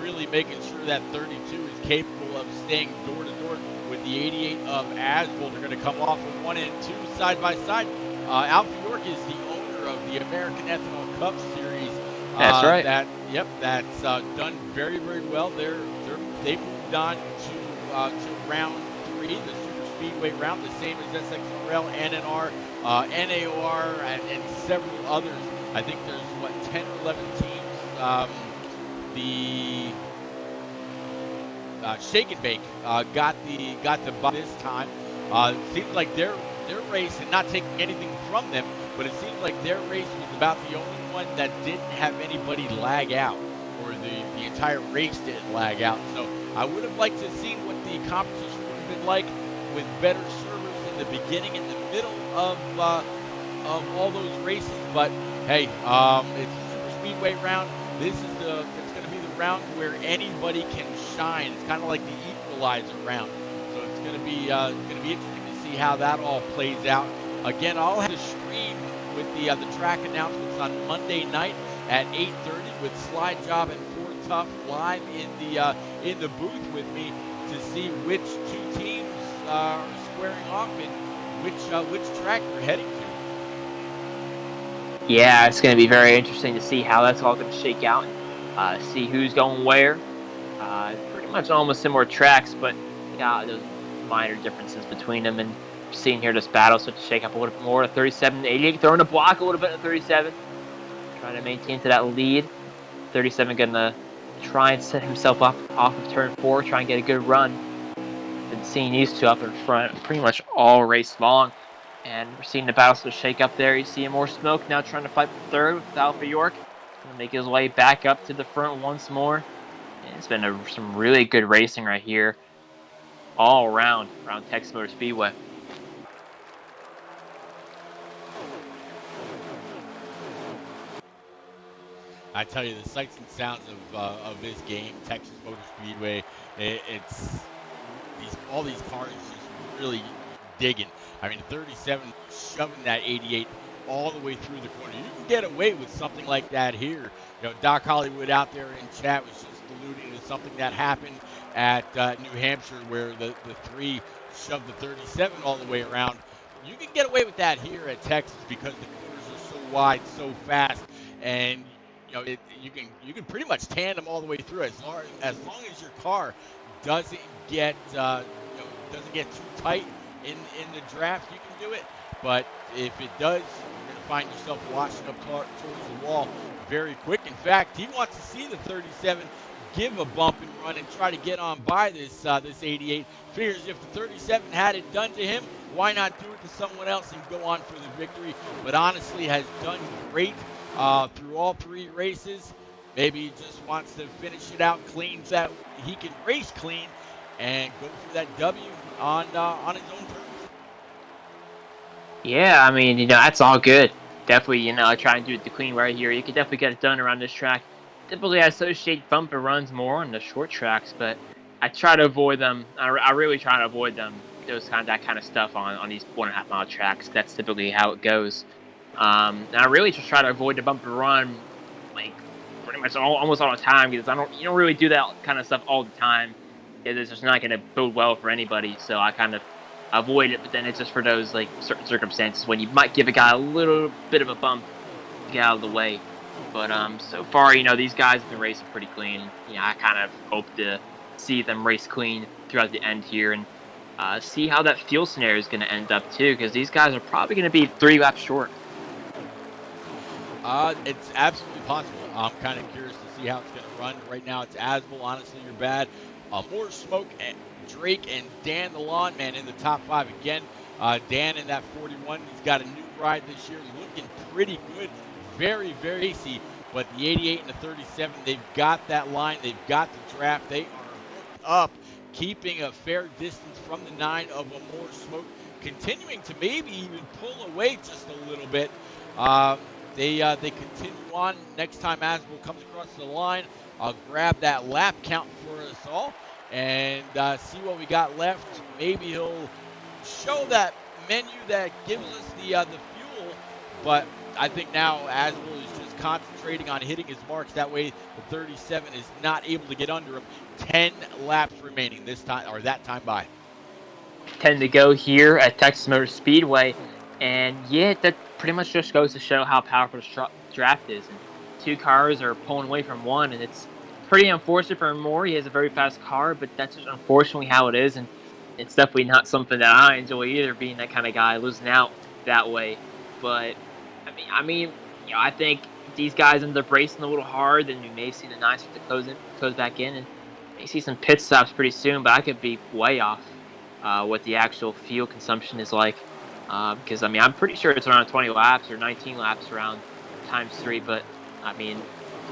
really making sure that 32 is capable of staying door to door with the 88 of Asbel. They're going to come off of 1 and 2 side by side. Alpha York is the owner of the American Ethanol Cup Series. That's right. That's done very, very well. They've moved on to round 3, the Super Speedway round, the same as SXRL, NNR, NAOR, and several others. I think there's 10 or 11 teams. The Shake and Bake got the buy this time. It seems like their race, and not taking anything from them, but it seems like their race was about the only one that didn't have anybody lag out, or the entire race didn't lag out. So I would have liked to see what the competition would have been like with better servers in the beginning and the middle of all those races. But hey, it's a Super Speedway round. It's going to be the round where anybody can shine. It's kind of like the equalizer round. So it's going to be interesting to see how that all plays out. Again, I'll have to stream with the track announcements on Monday night at 8:30 with Slide Job and Ford Tough live in the booth with me to see which 2 teams are squaring off and which track they're heading to. Yeah, it's going to be very interesting to see how that's all going to shake out. See who's going where. Pretty much almost similar tracks, but those minor differences between them. And seeing here this battle start to shake up a little bit more. A 37, 88 throwing a block a little bit in 37. Trying to maintain to that lead. 37 going to try and set himself up off of turn 4. Try and get a good run. Been seeing these two up in front pretty much all race long. And we're seeing the battle start to shake up there. You see more smoke now trying to fight for 3rd with Alpha York. Going to make his way back up to the front once more. And it's been some really good racing right here. All around Texas Motor Speedway. I tell you, the sights and sounds of this game, Texas Motor Speedway, it's all these cars just really digging. I mean, 37 shoving that 88 all the way through the corner. You can get away with something like that here. You know, Doc Hollywood out there in chat was just alluding to something that happened at New Hampshire where the 3 shoved the 37 all the way around. You can get away with that here at Texas because the corners are so wide, so fast, and you know you can pretty much tandem all the way through as long as your car doesn't get doesn't get too tight in the draft, you can do it. But if it does, you're going to find yourself washing up towards the wall very quick. In fact, he wants to see the 37 give a bump and run and try to get on by this 88. Figures if the 37 had it done to him, why not do it to someone else and go on for the victory? But honestly, has done great through all 3 races. Maybe he just wants to finish it out clean so that he can race clean and go for that W on his own terms. Yeah, I mean, that's all good. Definitely, try and do it the clean right here. You could definitely get it done around this track. Typically, I associate bumper runs more on the short tracks, but I try to avoid them. I really try to avoid them. That kind of stuff on these 1.5 mile tracks. That's typically how it goes. And I really just try to avoid the bumper run, like pretty much almost all the time, because you don't really do that kind of stuff all the time. It's just not going to bode well for anybody. So I kind of avoid it, but then it's just for those like certain circumstances when you might give a guy a little bit of a bump to get out of the way. But so far, these guys have been racing pretty clean. I kind of hope to see them race clean throughout the end here and see how that fuel scenario is going to end up too, because these guys are probably going to be 3 laps short. It's absolutely possible. I'm kind of curious to see how it's going to run. Right now, it's Asbel. Honestly, you're bad. More smoke and Drake and Dan the Lawn Man in the top 5 again. Dan in that 41. He's got a new ride this year, looking pretty good. Very, very easy. But the 88 and the 37, they've got that line. They've got the draft. They are hooked up, keeping a fair distance from the 9 of a more smoke, continuing to maybe even pull away just a little bit. They continue on. Next time Asbel comes across the line, I'll grab that lap count for us all and see what we got left. Maybe he'll show that menu that gives us the fuel, but I think now Asbel is just concentrating on hitting his marks. That way the 37 is not able to get under him. 10 laps remaining this time, or that time by. 10 to go here at Texas Motor Speedway, and yeah, that pretty much just goes to show how powerful the draft is. And 2 cars are pulling away from 1, and it's pretty unfortunate for Moore. He has a very fast car, but that's just unfortunately how it is, and it's definitely not something that I enjoy either, being that kind of guy, losing out that way. But I think these guys end up racing a little hard, and we may see the 9 to close back in, and may see some pit stops pretty soon. But I could be way off what the actual fuel consumption is like, because I'm pretty sure it's around 20 laps or 19 laps around ×3. But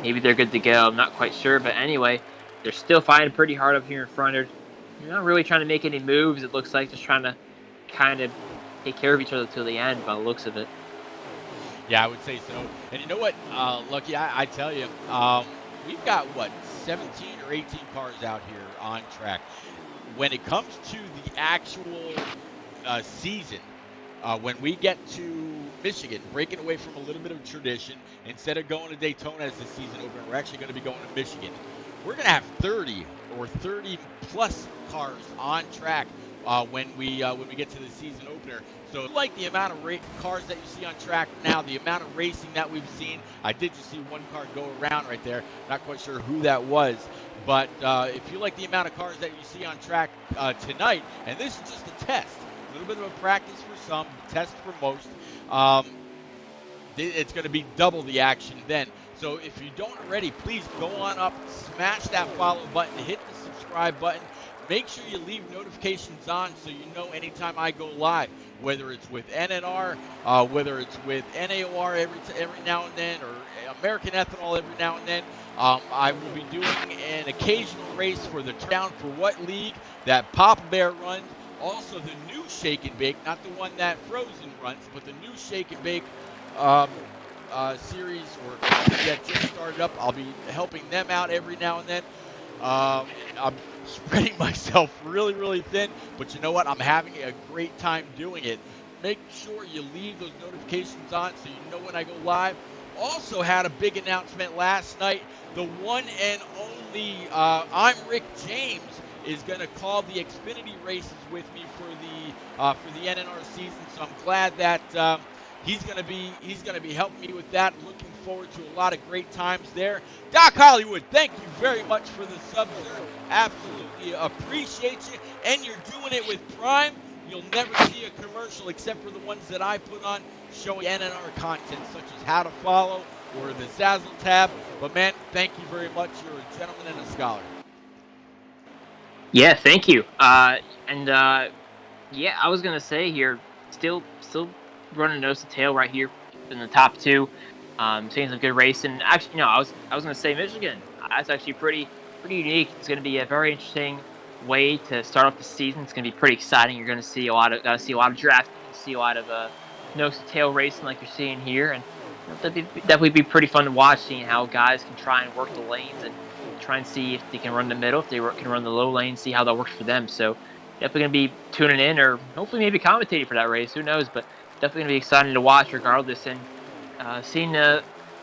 maybe they're good to go. I'm not quite sure, but anyway, they're still fighting pretty hard up here in front. They're not really trying to make any moves. It looks like just trying to kind of take care of each other till the end by the looks of it. Yeah, I would say so. And you know what, Lucky, I tell you, we've got, 17 or 18 cars out here on track. When it comes to the actual season, when we get to Michigan, breaking away from a little bit of tradition, instead of going to Daytona as the season opener, we're actually going to be going to Michigan. We're going to have 30 or 30 plus cars on track when we get to the season opener. So like the amount of cars that you see on track now, the amount of racing that we've seen, I did just see one car go around right there. Not quite sure who that was. But if you like the amount of cars that you see on track tonight, and this is just a test, a little bit of a practice for some, a test for most, it's going to be double the action then. So if you don't already, please go on up, smash that follow button, hit the subscribe button. Make sure you leave notifications on so you know anytime I go live, whether it's with NNR, whether it's with NAOR every now and then, or American Ethanol every now and then. I will be doing an occasional race for the Tryout for what league that Papa Bear runs. Also the new Shake and Bake, not the one that Frozen runs, but the new Shake and Bake series or that just started up. I'll be helping them out every now and then. I'm spreading myself really, really thin, but you know what? I'm having a great time doing it. Make sure you leave those notifications on so you know when I go live. Also had a big announcement last night. The one and only I'm Rick James is going to call the Xfinity races with me for the NNR season. So I'm glad that He's gonna be helping me with that. Looking forward to a lot of great times there. Doc Hollywood, thank you very much for the sub, sir. Absolutely appreciate you, and you're doing it with Prime. You'll never see a commercial except for the ones that I put on showing NNR content, such as how to follow or the Zazzle tab. But man, thank you very much. You're a gentleman and a scholar. Yeah, thank you. Yeah, I was gonna say here, still running nose to tail right here in the top two. Seeing some good racing. Actually, no, I was gonna say Michigan. That's actually pretty unique. It's gonna be a very interesting way to start off the season. It's gonna be pretty exciting. You're gonna see a lot of drafting, see a lot of nose to tail racing like you're seeing here, and that'd definitely be pretty fun to watch. Seeing how guys can try and work the lanes and try and see if they can run the middle, if they can run the low lane, see how that works for them. So definitely going to be tuning in or hopefully maybe commentating for that race. Who knows? But definitely going to be exciting to watch regardless. And seeing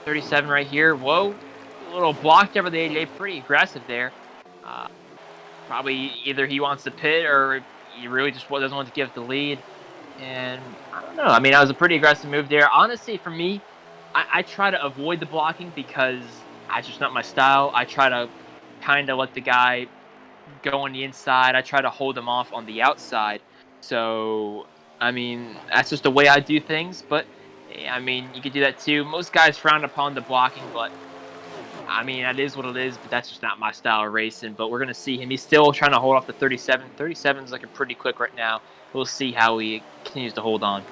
37 right here, whoa, a little blocked over the 88, pretty aggressive there. Probably either he wants to pit or he really just doesn't want to give the lead. And I don't know. I mean, that was a pretty aggressive move there. Honestly, for me, I try to avoid the blocking because that's just not my style. I try to kind of let the guy go on the inside. I try to hold him off on the outside. So, I mean, that's just the way I do things. But, I mean, you could do that too. Most guys frown upon the blocking, but, I mean, that is what it is. But that's just not my style of racing. But we're going to see him. He's still trying to hold off the 37. 37 is looking pretty quick right now. We'll see how he continues to hold on.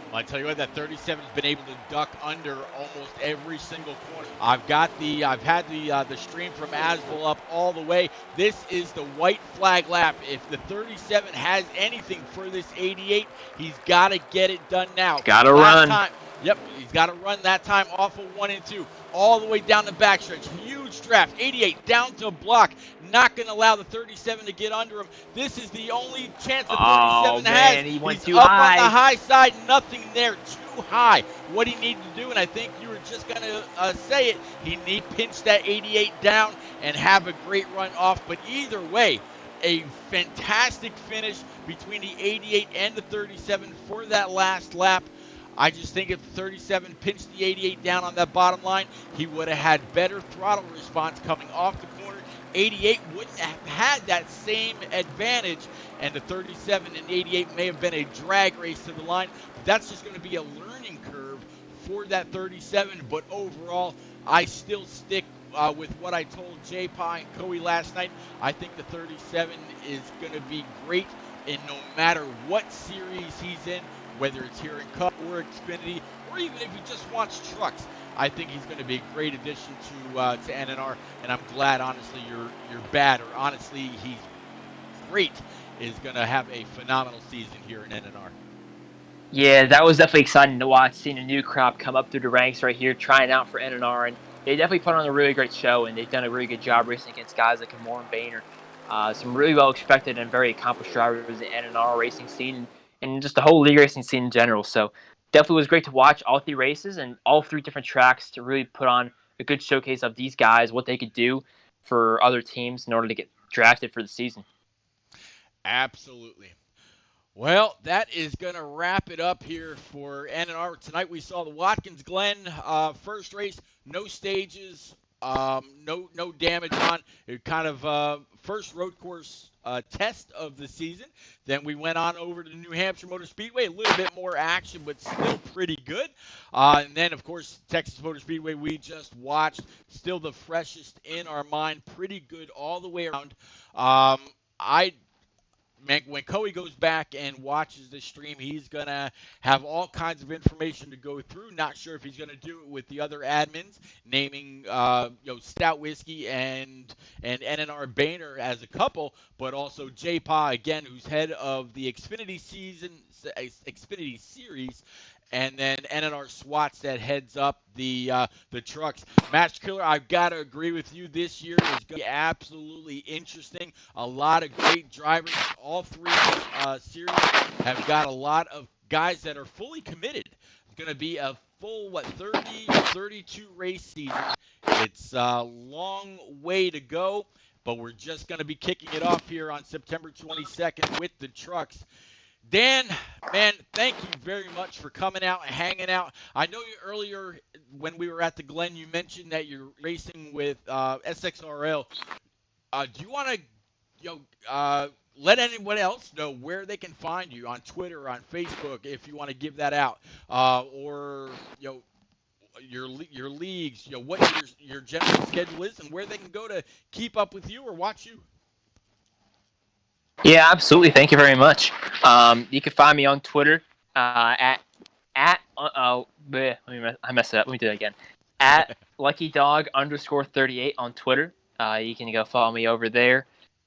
Well, I tell you what, that 37 has been able to duck under almost every single corner. I've had the stream from Asbel up all the way. This is the white flag lap. If the 37 has anything for this 88, he's got to get it done now. Got to run. Yep, he's got to run that time off of 1 and 2, all the way down the backstretch. Huge draft, 88 down to block. Not going to allow the 37 to get under him. This is the only chance the 37 has. He went He's too up high. on the high side, nothing there, too high. What he needed to do, and I think you were just going to say it, he need to pinch that 88 down and have a great run off. But either way, a fantastic finish between the 88 and the 37 for that last lap. I just think if the 37 pinched the 88 down on that bottom line, he would have had better throttle response coming off the corner. 88 wouldn't have had that same advantage, and the 37 and 88 may have been a drag race to the line. But that's just going to be a learning curve for that 37. But overall, I still stick with what I told J. Pie and Coey last night. I think the 37 is going to be great in no matter what series he's in, whether it's here in Cup or Xfinity, or even if you just wants trucks. I think he's going to be a great addition to NNR, and I'm glad, honestly, you're bad, or honestly, he's great, is going to have a phenomenal season here in NNR. Yeah, that was definitely exciting to watch, seeing a new crop come up through the ranks right here, trying out for NNR, and they definitely put on a really great show, and they've done a really good job racing against guys like Warren Boehner, some really well-expected and very accomplished drivers in the NNR racing scene, and just the whole league racing scene in general. So definitely was great to watch all 3 races and all 3 different tracks to really put on a good showcase of these guys, what they could do for other teams in order to get drafted for the season. Absolutely. Well, that is going to wrap it up here for NNR. Tonight we saw the Watkins Glen first race, no stages, no damage on. It kind of first road course test of the season. Then we went on over to the New Hampshire Motor Speedway, a little bit more action, but still pretty good. And then, of course, Texas Motor Speedway we just watched, still the freshest in our mind, pretty good all the way around. When Coey goes back and watches the stream, he's going to have all kinds of information to go through. Not sure if he's going to do it with the other admins, naming Stout Whiskey and NNR Boehner as a couple, but also J-Pa, again, who's head of the Xfinity Series, and then NNR SWATs that heads up the trucks. Match Killer, I've got to agree with you. This year is going to be absolutely interesting. A lot of great drivers. All 3 series have got a lot of guys that are fully committed. It's going to be a full, 30, 32 race season. It's a long way to go, but we're just going to be kicking it off here on September 22nd with the trucks. Dan, Man, thank you very much for coming out and hanging out. I know you earlier when we were at the Glen, you mentioned that you're racing with SXRL. Do you want to, you know, let anyone else know where they can find you on Twitter or on Facebook if you want to give that out, or your leagues, what your general schedule is and where they can go to keep up with you or watch you. Yeah, absolutely. Thank you very much. You can find me on Twitter at I messed it up. Let me do that again. At LuckyDog_38 on Twitter. You can go follow me over there.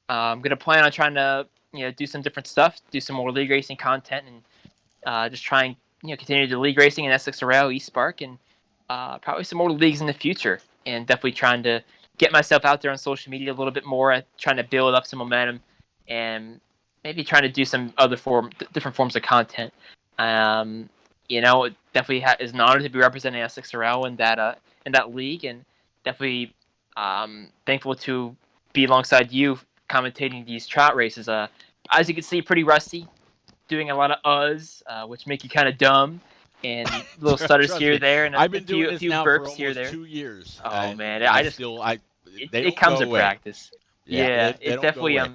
I'm gonna plan on trying to do some different stuff, do some more league racing content, and just try and continue the league racing in SXRL, East Spark, and probably some more leagues in the future. And definitely trying to get myself out there on social media a little bit more, trying to build up some momentum, and maybe trying to do some other different forms of content. It definitely is an honor to be representing SXRL in that league, and definitely thankful to be alongside you commentating these trout races. As you can see, pretty rusty, doing a lot of which make you kind of dumb, and little stutters Trust here, me, there, and I've been doing a this few now for burps here, almost there. 2 years, Oh and man, they it don't comes go with away. practice. Yeah, Yeah, they it don't go definitely away.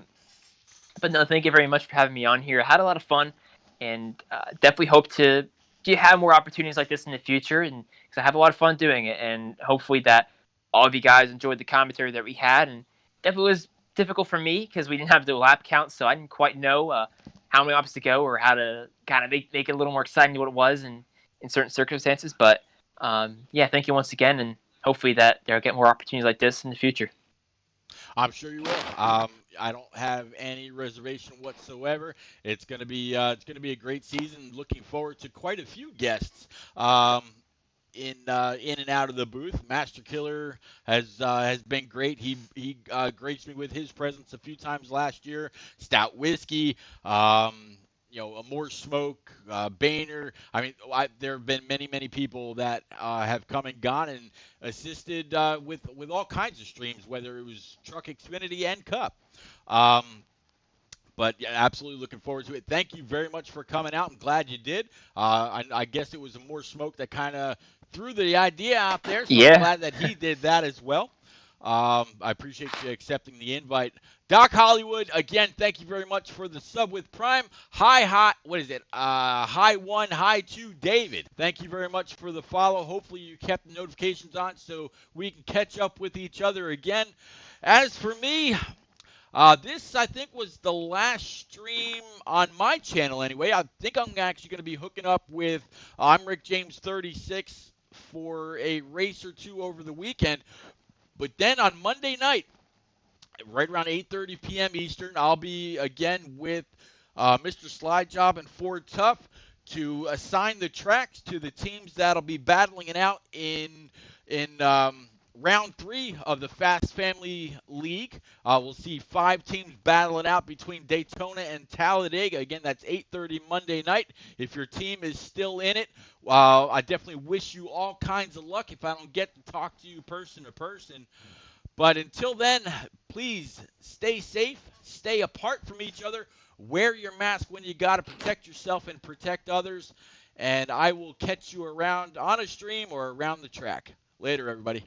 But no, thank you very much for having me on here. I had a lot of fun, and definitely hope to have more opportunities like this in the future. And because I have a lot of fun doing it, and hopefully that all of you guys enjoyed the commentary that we had. And definitely was difficult for me because we didn't have the lap count, so I didn't quite know how many laps to go or how to kind of make it a little more exciting than what it was in certain circumstances. But yeah, thank you once again, and hopefully that they'll get more opportunities like this in the future. I'm sure you will. I don't have any reservation whatsoever. It's gonna be a great season. Looking forward to quite a few guests. In and out of the booth. Master Killer has been great. He graced me with his presence a few times last year. Stout Whiskey, More Smoke, Boehner. I mean, there have been many people that have come and gone and assisted with all kinds of streams, whether it was Truck Xfinity and Cup. But yeah, absolutely looking forward to it. Thank you very much for coming out. I'm glad you did. I guess it was a More Smoke that kind of threw the idea out there, so Yeah. I'm glad that he did that as well. I appreciate you accepting the invite. Doc Hollywood, again, thank you very much for the sub with Prime. High 1, high 2, David. Thank you very much for the follow. Hopefully you kept the notifications on so we can catch up with each other again. As for me, this, I think, was the last stream on my channel anyway. I think I'm actually going to be hooking up with I'm Rick James 36 for a race or two over the weekend. But then on Monday night, right around 8:30 p.m. Eastern, I'll be again with Mr. Slide Job and Ford Tough to assign the tracks to the teams that'll be battling it out in round 3 of the Fast Family League. We'll see 5 teams battling out between Daytona and Talladega. Again, that's 8:30 Monday night. If your team is still in it, I definitely wish you all kinds of luck if I don't get to talk to you person to person. But until then, please stay safe, stay apart from each other, wear your mask when you got to protect yourself and protect others. And I will catch you around on a stream or around the track. Later, everybody.